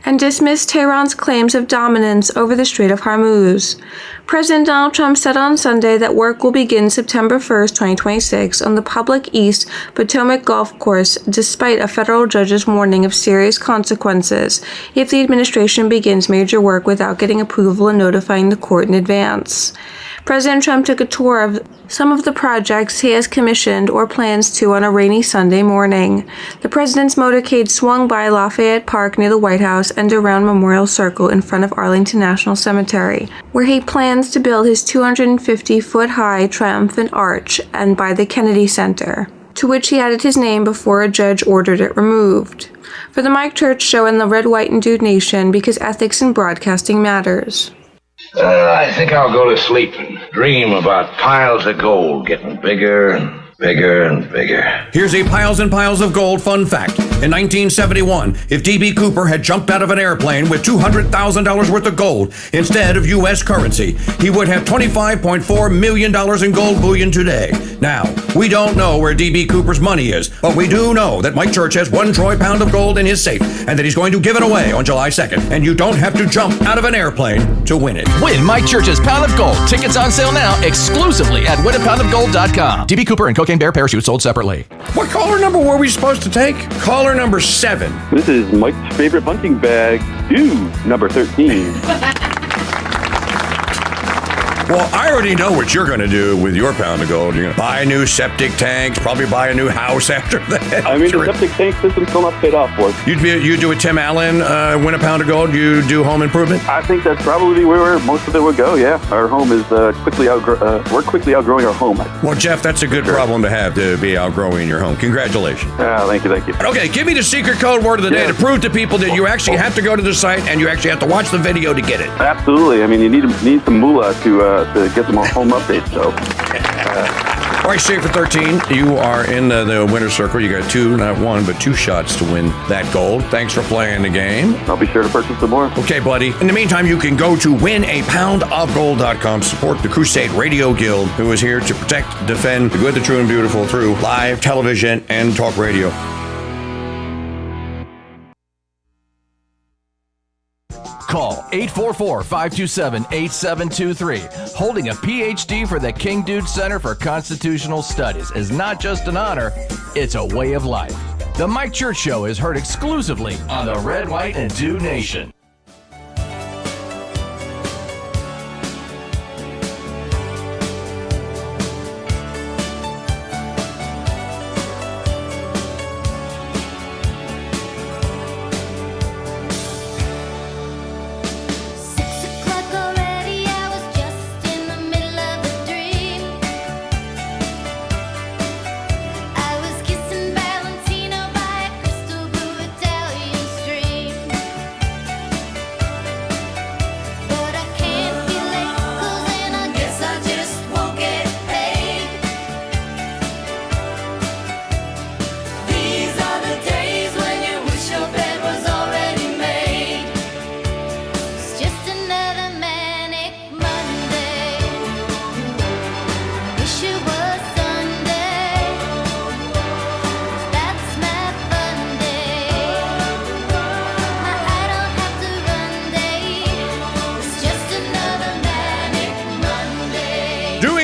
Speaker 16: and dismissed Tehran's claims of dominance over the Strait of Hormuz. President Donald Trump said on Sunday that work will begin September 1st, 2026 on the public East Potomac Golf Course, despite a federal judge's warning of serious consequences if the administration begins major work without getting approval and notifying the court in advance. President Trump took a tour of some of the projects he has commissioned or plans to on a rainy Sunday morning. The president's motorcade swung by Lafayette Park near the White House and around Memorial Circle in front of Arlington National Cemetery, where he plans to build his 250-foot-high triumphant arch, and by the Kennedy Center, to which he added his name before a judge ordered it removed. For the Mike Church Show and the Red, White, and Dude Nation, because ethics in broadcasting matters.
Speaker 6: I think I'll go to sleep and dream about piles of gold getting bigger and bigger and bigger.
Speaker 5: Here's a piles and piles of gold fun fact. In 1971, if D.B. Cooper had jumped out of an airplane with $200,000 worth of gold instead of U.S. currency, he would have $25.4 million in gold bullion today. Now, we don't know where D.B. Cooper's money is, but we do know that Mike Church has 1 troy pound of gold in his safe, and that he's going to give it away on July 2nd. And you don't have to jump out of an airplane to win it.
Speaker 2: Win Mike Church's Pound of Gold. Tickets on sale now exclusively at winapoundofgold.com. D.B. Cooper and Cocaine Bear parachutes sold separately.
Speaker 5: What caller number were we supposed to take? Caller number 7.
Speaker 25: This is Mike's favorite punching bag, dude, number 13.
Speaker 5: Well, I already know what you're going to do with your pound of gold. You're going to buy a new septic tank, probably buy a new house after that.
Speaker 25: I mean, the septic tank system's still not paid off for it.
Speaker 5: You do a Tim Allen, win a pound of gold, you do home improvement?
Speaker 25: I think that's probably where most of it would go, yeah. Our home is we're quickly outgrowing our home.
Speaker 5: Well, Jeff, that's a good problem to have, to be outgrowing your home. Congratulations.
Speaker 25: Thank you.
Speaker 5: Okay, give me the secret code word of the day to prove to people that you actually have to go to the site and you actually have to watch the video to get it.
Speaker 25: Absolutely. I mean, you need some moolah to get some home updates, so.
Speaker 5: All right, Schaefer 13, you are in the winner's circle. You got 2, not 1, but 2 shots to win that gold. Thanks for playing the game.
Speaker 25: I'll be sure to purchase some more.
Speaker 5: Okay, buddy. In the meantime, you can go to winapoundofgold.com, support the Crusade Radio Guild, who is here to protect, defend the good, the true, and beautiful through live television and talk radio.
Speaker 2: Call 844-527-8723. Holding a PhD for the KingDude Center for Constitutional Studies is not just an honor, it's a way of life. The Mike Church Show is heard exclusively on the Red, White, and Dude Nation.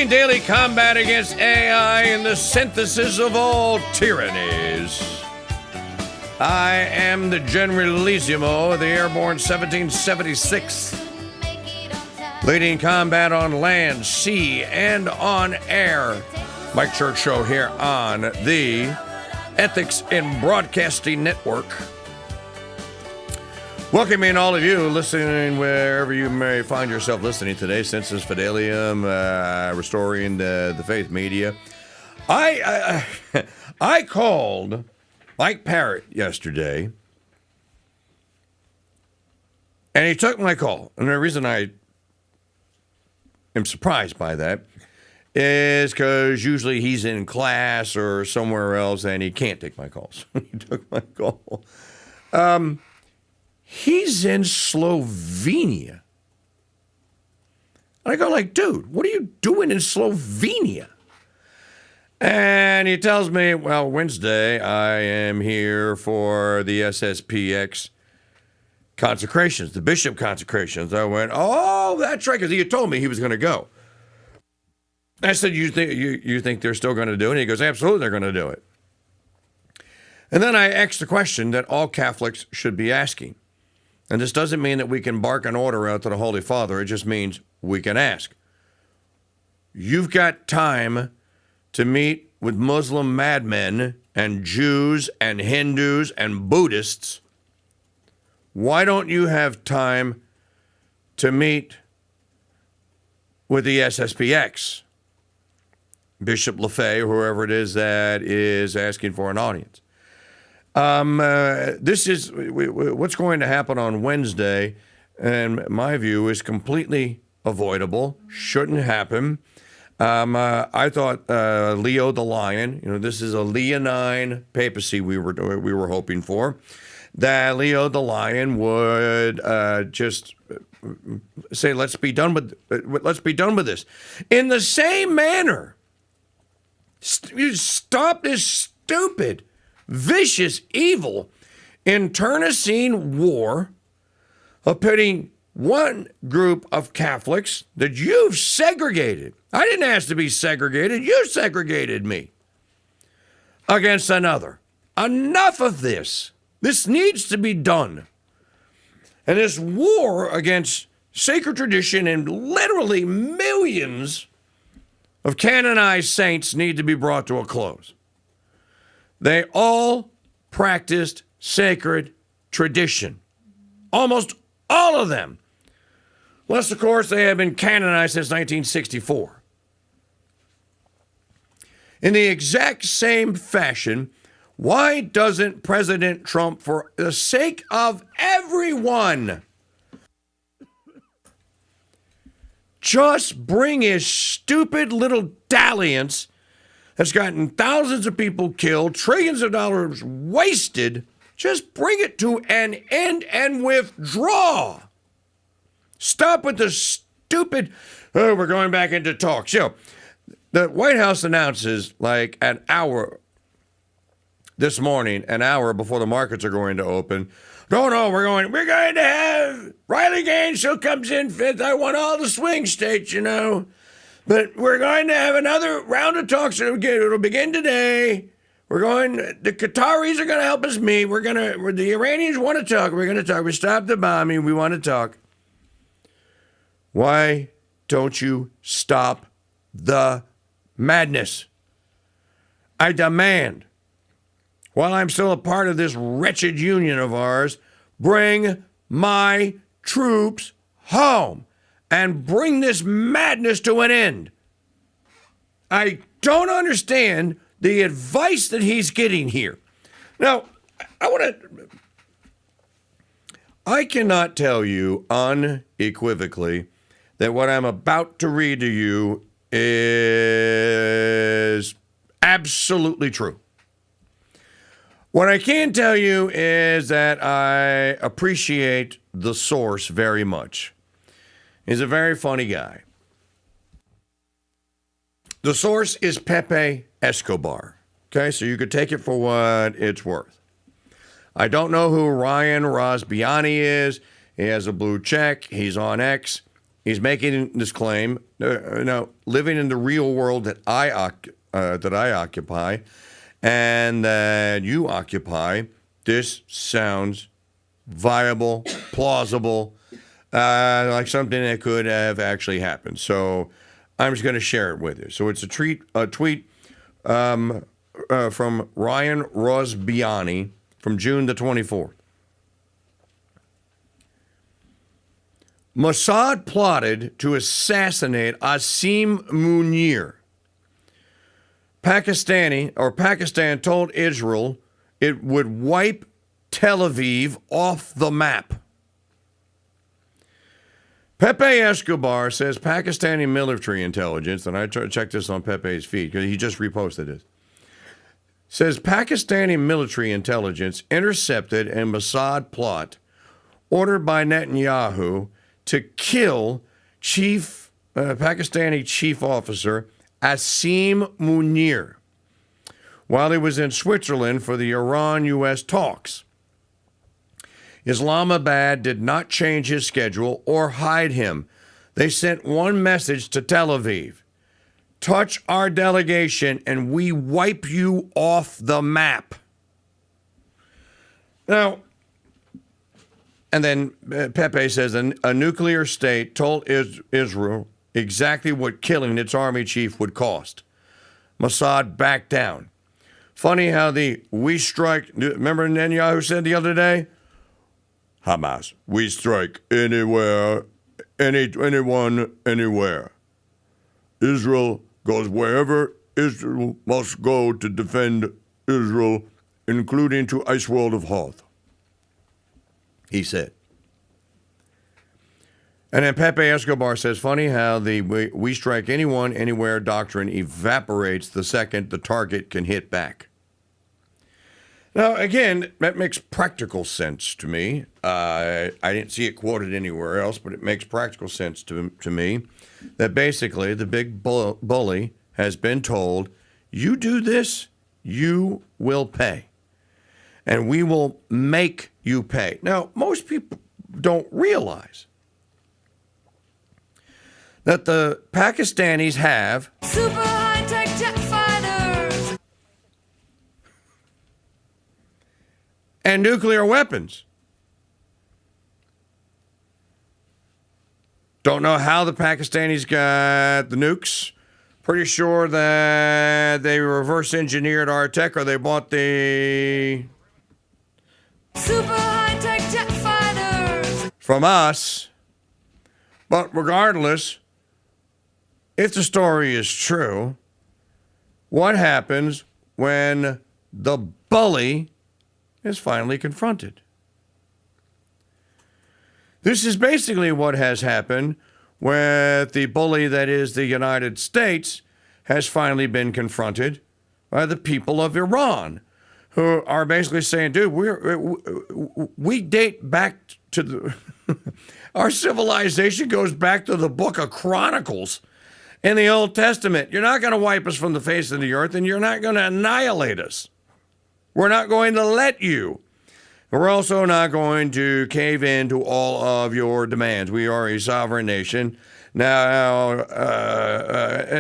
Speaker 5: Daily combat against AI and the synthesis of all tyrannies. I am the Generalissimo of the Airborne 1776, leading combat on land, sea, and on air. Mike Church Show here on the Ethics in Broadcasting Network. Welcoming all of you listening wherever you may find yourself listening today. Sensus Fidelium, Restoring the Faith Media. I called Mike Parrott yesterday, and he took my call. And the reason I am surprised by that is because usually he's in class or somewhere else and he can't take my calls. He took my call. He's in Slovenia. I go like, dude, what are you doing in Slovenia? And he tells me, well, Wednesday I am here for the SSPX consecrations, the bishop consecrations. I went, oh, that's right, because he had told me he was going to go. I said, you think they're still going to do it? And he goes, absolutely, they're going to do it. And then I asked the question that all Catholics should be asking. And this doesn't mean that we can bark an order out to the Holy Father. It just means we can ask. You've got time to meet with Muslim madmen and Jews and Hindus and Buddhists. Why don't you have time to meet with the SSPX, Bishop Lafay, whoever it is that is asking for an audience? This is what's going to happen on Wednesday, and my view is completely avoidable. Shouldn't happen. I thought Leo the Lion. This is a Leonine papacy we were hoping for. That Leo the Lion would just say, "Let's be done with this." In the same manner, you stop this stupid, vicious, evil, internecine war of pitting one group of Catholics that you've segregated. I didn't ask to be segregated. You segregated me against another. Enough of this. This needs to be done. And this war against sacred tradition and literally millions of canonized saints need to be brought to a close. They all practiced sacred tradition. Almost all of them. Unless, of course, they have been canonized since 1964. In the exact same fashion, why doesn't President Trump, for the sake of everyone, just bring his stupid little dalliance that's gotten thousands of people killed, trillions of dollars wasted, just bring it to an end and withdraw. Stop with the stupid, oh, we're going back into talks. The White House announces like an hour this morning, an hour before the markets are going to open. No, we're going to have Riley Gaines, who comes in fifth. I want all the swing states, But we're going to have another round of talks. It'll begin today. The Qataris are going to help us meet. The Iranians want to talk. We're going to talk. We stopped the bombing. We want to talk. Why don't you stop the madness? I demand, while I'm still a part of this wretched union of ours, bring my troops home and bring this madness to an end. I don't understand the advice that he's getting here. Now, I cannot tell you unequivocally that what I'm about to read to you is absolutely true. What I can tell you is that I appreciate the source very much. He's a very funny guy. The source is Pepe Escobar. Okay, so you could take it for what it's worth. I don't know who Ryan Rosbiani is. He has a blue check. He's on X. He's making this claim. Living in the real world that I occupy and that you occupy, this sounds viable, plausible, like something that could have actually happened. So I'm just going to share it with you. So it's a tweet from Ryan Rosbiani from June the 24th. Mossad plotted to assassinate Asim Munir. Pakistan told Israel it would wipe Tel Aviv off the map. Pepe Escobar says Pakistani military intelligence, and I checked this on Pepe's feed because he just reposted it, says Pakistani military intelligence intercepted a Mossad plot ordered by Netanyahu to kill Pakistani chief officer Asim Munir while he was in Switzerland for the Iran-U.S. talks. Islamabad did not change his schedule or hide him. They sent one message to Tel Aviv: touch our delegation and we wipe you off the map. Now, and then Pepe says a nuclear state told Israel exactly what killing its army chief would cost. Mossad backed down. Funny how we strike, remember Netanyahu said the other day? Hamas, we strike anywhere, anyone, anywhere. Israel goes wherever Israel must go to defend Israel, including to Ice World of Hoth, he said. And then Pepe Escobar says, funny how the we strike anyone, anywhere doctrine evaporates the second the target can hit back. Now, again, that makes practical sense to me. I didn't see it quoted anywhere else, but it makes practical sense to me that basically the big bully has been told, you do this, you will pay. And we will make you pay. Now, most people don't realize that the Pakistanis have
Speaker 10: Super high-tech jet fighters.
Speaker 5: and nuclear weapons. Don't know how the Pakistanis got the nukes. Pretty sure that they reverse engineered our tech or they bought the
Speaker 10: Super high-tech jet fighters.
Speaker 5: from us. But regardless, if the story is true, what happens when the bully is finally confronted? This is basically what has happened with the bully that is the United States has finally been confronted by the people of Iran, who are basically saying, dude, we date back to the our civilization goes back to the book of Chronicles in the Old Testament. You're not going to wipe us from the face of the earth, and you're not going to annihilate us. We're not going to let you. We're also not going to cave in to all of your demands. We are a sovereign nation. Now,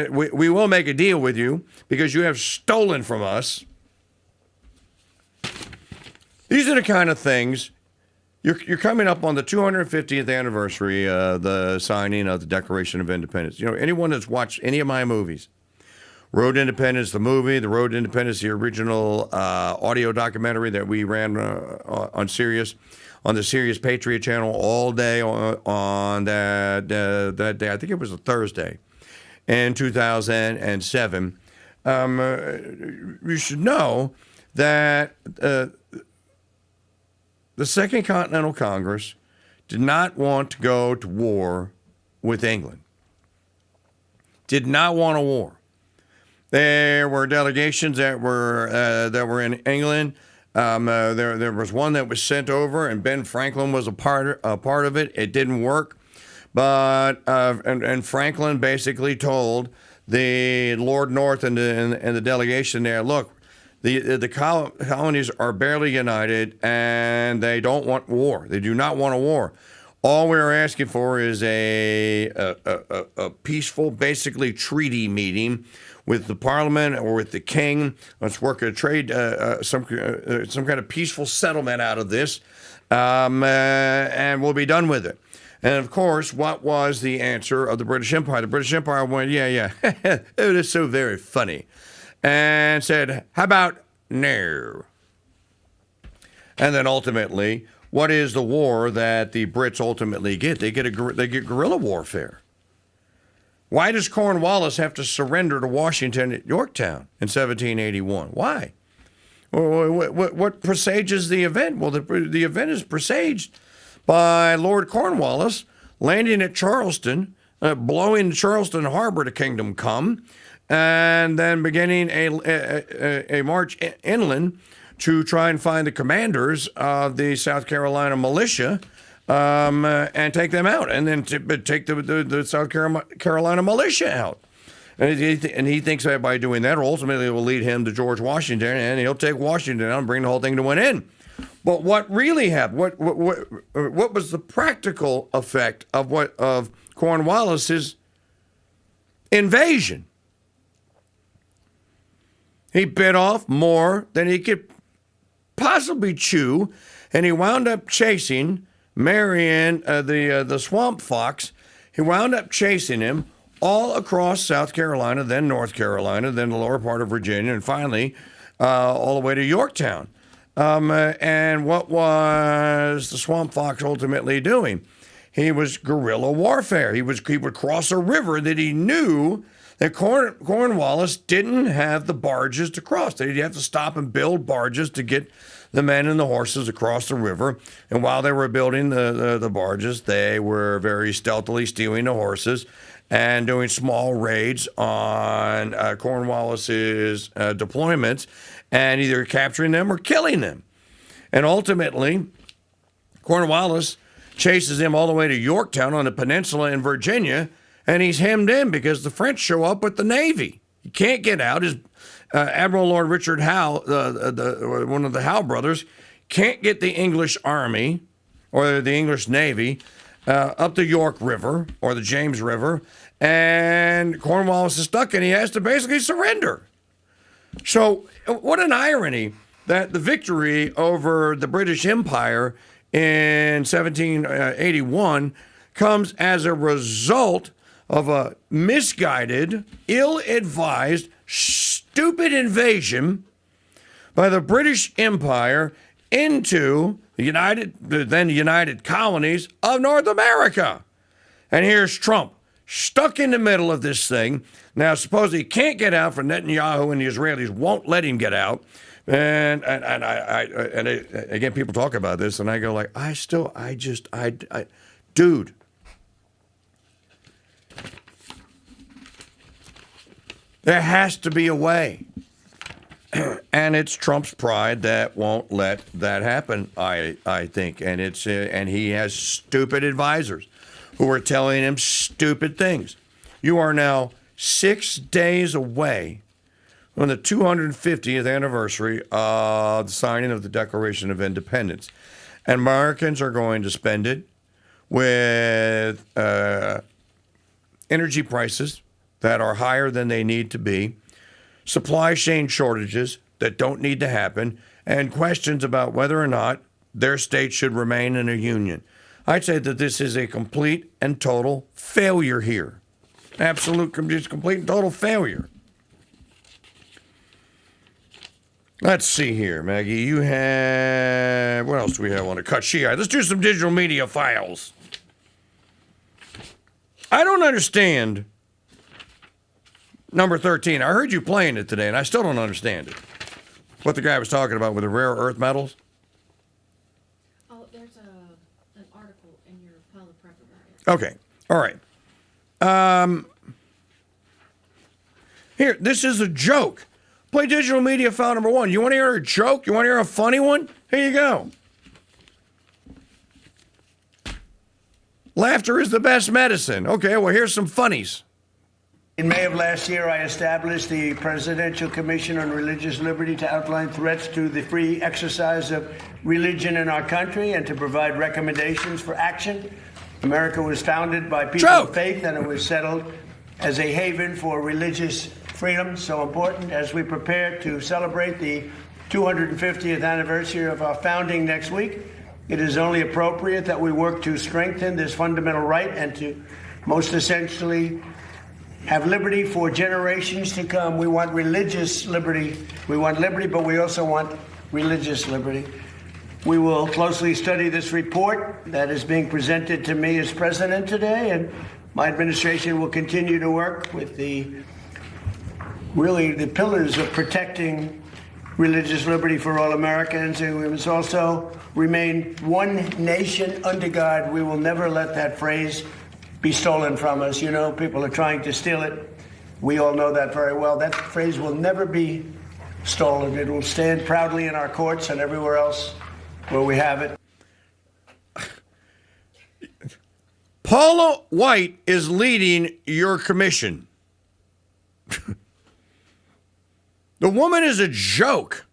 Speaker 5: we will make a deal with you because you have stolen from us. These are the kind of things. You're coming up on the 250th anniversary of the signing of the Declaration of Independence. You know, anyone that's watched any of my movies, Road to Independence, the movie, The Road to Independence, the original audio documentary that we ran on Sirius, on the Sirius Patriot channel all day on that day. I think it was a Thursday in 2007. You should know that the Second Continental Congress did not want to go to war with England. Did not want a war. There were delegations that were in England. There was one that was sent over, and Ben Franklin was a part of it. It didn't work, but and Franklin basically told the Lord North and the delegation there, look, the colonies are barely united, and they don't want war. They do not want a war. All we're asking for is a peaceful, basically treaty meeting with the Parliament or with the King. Let's work a trade, some kind of peaceful settlement out of this, and we'll be done with it. And of course, what was the answer of the British Empire? The British Empire went, yeah, it is so very funny, and said, how about no? And then ultimately, what is the war that the Brits ultimately get? They get guerrilla warfare. Why does Cornwallis have to surrender to Washington at Yorktown in 1781? Why? What presages the event? Well, the event is presaged by Lord Cornwallis landing at Charleston, blowing Charleston Harbor to Kingdom Come, and then beginning a march inland to try and find the commanders of the South Carolina militia and take them out, and then take the South Carolina militia out. And he thinks that by doing that, ultimately it will lead him to George Washington, and he'll take Washington out and bring the whole thing to an end. But what really happened? What was the practical effect of Cornwallis's invasion? He bit off more than he could possibly chew, and he wound up chasing Marion, the swamp fox. He wound up chasing him all across South Carolina, then North Carolina, then the lower part of Virginia, and finally all the way to Yorktown. And what was the swamp fox ultimately doing? He was guerrilla warfare. He would cross a river that he knew that Cornwallis didn't have the barges to cross. That he'd have to stop and build barges to get the men and the horses across the river. And while they were building the barges, they were very stealthily stealing the horses and doing small raids on Cornwallis's deployments and either capturing them or killing them. And ultimately, Cornwallis chases him all the way to Yorktown on the peninsula in Virginia, and he's hemmed in because the French show up with the Navy. He can't get out. His Admiral Lord Richard Howe, one of the Howe brothers, can't get the English Army or the English Navy up the York River or the James River, and Cornwallis is stuck, and he has to basically surrender. So what an irony that the victory over the British Empire in 1781 comes as a result of a misguided, ill-advised, stupid invasion by the British Empire into the then United Colonies of North America. And here's Trump, stuck in the middle of this thing. Now, suppose he can't get out, for Netanyahu and the Israelis won't let him get out. And again, people talk about this, and I go like, dude. There has to be a way. And it's Trump's pride that won't let that happen, I think. And and he has stupid advisors who are telling him stupid things. You are now 6 days away from the 250th anniversary of the signing of the Declaration of Independence. And Americans are going to spend it with energy prices that are higher than they need to be, supply chain shortages that don't need to happen, and questions about whether or not their state should remain in a union. I'd say that this is a complete and total failure here. Absolute, complete and total failure. Let's see here, Maggie. You have, what else do we have on the cut sheet? Let's do some digital media files. I don't understand number 13. I heard you playing it today, and I still don't understand it. What the guy was talking about with the rare earth metals?
Speaker 1: Oh, there's an article in your pile of prep about it.
Speaker 5: Okay. All right. Here, this is a joke. Play digital media file number 1. You want to hear a joke? You want to hear a funny one? Here you go. Laughter is the best medicine. Okay, well, here's some funnies.
Speaker 18: In May of last year, I established the Presidential Commission on Religious Liberty to outline threats to the free exercise of religion in our country and to provide recommendations for action. America was founded by people of faith, and it was settled as a haven for religious freedom, so important. As we prepare to celebrate the 250th anniversary of our founding next week, it is only appropriate that we work to strengthen this fundamental right and to, most essentially, have liberty for generations to come. We want religious liberty. We want liberty, but we also want religious liberty. We will closely study this report that is being presented to me as president today, and my administration will continue to work with the pillars of protecting religious liberty for all Americans, and we must also remain one nation under God. We will never let that phrase be stolen from us. You know, people are trying to steal it. We all know that very well. That phrase will never be stolen. It will stand proudly in our courts and everywhere else where we have it.
Speaker 5: Paula White is leading your commission. The woman is a joke.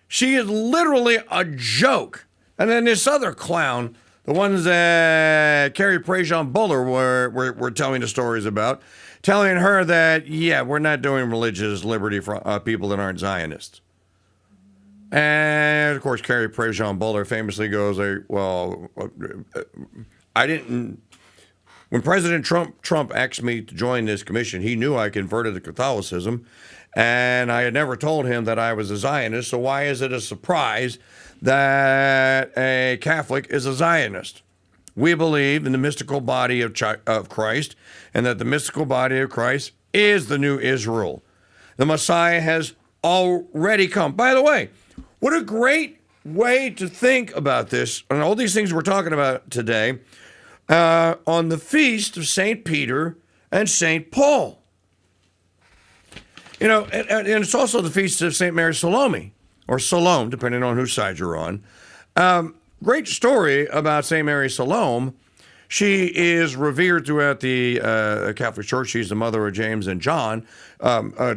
Speaker 5: She is literally a joke. And then this other clown, the ones that Carrie Prejean Buller were telling the stories about, telling her that, yeah, we're not doing religious liberty for people that aren't Zionists. And, of course, Carrie Prejean Buller famously goes, well, I didn't... When President Trump asked me to join this commission, he knew I converted to Catholicism, and I had never told him that I was a Zionist, so why is it a surprise that a Catholic is a Zionist? We believe in the mystical body of Christ, and that the mystical body of Christ is the new Israel. The Messiah has already come. By the way, what a great way to think about this, and all these things we're talking about today, on the feast of St. Peter and St. Paul. You know, and it's also the feast of St. Mary Salome, or Salome, depending on whose side you're on. Great story about St. Mary Salome. She is revered throughout the Catholic Church. She's the mother of James and John.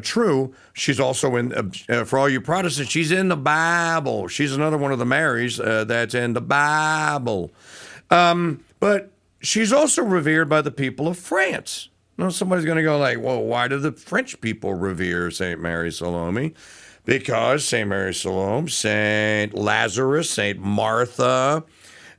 Speaker 5: True, she's also in, for all you Protestants, she's in the Bible. She's another one of the Marys that's in the Bible. But she's also revered by the people of France. Now, somebody's going to go like, well, why do the French people revere St. Mary Salome? Because St. Mary Salome, St. Lazarus, St. Martha,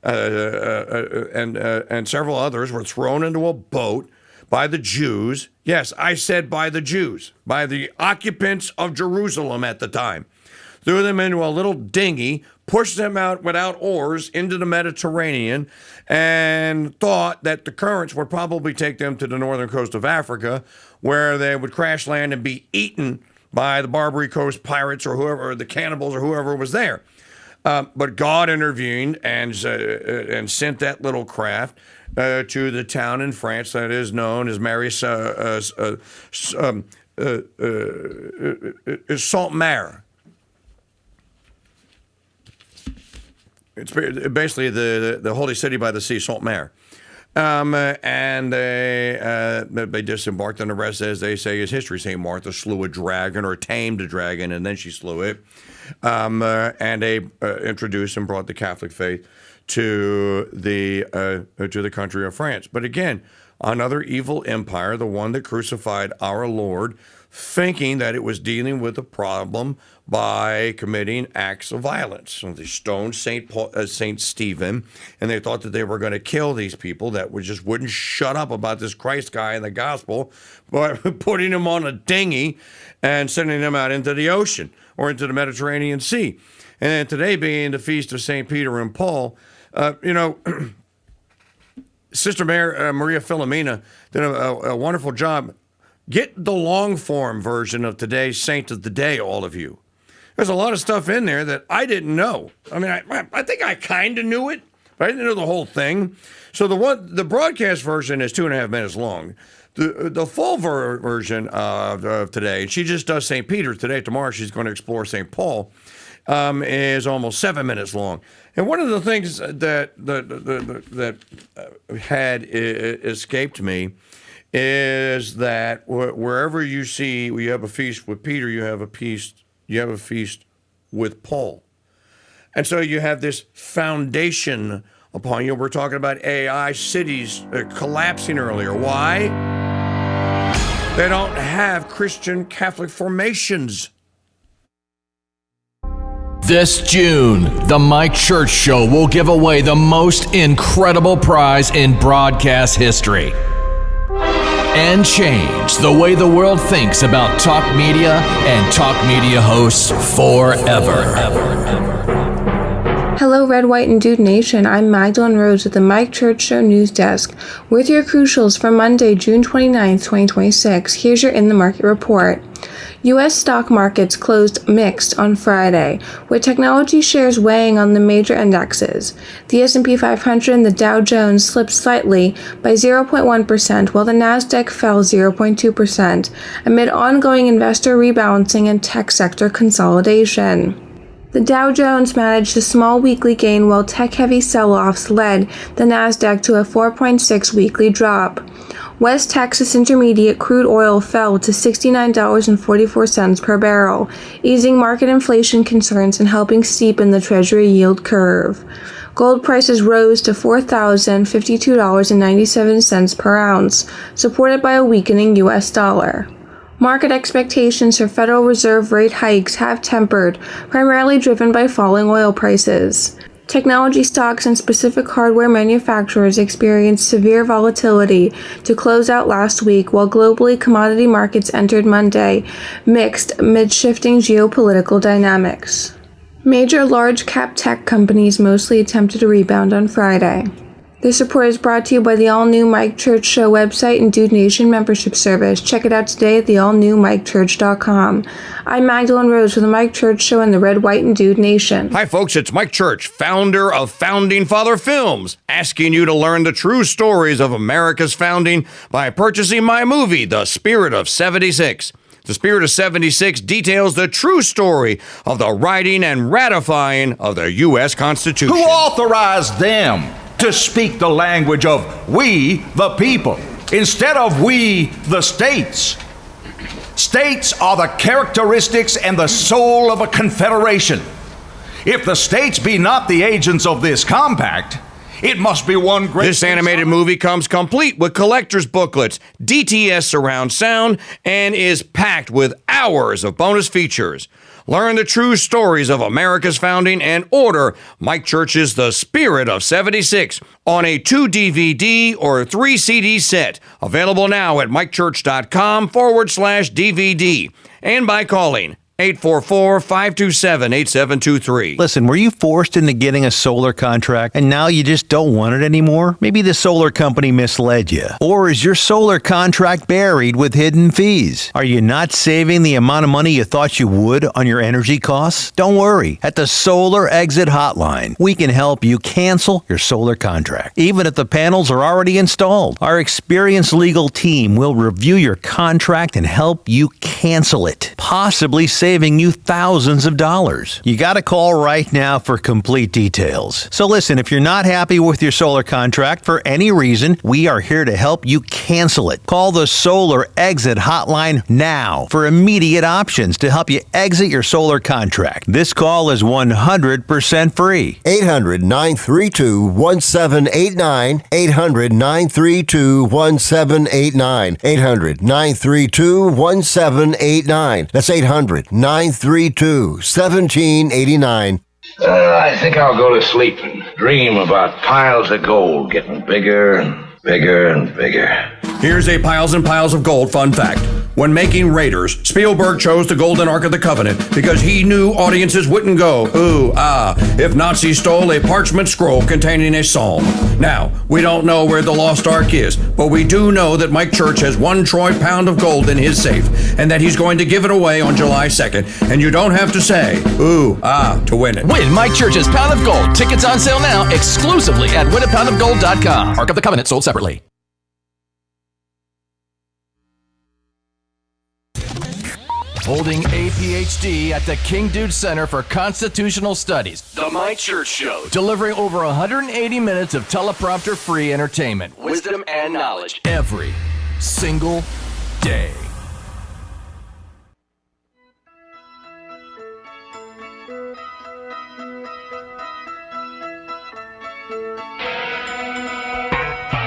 Speaker 5: and several others were thrown into a boat by the Jews. Yes, I said by the Jews, by the occupants of Jerusalem at the time. Threw them into a little dinghy, pushed them out without oars into the Mediterranean, and thought that the currents would probably take them to the northern coast of Africa, where they would crash land and be eaten by the Barbary Coast pirates or whoever, or the cannibals or whoever was there. But God intervened and sent that little craft to the town in France that is known as Mary Sainte-Mère. It's basically the holy city by the sea, Sainte-Mère. And they disembarked, and the rest, as they say, is history. St. Martha slew a dragon, or tamed a dragon, and then she slew it. And they introduced and brought the Catholic faith to the country of France. But again, another evil empire, the one that crucified our Lord, thinking that it was dealing with a problem by committing acts of violence. So they stoned Saint Stephen, and they thought that they were going to kill these people that just wouldn't shut up about this Christ guy in the gospel, but putting him on a dinghy and sending him out into the ocean or into the Mediterranean Sea. And then today being the feast of St. Peter and Paul, Sister Maria Filomena did a wonderful job. Get the long form version of today's Saint of the Day, all of you. There's a lot of stuff in there that I didn't know. I mean, I think I kind of knew it, but I didn't know the whole thing. So the broadcast version is 2.5 minutes long. The full version of today, she just does St. Peter today. Tomorrow she's going to explore St. Paul, is almost 7 minutes long. And one of the things that had escaped me is that wherever you see you have a feast with Peter, you have a feast with Paul. And so you have this foundation upon you. We're talking about AI cities collapsing earlier. Why? They don't have Christian Catholic formations.
Speaker 2: This June, the Mike Church Show will give away the most incredible prize in broadcast history and change the way the world thinks about talk media and talk media hosts forever.
Speaker 16: Hello, Red, White, and Dude Nation. I'm Magdalene Rose with the Mike Church Show News Desk with your crucials for Monday, June 29th, 2026. Here's your In the Market report. U.S. stock markets closed mixed on Friday, with technology shares weighing on the major indexes. The S&P 500 and the Dow Jones slipped slightly by 0.1%, while the Nasdaq fell 0.2%, amid ongoing investor rebalancing and tech sector consolidation. The Dow Jones managed a small weekly gain, while tech-heavy sell-offs led the Nasdaq to a 4.6 weekly drop. West Texas Intermediate crude oil fell to $69.44 per barrel, easing market inflation concerns and helping steepen the Treasury yield curve. Gold prices rose to $4,052.97 per ounce, supported by a weakening U.S. dollar. Market expectations for Federal Reserve rate hikes have tempered, primarily driven by falling oil prices. Technology stocks and specific hardware manufacturers experienced severe volatility to close out last week, while globally commodity markets entered Monday mixed amid shifting geopolitical dynamics. Major large-cap tech companies mostly attempted a rebound on Friday. This report is brought to you by the all-new Mike Church Show website and Dude Nation membership service. Check it out today at the allnewmikechurch.com. I'm Magdalene Rose for the Mike Church Show and the Red, White, and Dude Nation.
Speaker 5: Hi, folks. It's Mike Church, founder of Founding Father Films, asking you to learn the true stories of America's founding by purchasing my movie, The Spirit of 76. The Spirit of 76 details the true story of the writing and ratifying of the U.S. Constitution.
Speaker 4: Who authorized them to speak the language of we, the people, instead of we, the states? States are the characteristics and the soul of a confederation. If the states be not the agents of this compact, it must be one great... This animated movie comes complete with collector's booklets, DTS surround sound, and is packed with hours of bonus features. Learn the true stories of America's founding and order Mike Church's The Spirit of 76 on a 2 DVD or 3 CD set. Available now at mikechurch.com/DVD and by calling 844-527-8723.
Speaker 7: Listen, were you forced into getting a solar contract and now you just don't want it anymore? Maybe the solar company misled you. Or is your solar contract buried with hidden fees? Are you not saving the amount of money you thought you would on your energy costs? Don't worry. At the Solar Exit Hotline, we can help you cancel your solar contract, even if the panels are already installed. Our experienced legal team will review your contract and help you cancel it, possibly saving you thousands of dollars. You got to call right now for complete details. So listen, if you're not happy with your solar contract for any reason, we are here to help you cancel it. Call the Solar Exit Hotline now for immediate options to help you exit your solar contract. This call is 100% free.
Speaker 19: 800-932-1789. 800-932-1789. 800-932-1789. That's 800-932-1789.
Speaker 6: I think I'll go to sleep and dream about piles of gold getting bigger and bigger and bigger.
Speaker 5: Here's a piles and piles of gold fun fact. When making Raiders, Spielberg chose the Golden Ark of the Covenant because he knew audiences wouldn't go, ooh, ah, if Nazis stole a parchment scroll containing a psalm. Now, we don't know where the lost Ark is, but we do know that Mike Church has 1 troy pound of gold in his safe, and that he's going to give it away on July 2nd, and you don't have to say, ooh, ah, to win it.
Speaker 2: Win Mike Church's Pound of Gold. Tickets on sale now exclusively at winapoundofgold.com. Ark of the Covenant sold separately. Holding a PhD at the KingDude Center for Constitutional Studies. The Mike Church Show. Delivering over 180 minutes of teleprompter-free entertainment, wisdom, and knowledge every single day.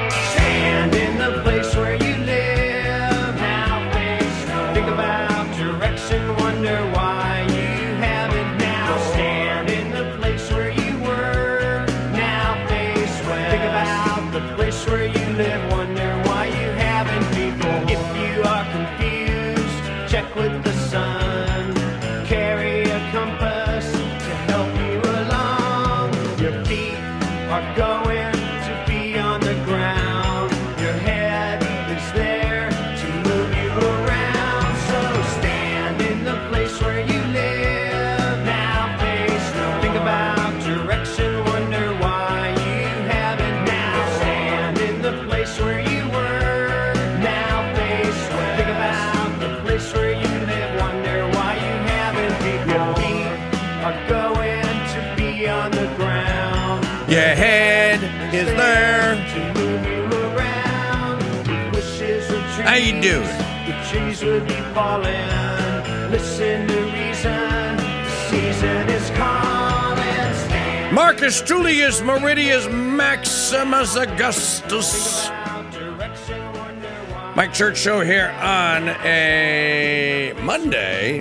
Speaker 10: Stand in the place where you live. Now face home. Think about direction. Wonder why you haven't now. Stand in the place where you were. Now face west. Think about the place where you live. Wonder why you haven't before. If you are confused,
Speaker 5: How you doing?
Speaker 10: The trees would be falling. Listen to reason. The season is calling. Stand.
Speaker 5: Marcus Tullius Meridius Maximus Augustus. Mike Church Show here on a Monday.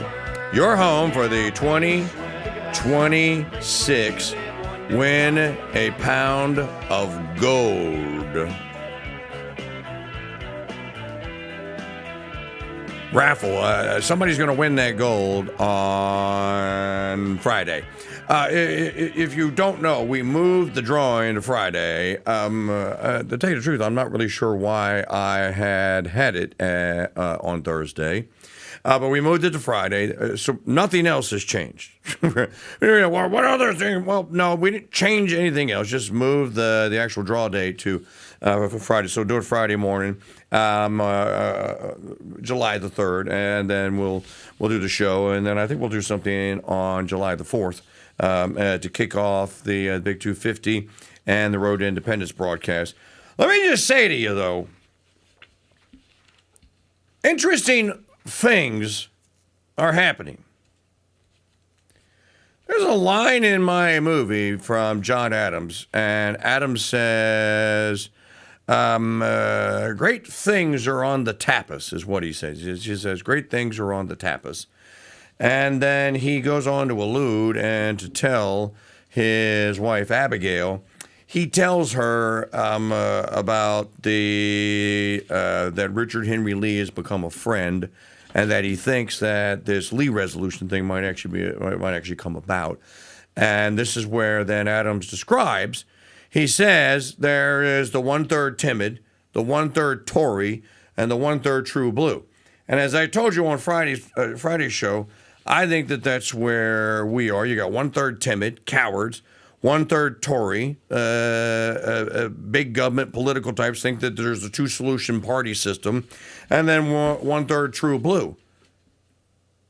Speaker 5: Your home for the 2026 Win a Pound of Gold raffle. Somebody's going to win that gold on Friday. If you don't know, we moved the drawing to Friday. To tell you the truth, I'm not really sure why I had it on Thursday. But we moved it to Friday, so nothing else has changed. Well, what other thing? Well, no, we didn't change anything else. Just move the actual draw date to Friday. So do it Friday morning, July the 3rd, and then we'll do the show, and then I think we'll do something on July the 4th to kick off the Big 250 and the Road to Independence broadcast. Let me just say to you, though, interesting things are happening. There's a line in my movie from John Adams, and Adams says, great things are on the tapas, is what he says. He says, great things are on the tapas. And then he goes on to allude and to tell his wife, Abigail, he tells her about that Richard Henry Lee has become a friend, and that he thinks that this Lee resolution thing might actually come about. And this is where then Adams describes. He says there is the 1/3 timid, the 1/3 Tory, and the 1/3 true blue. And as I told you on Friday's show, I think that that's where we are. You got 1/3 timid, cowards, 1/3 Tory, big government political types think that there's a two-solution party system, and then 1/3 true blue.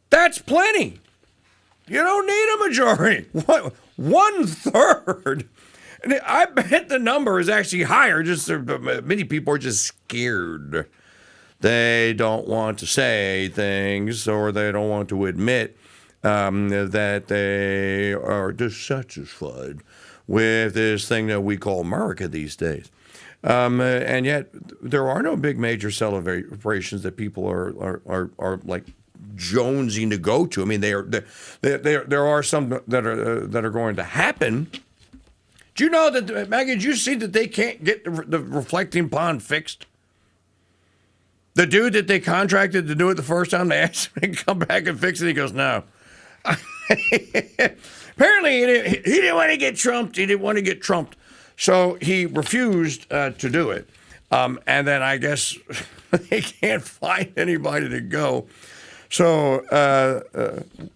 Speaker 5: That's plenty. You don't need a majority. 1/3. And I bet the number is actually higher. Just many people are just scared. They don't want to say things, or they don't want to admit that they are dissatisfied with this thing that we call America these days. And yet, there are no big major celebrations that people are like jonesing to go to. I mean, there are some that are going to happen. Do you know that, Maggie, did you see that they can't get the reflecting pond fixed? The dude that they contracted to do it the first time, they asked him to come back and fix it. He goes, no. Apparently, he didn't want to get trumped. He didn't want to get trumped. So he refused to do it. And then I guess they can't find anybody to go. So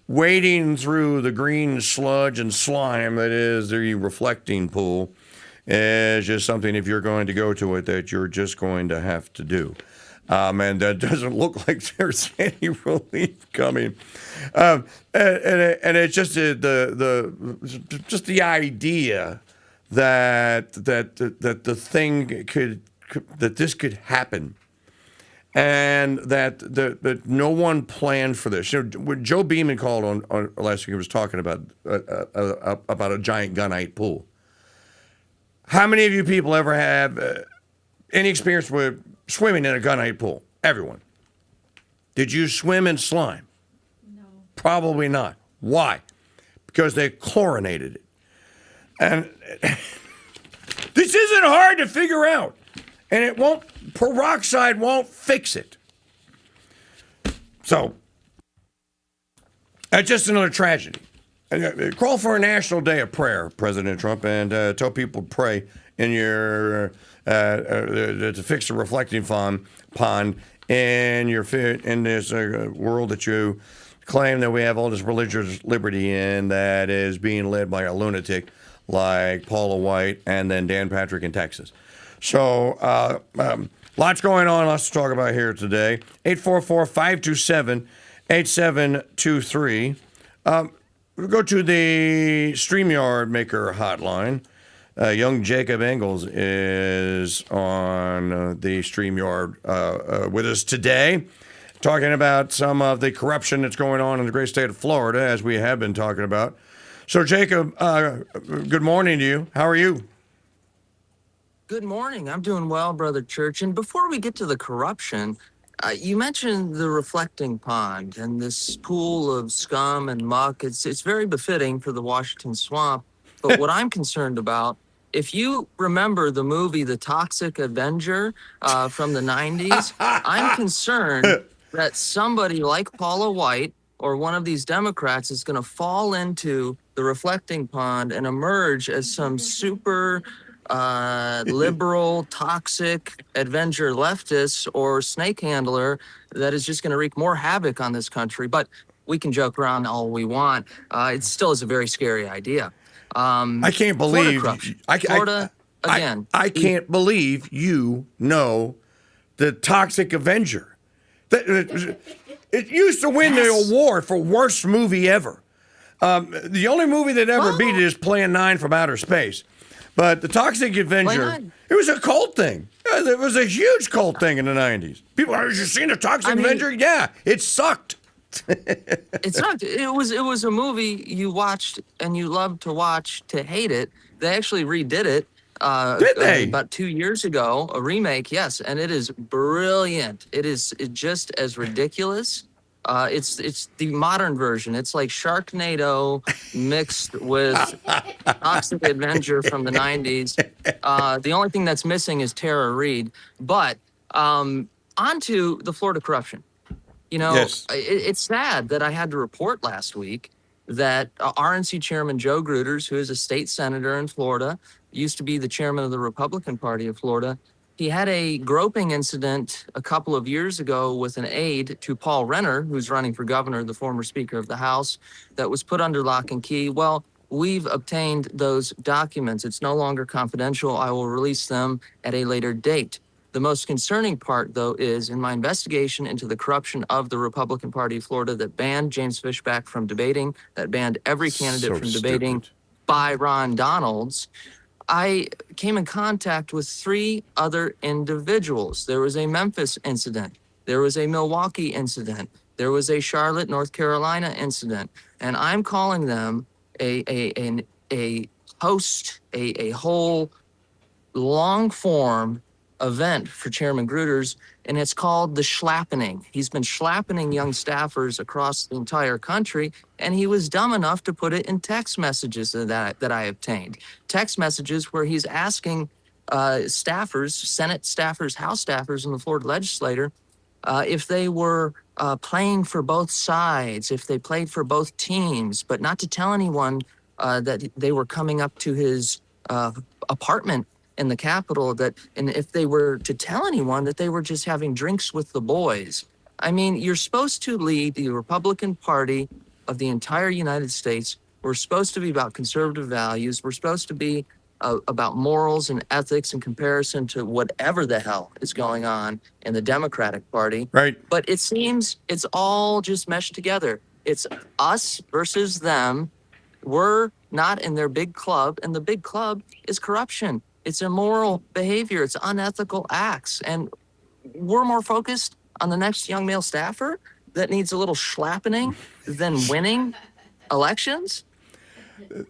Speaker 5: wading through the green sludge and slime that is the reflecting pool is just something, if you're going to go to it, that you're just going to have to do. And that doesn't look like there's any relief coming. And it's just the idea that the thing that this could happen, and that no one planned for this. You know, when Joe Beeman called on last week, he was talking about a giant gunite pool. How many of you people ever have any experience with swimming in a gunite pool? Everyone. Did you swim in slime? No. Probably not. Why? Because they chlorinated it. And this isn't hard to figure out. And peroxide won't fix it. So, that's just another tragedy. Call for a national day of prayer, President Trump, and tell people to pray in your to fix the reflecting pond in this world that you claim that we have all this religious liberty in, that is being led by a lunatic like Paula White and then Dan Patrick in Texas. So lots going on, lots to talk about here today. 844-527-8723. We'll go to the StreamYard Maker hotline young Jacob Ingalls is on the StreamYard with us today, talking about some of the corruption that's going on in the great state of Florida, as we have been talking about. So, Jacob, good morning to you. How are you?
Speaker 8: Good morning. I'm doing well, Brother Church. And before we get to the corruption, you mentioned the reflecting pond and this pool of scum and muck. It's very befitting for the Washington Swamp. But what I'm concerned about, if you remember the movie The Toxic Avenger from the 90s, I'm concerned that somebody like Paula White or one of these Democrats is going to fall into the reflecting pond and emerge as some super liberal, toxic Avenger leftist or snake handler that is just going to wreak more havoc on this country. But we can joke around all we want. It still is a very scary idea.
Speaker 5: I can't believe
Speaker 8: Florida again.
Speaker 5: I can't believe you know the Toxic Avenger. It used to win the award for worst movie ever. The only movie that ever beat it is Plan 9 from Outer Space. But the Toxic Avenger, it was a cult thing. It was a huge cult thing in the 90s. People, have you seen the Toxic Avenger? Yeah, it sucked.
Speaker 8: It sucked. It was a movie you watched and you loved to watch to hate it. They actually redid it.
Speaker 5: Did they?
Speaker 8: About 2 years ago, a remake, yes, and it is brilliant. It is just as ridiculous. It's the modern version. It's like Sharknado mixed with Toxic Avenger from the 90s. The only thing that's missing is Tara Reid. But on to the Florida corruption. You know, it's sad that I had to report last week that RNC Chairman Joe Gruters, who is a state senator in Florida, used to be the chairman of the Republican Party of Florida, he had a groping incident a couple of years ago with an aide to Paul Renner, who's running for governor, the former Speaker of the House, that was put under lock and key. Well, we've obtained those documents. It's no longer confidential. I will release them at a later date. The most concerning part, though, is in my investigation into the corruption of the Republican Party of Florida that banned James Fishback from debating, that banned every candidate from debating by Ron Donalds, I came in contact with 3 other individuals. There was a Memphis incident. There was a Milwaukee incident. There was a Charlotte, North Carolina incident. And I'm calling them a whole long-form event for Chairman Gruters, and it's called the schlappening. He's been schlappening young staffers across the entire country, and he was dumb enough to put it in text messages that I obtained. Text messages where he's asking staffers, Senate staffers, House staffers in the Florida legislature, if they were playing for both sides, if they played for both teams, but not to tell anyone that they were coming up to his apartment in the Capitol, and if they were to tell anyone that they were just having drinks with the boys. I mean, you're supposed to lead the Republican Party of the entire United States. We're supposed to be about conservative values. We're supposed to be about morals and ethics in comparison to whatever the hell is going on in the Democratic Party.
Speaker 5: Right.
Speaker 8: But it seems it's all just meshed together. It's us versus them. We're not in their big club, and the big club is corruption. It's immoral behavior. It's unethical acts. And we're more focused on the next young male staffer that needs a little schlappening than winning elections.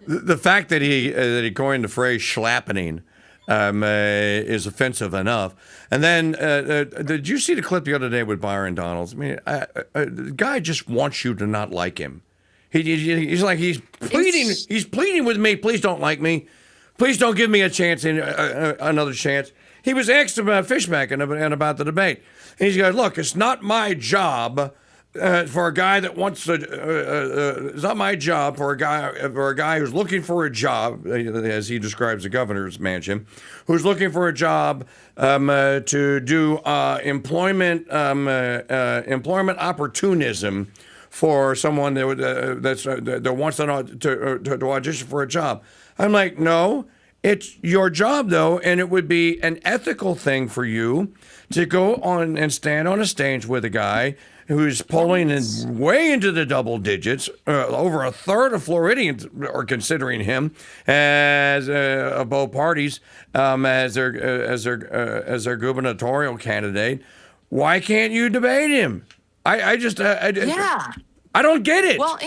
Speaker 5: The fact that he coined the phrase schlappening is offensive enough. And then, did you see the clip the other day with Byron Donalds? I mean, the guy just wants you to not like him. He's pleading with me. Please don't like me. Please don't give me a chance, another chance. He was asked about Fishback and about the debate. And he goes, look, it's not my job for a guy that wants to, it's not my job for a guy who's looking for a job, as he describes the governor's mansion, who's looking for a job to do employment opportunism for someone that wants to audition for a job. I'm like, no, It's your job, though, and it would be an ethical thing for you to go on and stand on a stage with a guy who's polling in way into the double digits. Over a third of Floridians are considering him as of both parties as their gubernatorial candidate. Why can't you debate him? I don't get it.
Speaker 8: Well,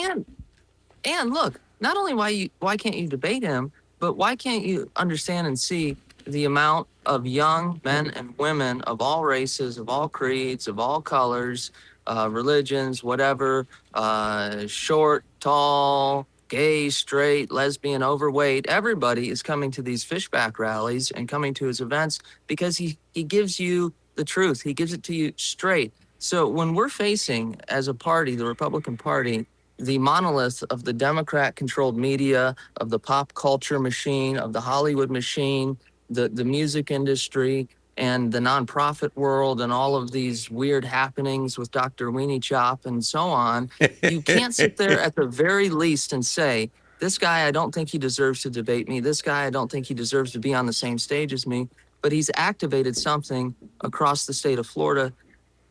Speaker 8: and look, not only why can't you debate him, but why can't you understand and see the amount of young men and women of all races, of all creeds, of all colors, religions, whatever, short, tall, gay, straight, lesbian, overweight, everybody is coming to these fishback rallies and coming to his events because he gives you the truth. He gives it to you straight. So when we're facing, as a party, the Republican Party, the monolith of the Democrat-controlled media, of the pop culture machine, of the Hollywood machine, the music industry, and the nonprofit world, and all of these weird happenings with Dr. Weenie Chop and so on, you can't sit there at the very least and say, this guy, I don't think he deserves to debate me. This guy, I don't think he deserves to be on the same stage as me. But he's activated something across the state of Florida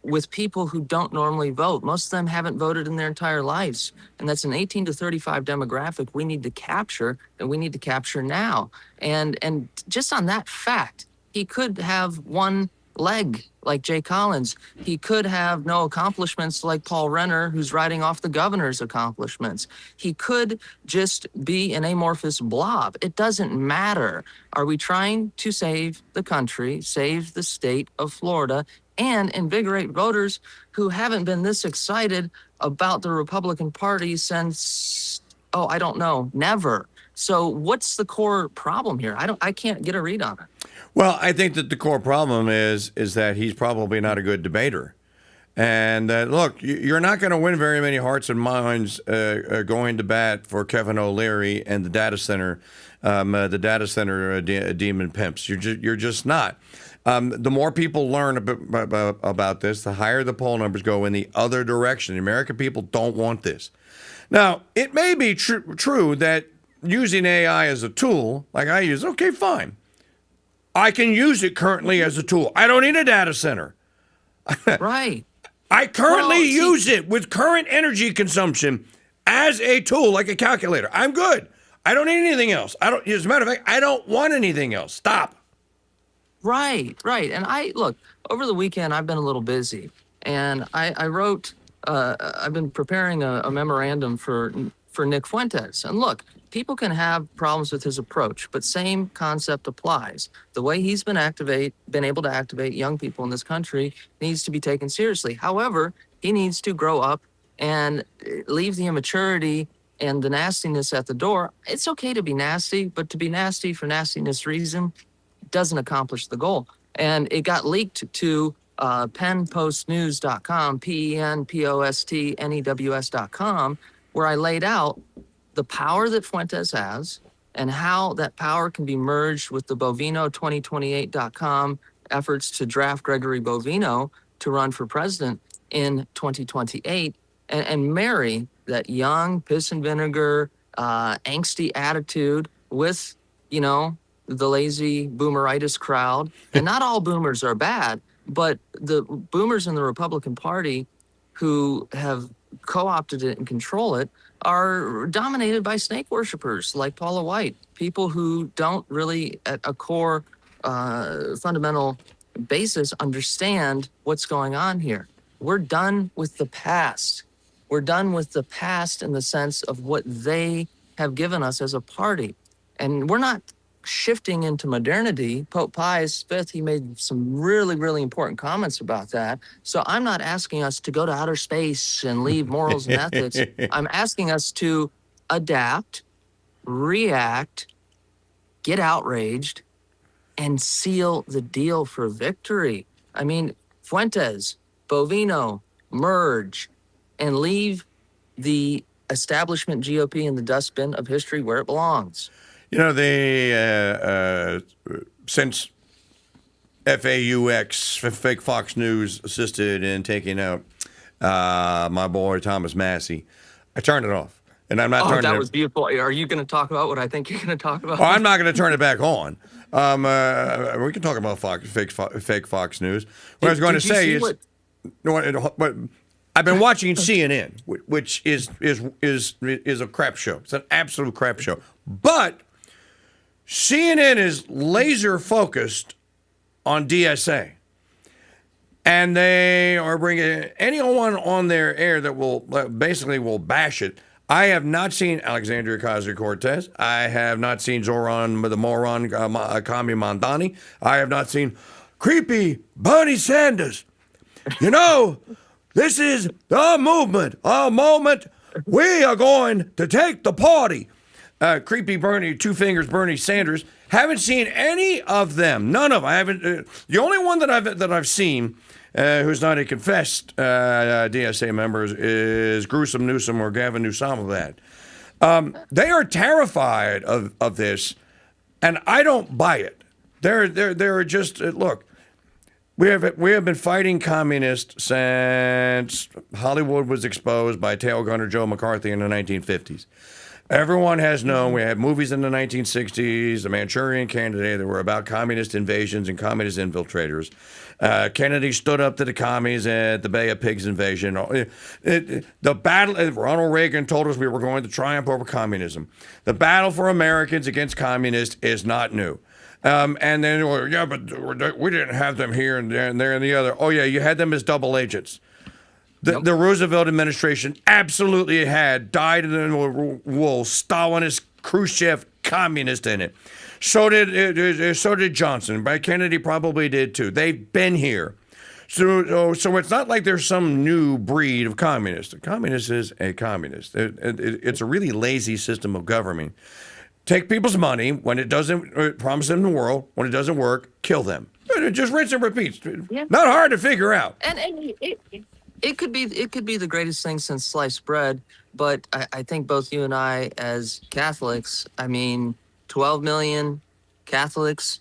Speaker 8: with people who don't normally vote. Most of them haven't voted in their entire lives. And that's an 18 to 35 demographic we need to capture, and we need to capture now. And just on that fact, he could have one leg like Jay Collins. He could have no accomplishments like Paul Renner, who's riding off the governor's accomplishments. He could just be an amorphous blob. It doesn't matter. Are we trying to save the country, save the state of Florida, and invigorate voters who haven't been this excited about the Republican Party since, I don't know, never. So what's the core problem here? I can't get a read on it.
Speaker 5: Well, I think that the core problem is that he's probably not a good debater. And look, you're not going to win very many hearts and minds going to bat for Kevin O'Leary and the data center demon pimps. You're just not. The more people learn about this, the higher the poll numbers go in the other direction. The American people don't want this. Now, it may be true that using AI as a tool, like I use, okay, fine. I can use it currently as a tool. I don't need a data center.
Speaker 8: Right.
Speaker 5: I currently use it with current energy consumption as a tool, like a calculator. I'm good. I don't need anything else. As a matter of fact, I don't want anything else. Stop.
Speaker 8: Right. And look, over the weekend, I've been a little busy, and I wrote, I've been preparing a memorandum for Nick Fuentes. And look, people can have problems with his approach, but same concept applies. The way he's been able to activate young people in this country needs to be taken seriously. However, he needs to grow up and leave the immaturity and the nastiness at the door. It's okay to be nasty, but to be nasty for nastiness reason doesn't accomplish the goal. And it got leaked to penpostnews.com, penpostnews.com, where I laid out the power that Fuentes has and how that power can be merged with the Bovino2028.com efforts to draft Gregory Bovino to run for president in 2028 and marry that young piss and vinegar, angsty attitude with, the lazy boomeritis crowd. And not all boomers are bad, but the boomers in the Republican Party who have co-opted it and control it are dominated by snake worshipers like Paula White, people who don't really at a core fundamental basis understand what's going on here. We're done with the past. We're done with the past in the sense of what they have given us as a party. And we're not shifting into modernity. Pope Pius V, he made some really, really important comments about that. So I'm not asking us to go to outer space and leave morals and ethics. I'm asking us to adapt, react, get outraged, and seal the deal for victory. I mean, Fuentes, Bovino, merge, and leave the establishment GOP in the dustbin of history where it belongs.
Speaker 5: They since FAUX, fake Fox News, assisted in taking out my boy Thomas Massey, I turned it off. and I'm not
Speaker 8: Oh,
Speaker 5: turning
Speaker 8: that
Speaker 5: it.
Speaker 8: was beautiful. Are you going to talk about what I think you're going to talk about?
Speaker 5: Oh, I'm not going to turn it back on. We can talk about fake Fox News. What I was going to say is, what I've been watching CNN, which is a crap show. It's an absolute crap show. But CNN is laser focused on DSA. And they are bringing anyone on their air that will basically bash it. I have not seen Alexandria Ocasio-Cortez. I have not seen Zoran the moron Kami Mandani. I have not seen creepy Bernie Sanders. You know, this is the movement, a moment. We are going to take the party. Creepy Bernie, two fingers Bernie Sanders. Haven't seen any of them. None of them. I haven't. The only one that I've seen. Who's not a confessed DSA member is Gruesome Newsom or Gavin Newsom of that. They are terrified of this, and I don't buy it. They're just look. We have been fighting communists since Hollywood was exposed by tail gunner Joe McCarthy in the 1950s. Everyone has known. We had movies in the 1960s, The Manchurian Candidate, that were about communist invasions and communist infiltrators. Kennedy stood up to the commies at the Bay of Pigs invasion. The battle, Ronald Reagan told us we were going to triumph over communism. The battle for Americans against communists is not new. And then, yeah, but we didn't have them here and there and the other. Oh, yeah, you had them as double agents. The Roosevelt administration absolutely had dyed-in-the-wool Stalinist Khrushchev communist in it. So did Johnson. But Kennedy probably did too. They've been here. So it's not like there's some new breed of communist. A communist is a communist. It's a really lazy system of government. Take people's money when it doesn't promise them the world. When it doesn't work, kill them. Just rinse and repeat. Yeah. Not hard to figure out.
Speaker 8: And it could be the greatest thing since sliced bread, but I think both you and I, as Catholics, 12 million Catholics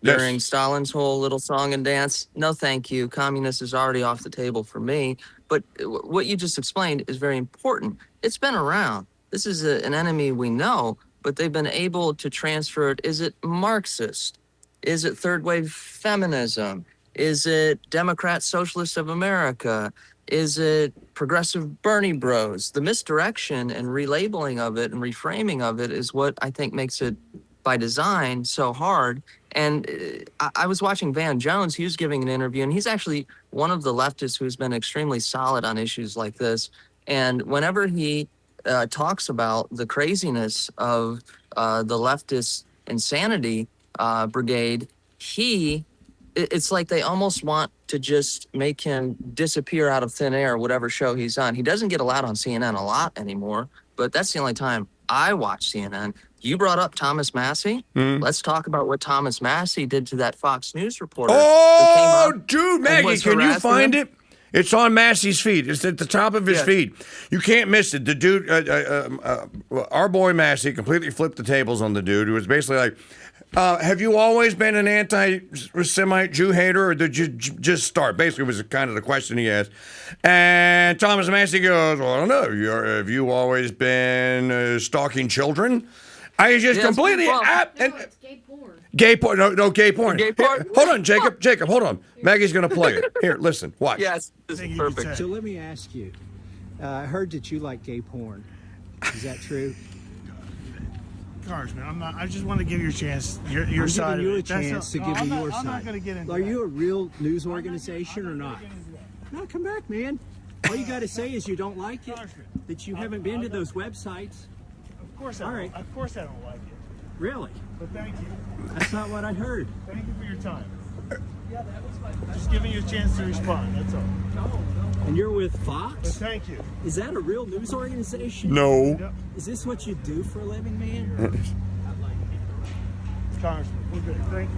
Speaker 8: during Stalin's whole little song and dance. No, thank you. Communist is already off the table for me. But what you just explained is very important. It's been around. This is an enemy we know, but they've been able to transfer it. Is it Marxist? Is it third wave feminism? Is it Democrat Socialist of America? Is it progressive Bernie bros? The misdirection and relabeling of it and reframing of it is what I think makes it, by design, so hard. And I was watching Van Jones. He was giving an interview, and he's actually one of the leftists who's been extremely solid on issues like this. And whenever he talks about the craziness of the leftist insanity brigade, it's like they almost want to just make him disappear out of thin air, whatever show he's on. He doesn't get allowed on CNN a lot anymore, but that's the only time I watch CNN. You brought up Thomas Massey. Let's talk about what Thomas Massey did to that Fox News reporter.
Speaker 5: Oh, dude, Maggie, can you find it? It's on Massey's feed. It's at the top of his feed. You can't miss it. The dude, our boy Massey, completely flipped the tables on the dude, who was basically like, have you always been an anti-Semite Jew hater, or did you just start? Basically, was kind of the question he asked. And Thomas Massey goes, well, I don't know. Have you always been stalking children? I just completely...
Speaker 1: it's gay porn.
Speaker 5: Gay porn. No, gay porn.
Speaker 8: Gay porn?
Speaker 5: Here, hold on, Jacob. Jacob, hold on. Maggie's going to play it. Here, listen. Watch.
Speaker 8: Yes, this is perfect.
Speaker 11: So let me ask you. I heard that you like gay porn. Is that true?
Speaker 20: Congressman, I just want to give you a chance. Your side.
Speaker 11: I'm giving you a chance to give me your
Speaker 20: I'm not
Speaker 11: side.
Speaker 20: going to get into
Speaker 11: Are
Speaker 20: that.
Speaker 11: you a real news organization or not? No, come back, man. All you got to say is you don't like it. That you haven't been to those websites.
Speaker 20: Of course I
Speaker 11: All
Speaker 20: don't.
Speaker 11: right.
Speaker 20: Of course I don't like it.
Speaker 11: Really?
Speaker 20: But thank you.
Speaker 11: That's not what I heard.
Speaker 20: Thank you for your time. Just giving you a chance to respond. That's all.
Speaker 11: And you're with Fox?
Speaker 20: But thank you.
Speaker 11: Is that a real news organization?
Speaker 5: No.
Speaker 11: Is this what you do for a living, man?
Speaker 20: Congressman, we're good. Thank you.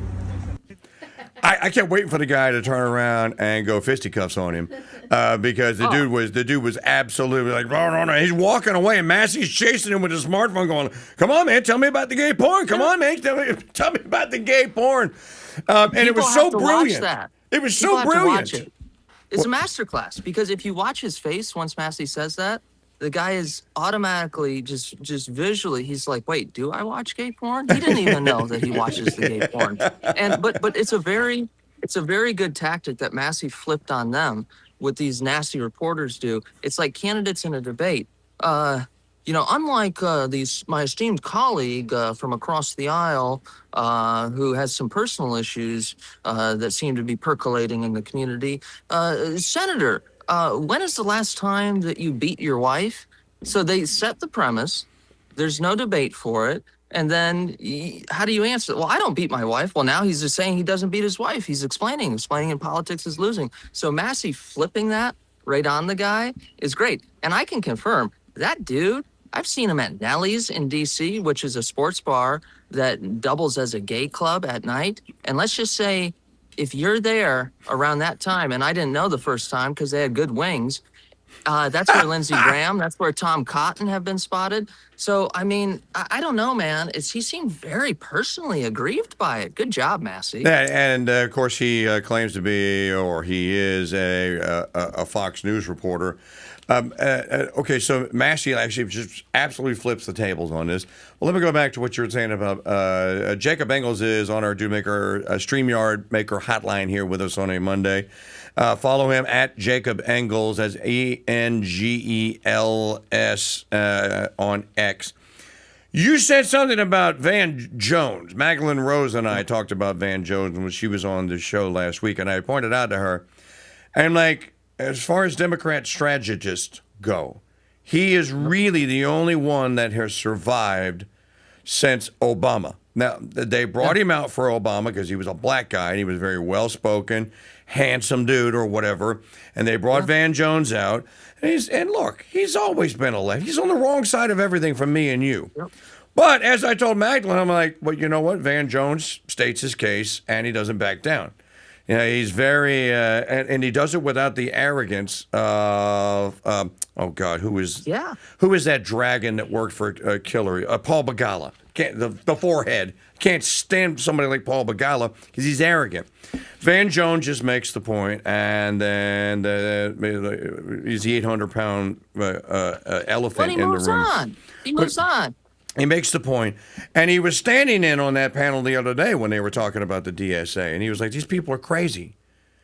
Speaker 5: I kept waiting for the guy to turn around and go fisticuffs on him, because the dude was absolutely like, no. He's walking away, and Massey's chasing him with his smartphone, going, "Come on, man, tell me about the gay porn. Come on, man, tell me about the gay porn." And it was so brilliant. It was so brilliant.
Speaker 8: It's a masterclass, because if you watch his face once Massey says that, the guy is automatically just visually, he's like, wait, do I watch gay porn? He didn't even know that he watches the gay porn. And but it's a very good tactic that Massey flipped on them, what these nasty reporters do. It's like candidates in a debate. Unlike my esteemed colleague from across the aisle who has some personal issues that seem to be percolating in the community, Senator, when is the last time that you beat your wife? So they set the premise. There's no debate for it. And then how do you answer it? Well, I don't beat my wife. Well, now he's just saying he doesn't beat his wife. He's explaining in politics is losing. So Massey flipping that right on the guy is great. And I can confirm that dude, I've seen him at Nelly's in D.C., which is a sports bar that doubles as a gay club at night. And let's just say, if you're there around that time, and I didn't know the first time because they had good wings, that's where Lindsey Graham, that's where Tom Cotton have been spotted. So, I mean, I don't know, man. He seemed very personally aggrieved by it. Good job, Massey.
Speaker 5: Yeah, and of course, he claims to be, or he is a Fox News reporter. Okay, so Massey actually just absolutely flips the tables on this. Well, let me go back to what you were saying about Jacob Engels is on our StreamYard Maker hotline here with us on a Monday. Follow him at Jacob Engels, as ENGELS on X. You said something about Van Jones. Magdalene Rose and I talked about Van Jones when she was on the show last week, and I pointed out to her, I'm like, as far as Democrat strategists go, he is really the only one that has survived since Obama. Now, they brought him out for Obama because he was a black guy and he was very well-spoken, handsome dude or whatever, and they brought Van Jones out. And look, he's always been a left. He's on the wrong side of everything from me and you. Yep. But as I told Magdalene, I'm like, well, you know what? Van Jones states his case and he doesn't back down. You know, he's very, and he does it without the arrogance of, oh God, who is that dragon that worked for Hillary? Paul Begala. The forehead. Can't stand somebody like Paul Begala because he's arrogant. Van Jones just makes the point, and then he's the 800-pound elephant in the room.
Speaker 8: He moves on.
Speaker 5: He makes the point, and he was standing in on that panel the other day when they were talking about the DSA, and he was like, these people are crazy.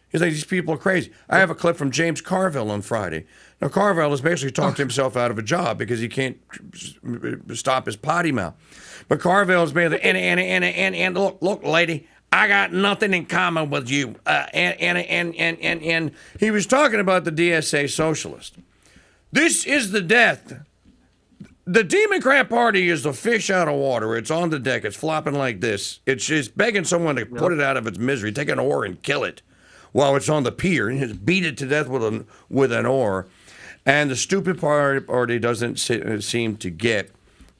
Speaker 5: He's like, these people are crazy. I have a clip from James Carville on Friday. Now, Carville has basically talked himself out of a job because he can't stop his potty mouth. But Carville is basically, and look, lady, I got nothing in common with you. And he was talking about the DSA socialist. This is the death. The Democrat Party is the fish out of water. It's on the deck. It's flopping like this. It's just begging someone to put it out of its misery. Take an oar and kill it while it's on the pier and just beat it to death with an oar. And the stupid party doesn't seem to get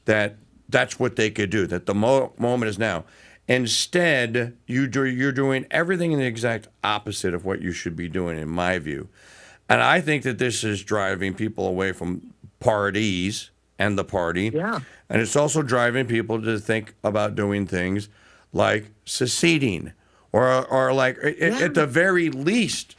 Speaker 5: that that's what they could do, that the moment is now. Instead, you're doing everything in the exact opposite of what you should be doing, in my view. And I think that this is driving people away from parties and the party. Yeah. And it's also driving people to think about doing things like seceding or like at the very least,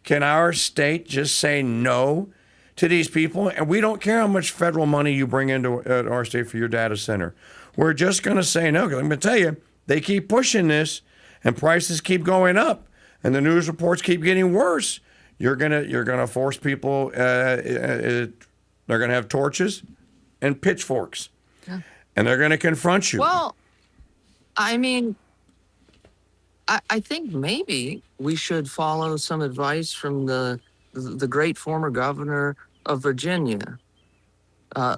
Speaker 5: can our state just say no to these people? And we don't care how much federal money you bring into our state for your data center. We're just going to say no. 'Cause I'm going to tell you, they keep pushing this and prices keep going up and the news reports keep getting worse. You're gonna force people, they're going to have torches and pitchforks, and they're going to confront you.
Speaker 8: Well, I mean, I think maybe we should follow some advice from the great former governor of Virginia,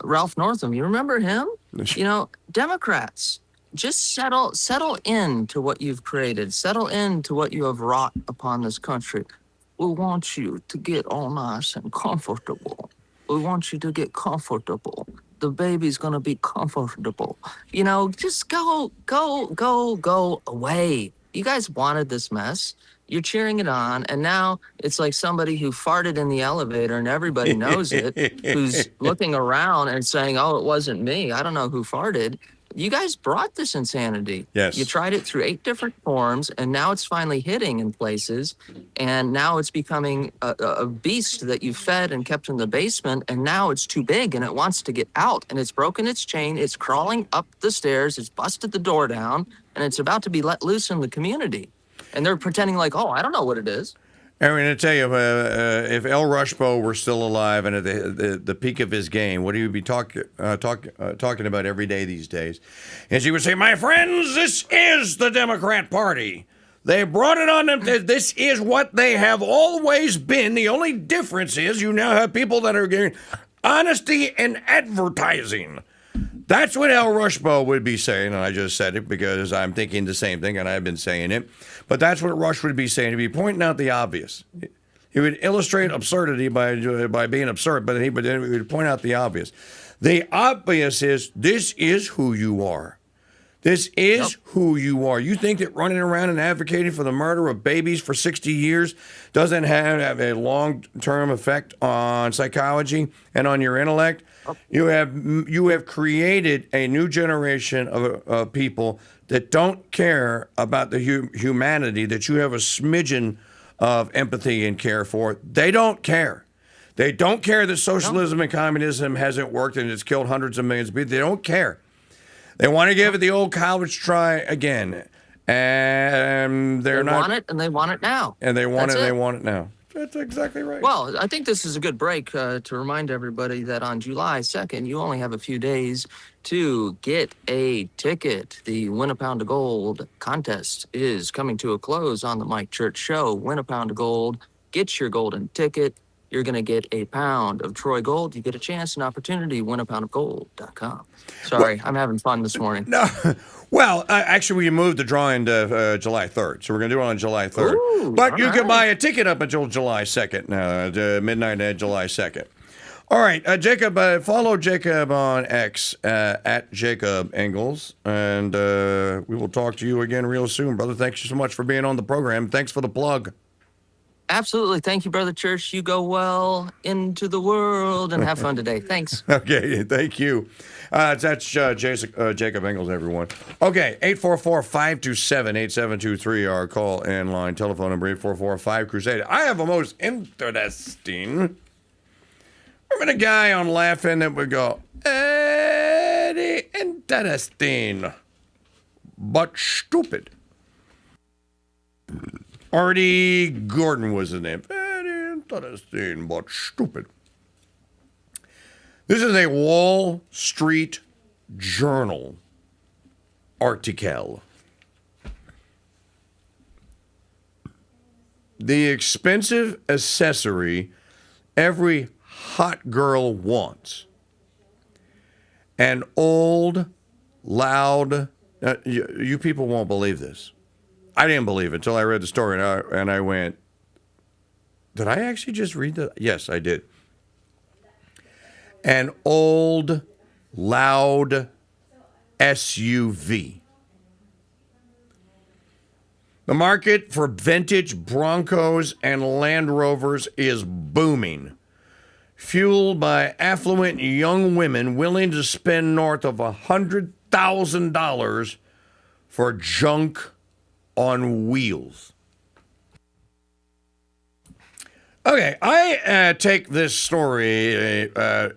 Speaker 8: Ralph Northam. You remember him? You know, Democrats, just settle into what you've created. Settle into what you have wrought upon this country. We want you to get all nice and comfortable. We want you to get comfortable. The baby's going to be comfortable. You know, just go away. You guys wanted this mess. You're cheering it on. And now it's like somebody who farted in the elevator and everybody knows it, who's looking around and saying, oh, it wasn't me. I don't know who farted. you guys brought this insanity.
Speaker 5: Yes.
Speaker 8: You tried it through 8 different forms, and now it's finally hitting in places. And now it's becoming a beast that you fed and kept in the basement. And now it's too big and it wants to get out. And it's broken its chain. It's crawling up the stairs. It's busted the door down. And it's about to be let loose in the community. And they're pretending like, oh, I don't know what it is.
Speaker 5: I'm going to tell you, if El Rushbo were still alive and at the peak of his game, what he would be talking about every day these days, is he would say, my friends, this is the Democrat Party. They brought it on them. This is what they have always been. The only difference is you now have people that are getting honesty in advertising. That's what El Rushbo would be saying, and I just said it because I'm thinking the same thing, and I've been saying it. But that's what Rush would be saying. He'd be pointing out the obvious. He would illustrate absurdity by being absurd, but he would point out the obvious. The obvious is this is who you are. This is who you are. You think that running around and advocating for the murder of babies for 60 years doesn't have a long-term effect on psychology and on your intellect? You have created a new generation of people that don't care about the humanity, that you have a smidgen of empathy and care for. They don't care. They don't care that socialism and communism hasn't worked and it's killed hundreds of millions of people. They don't care. They want to give it the old college try again. And they
Speaker 8: want it, and they want it now.
Speaker 5: And they want they want it now. That's exactly right.
Speaker 8: Well, I think this is a good break to remind everybody that on July 2nd, you only have a few days to get a ticket. The Win a Pound of Gold contest is coming to a close on the Mike Church Show. Win a Pound of Gold. Get your golden ticket. You're going to get a pound of Troy Gold. You get a chance, an opportunity, winapoundofgold.com. Sorry, I'm having fun this morning.
Speaker 5: No, well, actually, we moved the drawing to July 3rd, so we're going to do it on July 3rd.
Speaker 8: Ooh,
Speaker 5: but you can
Speaker 8: right.
Speaker 5: buy a ticket up until July 2nd, to midnight at July 2nd. All right, Jacob, follow Jacob on X, at Jacob Engels, and we will talk to you again real soon, brother. Thanks so much for being on the program. Thanks for the plug.
Speaker 8: Absolutely. Thank you, Brother Church. You go well into the world and have fun today. Thanks.
Speaker 5: Okay, thank you. That's Jacob Engels, everyone. Okay, 844-527-8723, our call-in line. Telephone number 844-5-CRUSADE. I have a most interesting... Remember the guy on Laughing that would go, Eddie, interesting, but stupid. Artie Gordon was his name. Very interesting, but stupid. This is a Wall Street Journal article. The expensive accessory every hot girl wants. An old, loud... you people won't believe this. I didn't believe it until I read the story, and I went, did I actually just read that? Yes, I did. An old, loud SUV. The market for vintage Broncos and Land Rovers is booming, fueled by affluent young women willing to spend north of $100,000 for junk on wheels. Okay, I take this story a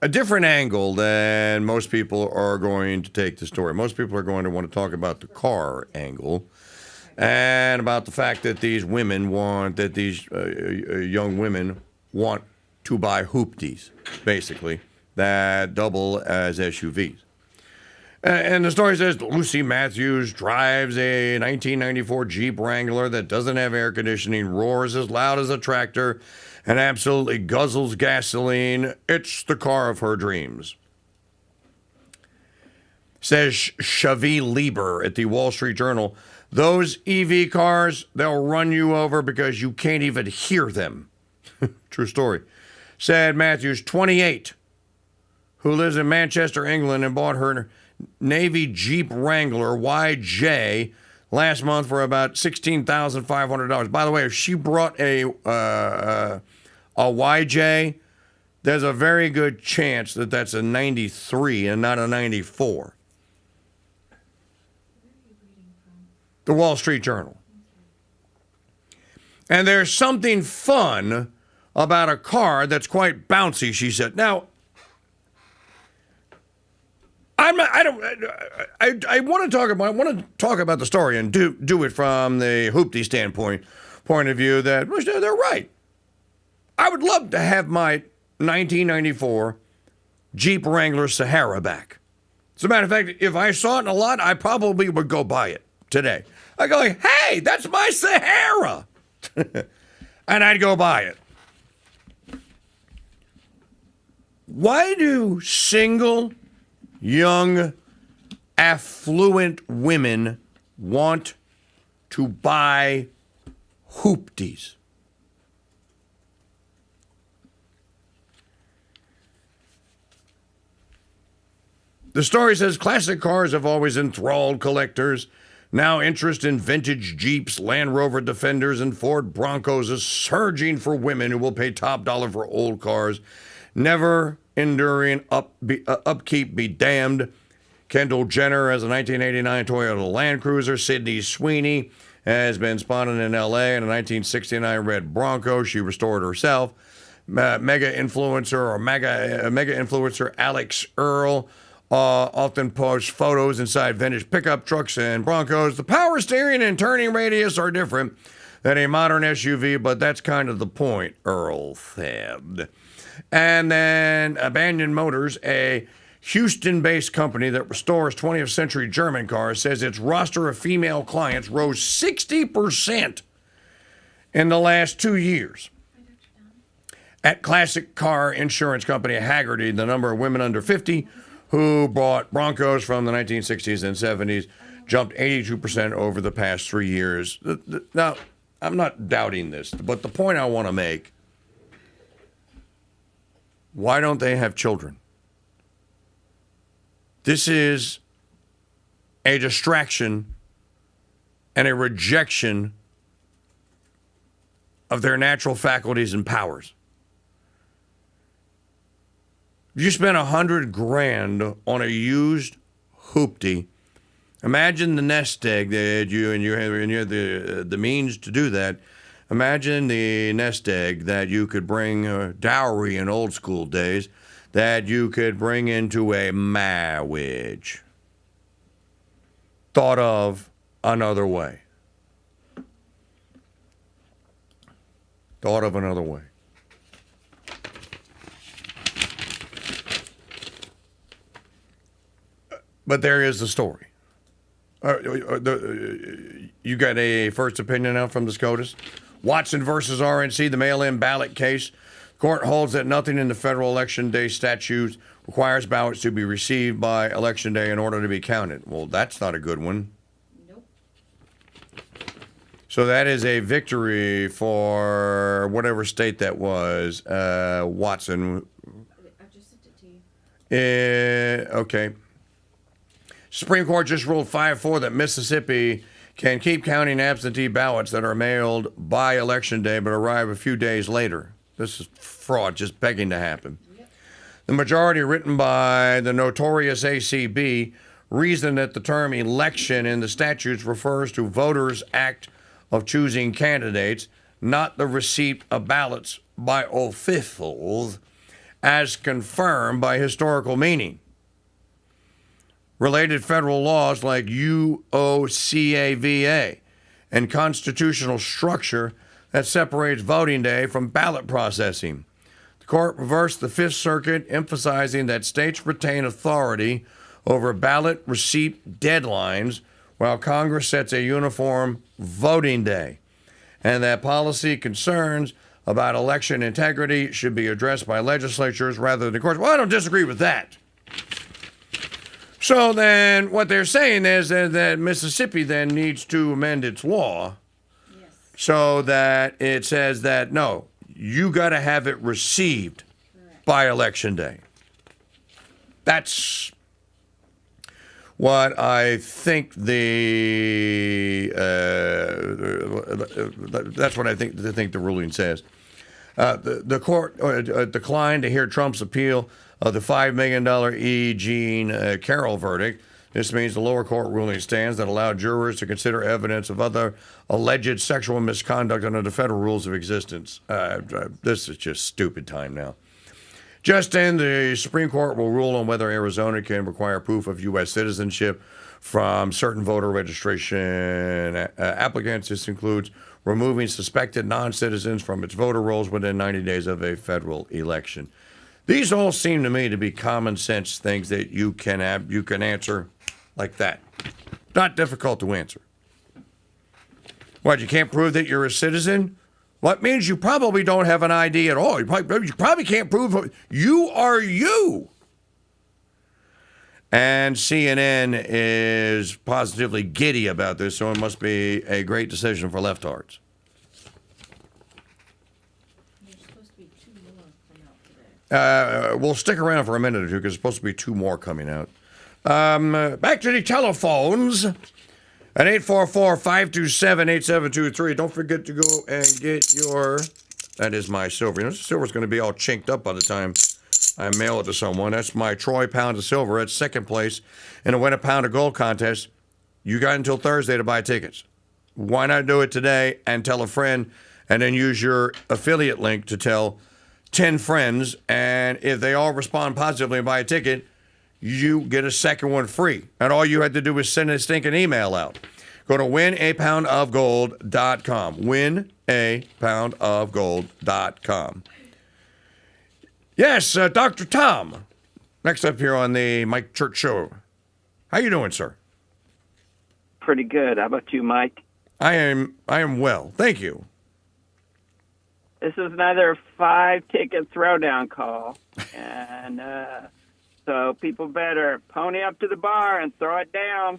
Speaker 5: different angle than most people are going to take the story. Most people are going to want to talk about the car angle and about the fact that these women want, that these young women want to buy hoopties, basically, that double as SUVs. And the story says Lucy Matthews drives a 1994 Jeep Wrangler that doesn't have air conditioning, roars as loud as a tractor, and absolutely guzzles gasoline. It's the car of her dreams. Says Shavi Lieber at the Wall Street Journal, those EV cars, they'll run you over because you can't even hear them. True story. Said Matthews, 28, who lives in Manchester, England, and bought her Navy Jeep Wrangler YJ last month for about $16,500. By the way, if she brought a YJ, there's a very good chance that that's a 93 and not a 94. The Wall Street Journal. And there's something fun about a car that's quite bouncy, she said. Now, I want to talk about the story and do it from the hoopty point of view that they're right. I would love to have my 1994 Jeep Wrangler Sahara back. As a matter of fact, if I saw it in a lot, I probably would go buy it today. I go like, hey, that's my Sahara. And I'd go buy it. Why do single, young, affluent women want to buy hoopties? The story says classic cars have always enthralled collectors. Now interest in vintage Jeeps, Land Rover Defenders, and Ford Broncos is surging for women who will pay top dollar for old cars. Never enduring upkeep be damned. Kendall Jenner has a 1989 Toyota Land Cruiser. Sydney Sweeney has been spotted in L.A. in a 1969 red Bronco. She restored herself. Mega influencer Alex Earl often posts photos inside vintage pickup trucks and Broncos. The power steering and turning radius are different than a modern SUV, but that's kind of the point, Earl said. And then Abandoned Motors, a Houston-based company that restores 20th century German cars, says its roster of female clients rose 60% in the last 2 years. At classic car insurance company Haggerty, the number of women under 50 who bought Broncos from the 1960s and 70s jumped 82% over the past 3 years. Now, I'm not doubting this, but the point I want to make, why don't they have children? This is a distraction and a rejection of their natural faculties and powers. If you spent $100,000 on a used hoopty, imagine the nest egg that you had the means to do that. Imagine the nest egg that you could bring dowry in old school days, that you could bring into a marriage. Thought of another way. Thought of another way. But there is the story. You got a first opinion now from the SCOTUS? Watson versus RNC, the mail-in ballot case. Court holds that nothing in the federal election day statutes requires ballots to be received by election day in order to be counted. Well, that's not a good one. Nope. So that is a victory for whatever state that was. Watson.
Speaker 1: I just sent it to you.
Speaker 5: Okay. Supreme Court just ruled 5-4 that Mississippi can keep counting absentee ballots that are mailed by Election Day but arrive a few days later. This is fraud just begging to happen. Yep. The majority, written by the notorious ACB, reasoned that the term election in the statutes refers to voters' act of choosing candidates, not the receipt of ballots by officials, as confirmed by historical meaning. Related federal laws like UOCAVA and constitutional structure that separates voting day from ballot processing. The court reversed the Fifth Circuit, emphasizing that states retain authority over ballot receipt deadlines while Congress sets a uniform voting day, and that policy concerns about election integrity should be addressed by legislatures rather than courts. Well, I don't disagree with that. So then what they're saying is that Mississippi then needs to amend its law so that it says that, no, you got to have it received by Election Day. That's what I think that's what I think the ruling says. The court declined to hear Trump's appeal of the $5 million E. Jean Carroll verdict. This means the lower court ruling stands that allowed jurors to consider evidence of other alleged sexual misconduct under the federal rules of existence. This is just stupid time now. Just then, the Supreme Court will rule on whether Arizona can require proof of U.S. citizenship from certain voter registration applicants. This includes removing suspected non-citizens from its voter rolls within 90 days of a federal election. These all seem to me to be common sense things that you can answer like that. Not difficult to answer. What, you can't prove that you're a citizen? Well, it means you probably don't have an ID at all. You probably can't prove you are you. And CNN is positively giddy about this, so it must be a great decision for leftards. We'll stick around for a minute or two because there's supposed to be 2 more coming out. Back to the telephones at 844-527-8723. Don't forget to go and get your, that is my silver. You know, silver's going to be all chinked up by the time I mail it to someone. That's my Troy pound of silver. That's second place in a Win a Pound of Gold contest. You got until Thursday to buy tickets. Why not do it today and tell a friend and then use your affiliate link to tell 10 friends, and if they all respond positively and buy a ticket, you get a second one free. And all you had to do is send a stinking email out. Go to winapoundofgold.com. Winapoundofgold.com. Yes, Dr. Tom. Next up here on the Mike Church Show. How you doing, sir?
Speaker 9: Pretty good. How about you, Mike?
Speaker 5: I am well. Thank you.
Speaker 9: This is another 5-ticket throwdown call. And so people better pony up to the bar and throw it down.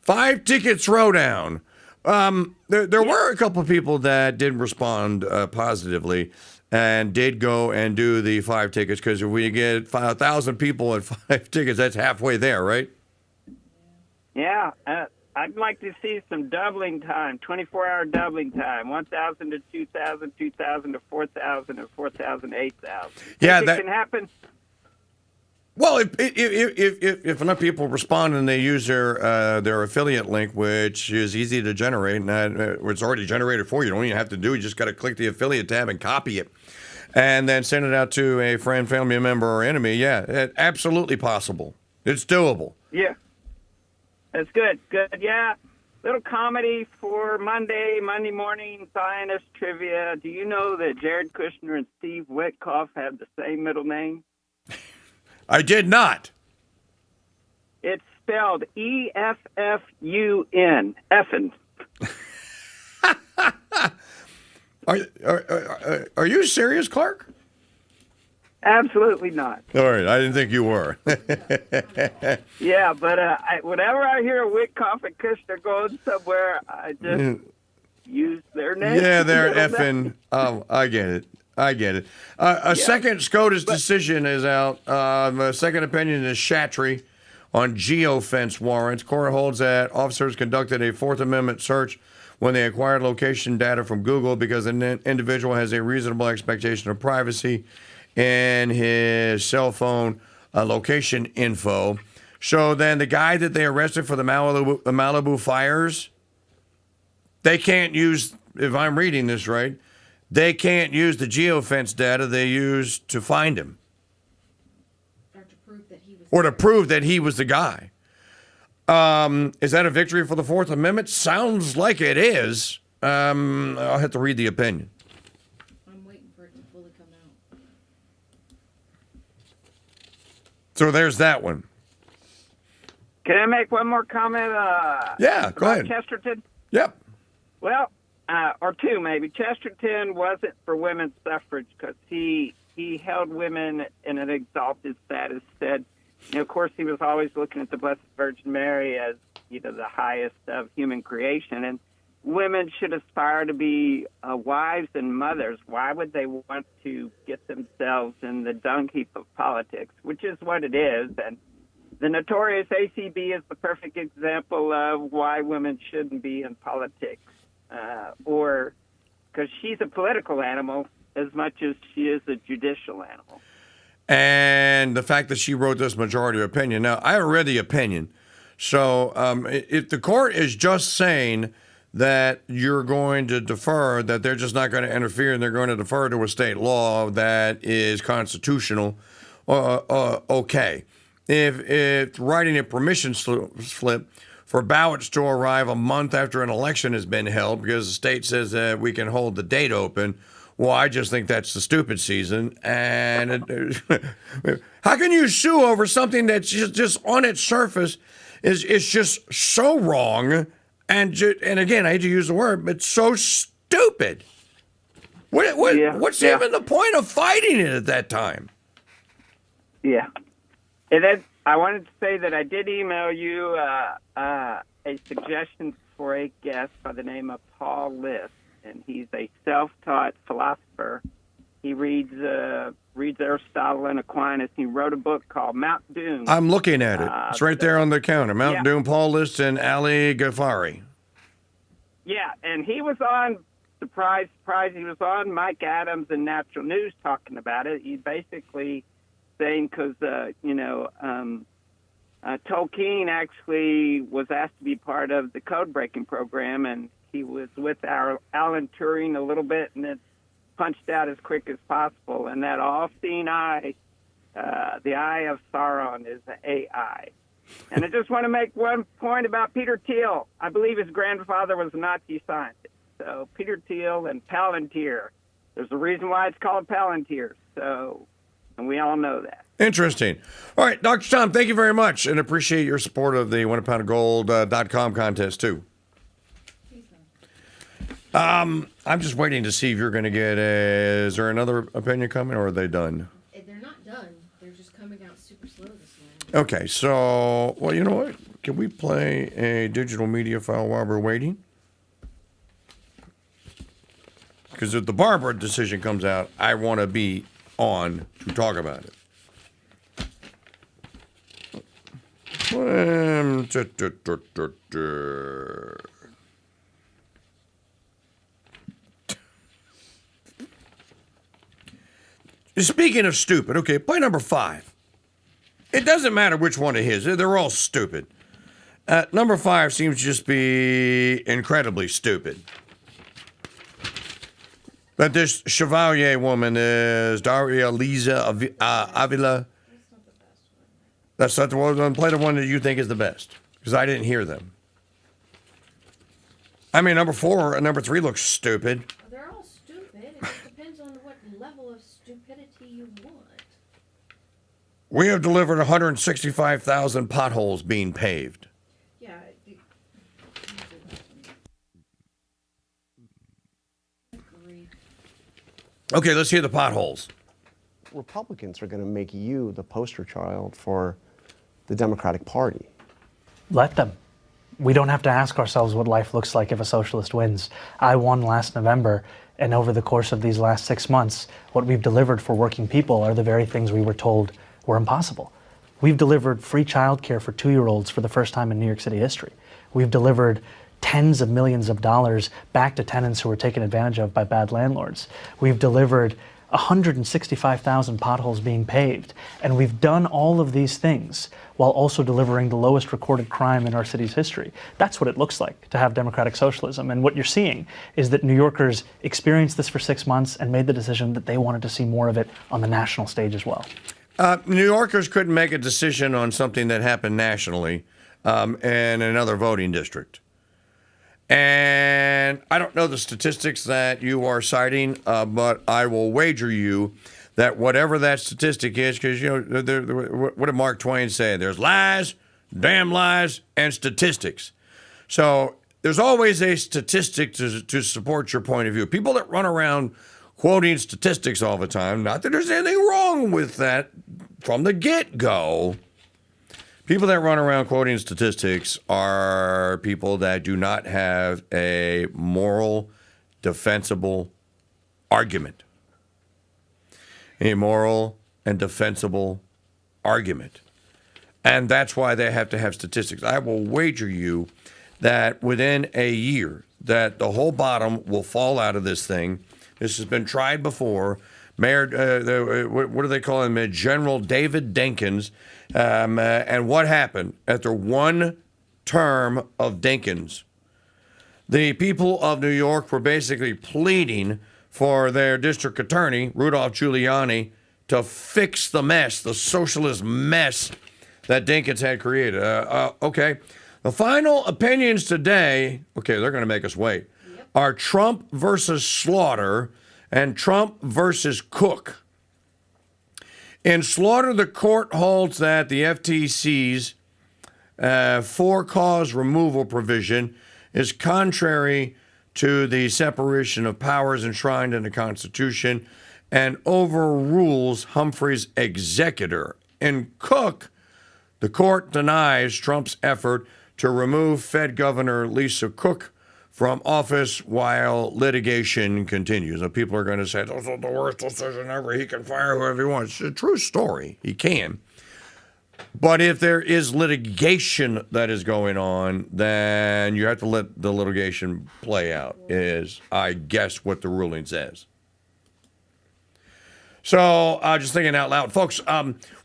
Speaker 5: 5-ticket throwdown. There were a couple of people that did respond positively and did go and do the 5 tickets, because if we get 1,000 people at 5 tickets, that's halfway there, right?
Speaker 9: Yeah. I'd like to see some doubling time, 24-hour doubling time, 1,000 to 2,000, 2,000 to 4,000, and 4,000 to 8,000.
Speaker 5: Yeah,
Speaker 9: that can happen.
Speaker 5: Well, if enough people respond and they use their affiliate link, which is easy to generate, and it's already generated for you. You don't even have to do it. You just got to click the affiliate tab and copy it, and then send it out to a friend, family member, or enemy. Yeah, it's absolutely possible. It's doable.
Speaker 9: Yeah. That's good. Good, yeah. Little comedy for Monday morning Zionist trivia. Do you know that Jared Kushner and Steve Witkoff have the same middle name?
Speaker 5: I did not.
Speaker 9: It's spelled E-F-F-U-N. Effin.
Speaker 5: Are you serious, Clark?
Speaker 9: Absolutely not.
Speaker 5: All right, I didn't think you were.
Speaker 9: Yeah, but whenever I hear Witkoff and Kushner going somewhere, I just use their name.
Speaker 5: Yeah, they're effing. Oh, I get it. Second SCOTUS decision is out. The second opinion is Chatry on geofence warrants. Court holds that officers conducted a Fourth Amendment search when they acquired location data from Google because an individual has a reasonable expectation of privacy in his cell phone location info. So then the guy that they arrested for the Malibu fires, they can't use, if I'm reading this right, they can't use the geofence data they used to find him. Or to prove that he was the guy. Is that a victory for the Fourth Amendment? Sounds like it is. I'll have to read the opinion.
Speaker 1: I'm waiting for it to fully come out.
Speaker 5: So there's that one.
Speaker 9: Can I make one more comment?
Speaker 5: Yeah, go ahead.
Speaker 9: Chesterton?
Speaker 5: Yep.
Speaker 9: Well, or two maybe. Chesterton wasn't for women's suffrage because he held women in an exalted status. Said, of course, he was always looking at the Blessed Virgin Mary as the highest of human creation, and women should aspire to be wives and mothers. Why would they want to get themselves in the dung heap of politics, which is what it is? And the notorious ACB is the perfect example of why women shouldn't be in politics, or because she's a political animal as much as she is a judicial animal.
Speaker 5: And the fact that she wrote this majority opinion. Now, I haven't read the opinion. So if the court is just saying that you're going to defer, that they're just not going to interfere and they're going to defer to a state law that is constitutional, okay. If writing a permission slip for ballots to arrive a month after an election has been held because the state says that we can hold the date open, well, I just think that's the stupid season. And how can you sue over something that's just on its surface is just so wrong? And again, I hate to use the word, but so stupid. What's even the point of fighting it at that time?
Speaker 9: Yeah. And then I wanted to say that I did email you a suggestion for a guest by the name of Paul List, and he's a self-taught philosopher. He reads Aristotle and Aquinas. He wrote a book called Mount Doom.
Speaker 5: I'm looking at it. It's right there on the counter. Mount Doom, Paul List, and Ali Ghaffari.
Speaker 9: Yeah, and he was on, surprise, he was on Mike Adams and Natural News talking about it. He basically saying, because, Tolkien actually was asked to be part of the code-breaking program, and he was with Alan Turing a little bit, and then punched out as quick as possible. And that all-seeing eye, the eye of Sauron, is the AI. And I just want to make one point about Peter Thiel. I believe his grandfather was a Nazi scientist. So Peter Thiel and Palantir. There's a reason why it's called Palantir. So, and we all know that.
Speaker 5: Interesting. All right, Dr. Tom, thank you very much, and appreciate your support of the winapoundofgold.com contest, too. I'm just waiting to see if you're going to get is there another opinion coming, or are they done?
Speaker 1: They're not done. They're just coming out super slow this morning.
Speaker 5: Okay, so, well, you know what? Can we play a digital media file while we're waiting? Because if the Barbara decision comes out, I want to be on to talk about it. Speaking of stupid, okay, play number 5. It doesn't matter which one it is. They're all stupid. Number 5 seems to just be incredibly stupid. That this Chevalier woman is Daria Liza Avila. That's not the one. Play the one that you think is the best, because I didn't hear them. I mean, number 4 and number 3 looks stupid.
Speaker 1: They're all stupid. It just depends on what level of stupidity you want.
Speaker 5: We have delivered 165,000 potholes being paved.
Speaker 1: Yeah.
Speaker 5: Okay, let's hear the potholes.
Speaker 14: Republicans are going to make you the poster child for the Democratic Party.
Speaker 17: Let them. We don't have to ask ourselves what life looks like if a socialist wins. I won last November, and over the course of these last 6 months, what we've delivered for working people are the very things we were told were impossible. We've delivered free childcare for 2-year-olds for the first time in New York City history. We've delivered tens of millions of dollars back to tenants who were taken advantage of by bad landlords. We've delivered 165,000 potholes being paved. And we've done all of these things while also delivering the lowest recorded crime in our city's history. That's what it looks like to have democratic socialism. And what you're seeing is that New Yorkers experienced this for 6 months and made the decision that they wanted to see more of it on the national stage as well.
Speaker 5: New Yorkers couldn't make a decision on something that happened nationally in another voting district. And I don't know the statistics that you are citing, but I will wager you that whatever that statistic is, because, you know, what did Mark Twain say? There's lies, damn lies, and statistics. So there's always a statistic to support your point of view. People that run around quoting statistics all the time, not that there's anything wrong with that from the get-go. People that run around quoting statistics are people that do not have a moral, defensible argument. A moral and defensible argument. And that's why they have to have statistics. I will wager you that within a year that the whole bottom will fall out of this thing, This has been tried before. Mayor, what do they call him? General David Dinkins. And what happened after one term of Dinkins? The people of New York were basically pleading for their district attorney, Rudolph Giuliani, to fix the mess, the socialist mess that Dinkins had created. Okay. The final opinions today, okay, they're going to make us wait, are Trump versus Slaughter and Trump versus Cook. In Slaughter, the court holds that the FTC's for-cause removal provision is contrary to the separation of powers enshrined in the Constitution and overrules Humphrey's executor. In Cook, the court denies Trump's effort to remove Fed Governor Lisa Cook from office while litigation continues. Now, people are going to say, this is the worst decision ever. He can fire whoever he wants. It's a true story. He can. But if there is litigation that is going on, then you have to let the litigation play out, is, I guess, what the ruling says. So, just thinking out loud. Folks,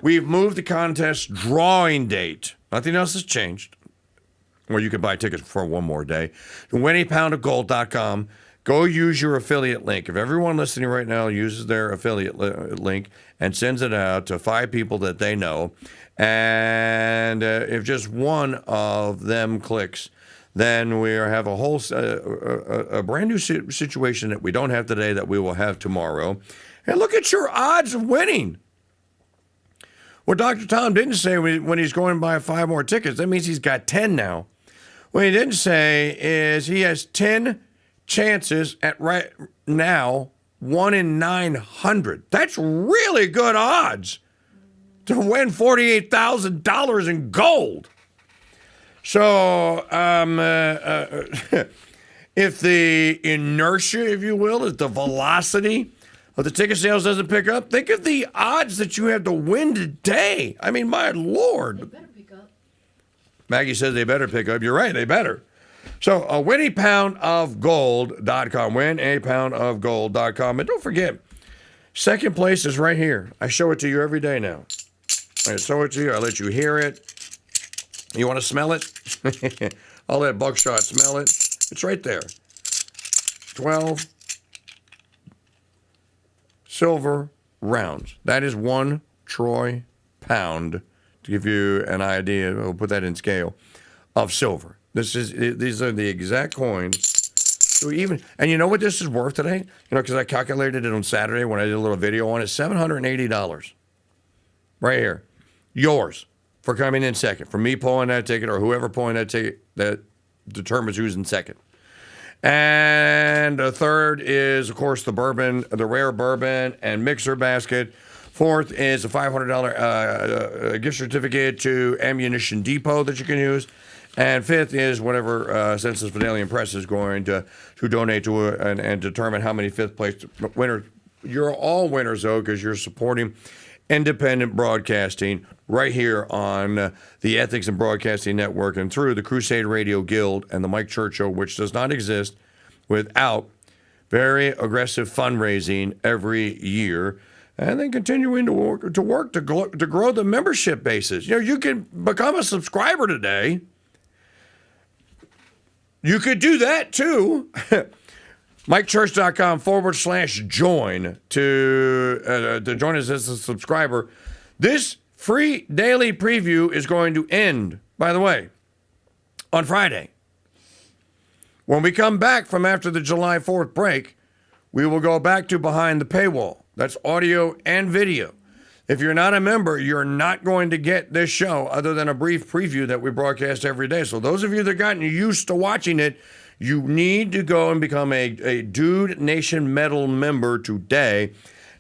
Speaker 5: we've moved the contest drawing date. Nothing else has changed. Or you can buy tickets for one more day. WinAPoundOfGold.com. Go use your affiliate link. If everyone listening right now uses their affiliate link and sends it out to 5 people that they know, and if just one of them clicks, then we have a whole a brand new situation that we don't have today that we will have tomorrow. And look at your odds of winning. What Dr. Tom didn't say when he's going to buy 5 more tickets, that means he's got 10 now. What he didn't say is he has 10 chances at right now, 1 in 900. That's really good odds to win $48,000 in gold. So, if the inertia, if you will, if the velocity of the ticket sales doesn't pick up, think of the odds that you have to win today. I mean, my Lord.
Speaker 1: They better pick up.
Speaker 5: Maggie says they better pick up. You're right, they better. So, WinAPoundOfGold.com. WinAPoundOfGold.com. And don't forget, second place is right here. I show it to you every day now. I show it to you. I let you hear it. You want to smell it? I'll let Buckshot smell it. It's right there. 12 silver rounds. That is 1 troy pound. To give you an idea, we'll put that in scale, of silver. These are the exact coins. So and you know what this is worth today? You know, because I calculated it on Saturday when I did a little video on it. $780. Right here. Yours for coming in second. For me pulling that ticket or whoever pulling that ticket that determines who's in second. And the third is, of course, the bourbon, the rare bourbon and mixer basket. Fourth is a $500 gift certificate to Ammunition Depot that you can use. And fifth is whatever Census Vidalian Press is going to donate to and determine how many fifth place winners. You're all winners, though, because you're supporting independent broadcasting right here on the Ethics and Broadcasting Network and through the Crusade Radio Guild and the Mike Church Show, which does not exist without very aggressive fundraising every year. And then continuing to work to grow the membership bases. You know, you can become a subscriber today. You could do that too. MikeChurch.com/join to join us as a subscriber. This free daily preview is going to end, by the way, on Friday. When we come back from after the July 4th break, we will go back to behind the paywall. That's audio and video. If you're not a member, you're not going to get this show other than a brief preview that we broadcast every day. So those of you that have gotten used to watching it, you need to go and become a Dude Nation Metal member today.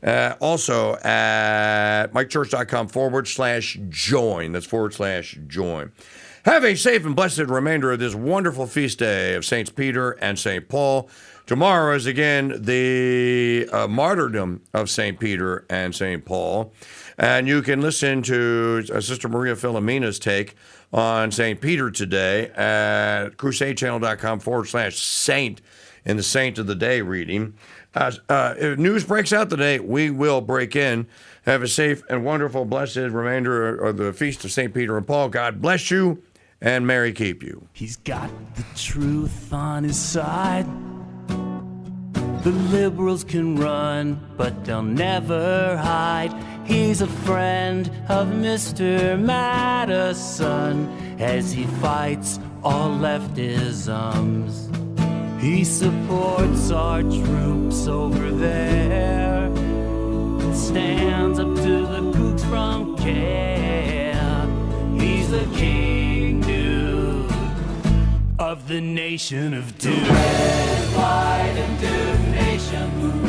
Speaker 5: Also at MikeChurch.com/join. That's /join. Have a safe and blessed remainder of this wonderful feast day of Saints Peter and St. Paul. Tomorrow is again the martyrdom of St. Peter and St. Paul. And you can listen to Sister Maria Filomena's take on St. Peter today at crusadechannel.com/saint. in the Saint of the Day reading. If news breaks out today, we will break in. Have a safe and wonderful, blessed remainder of the Feast of St. Peter and Paul. God bless you, and Mary keep you.
Speaker 10: He's got the truth on his side. The liberals can run, but they'll never hide. He's a friend of Mr. Madison as he fights all leftisms. He supports our troops over there, stands up to the kooks from care. He's the KingDude of the nation of Dude. Red, white, and Dude Nation.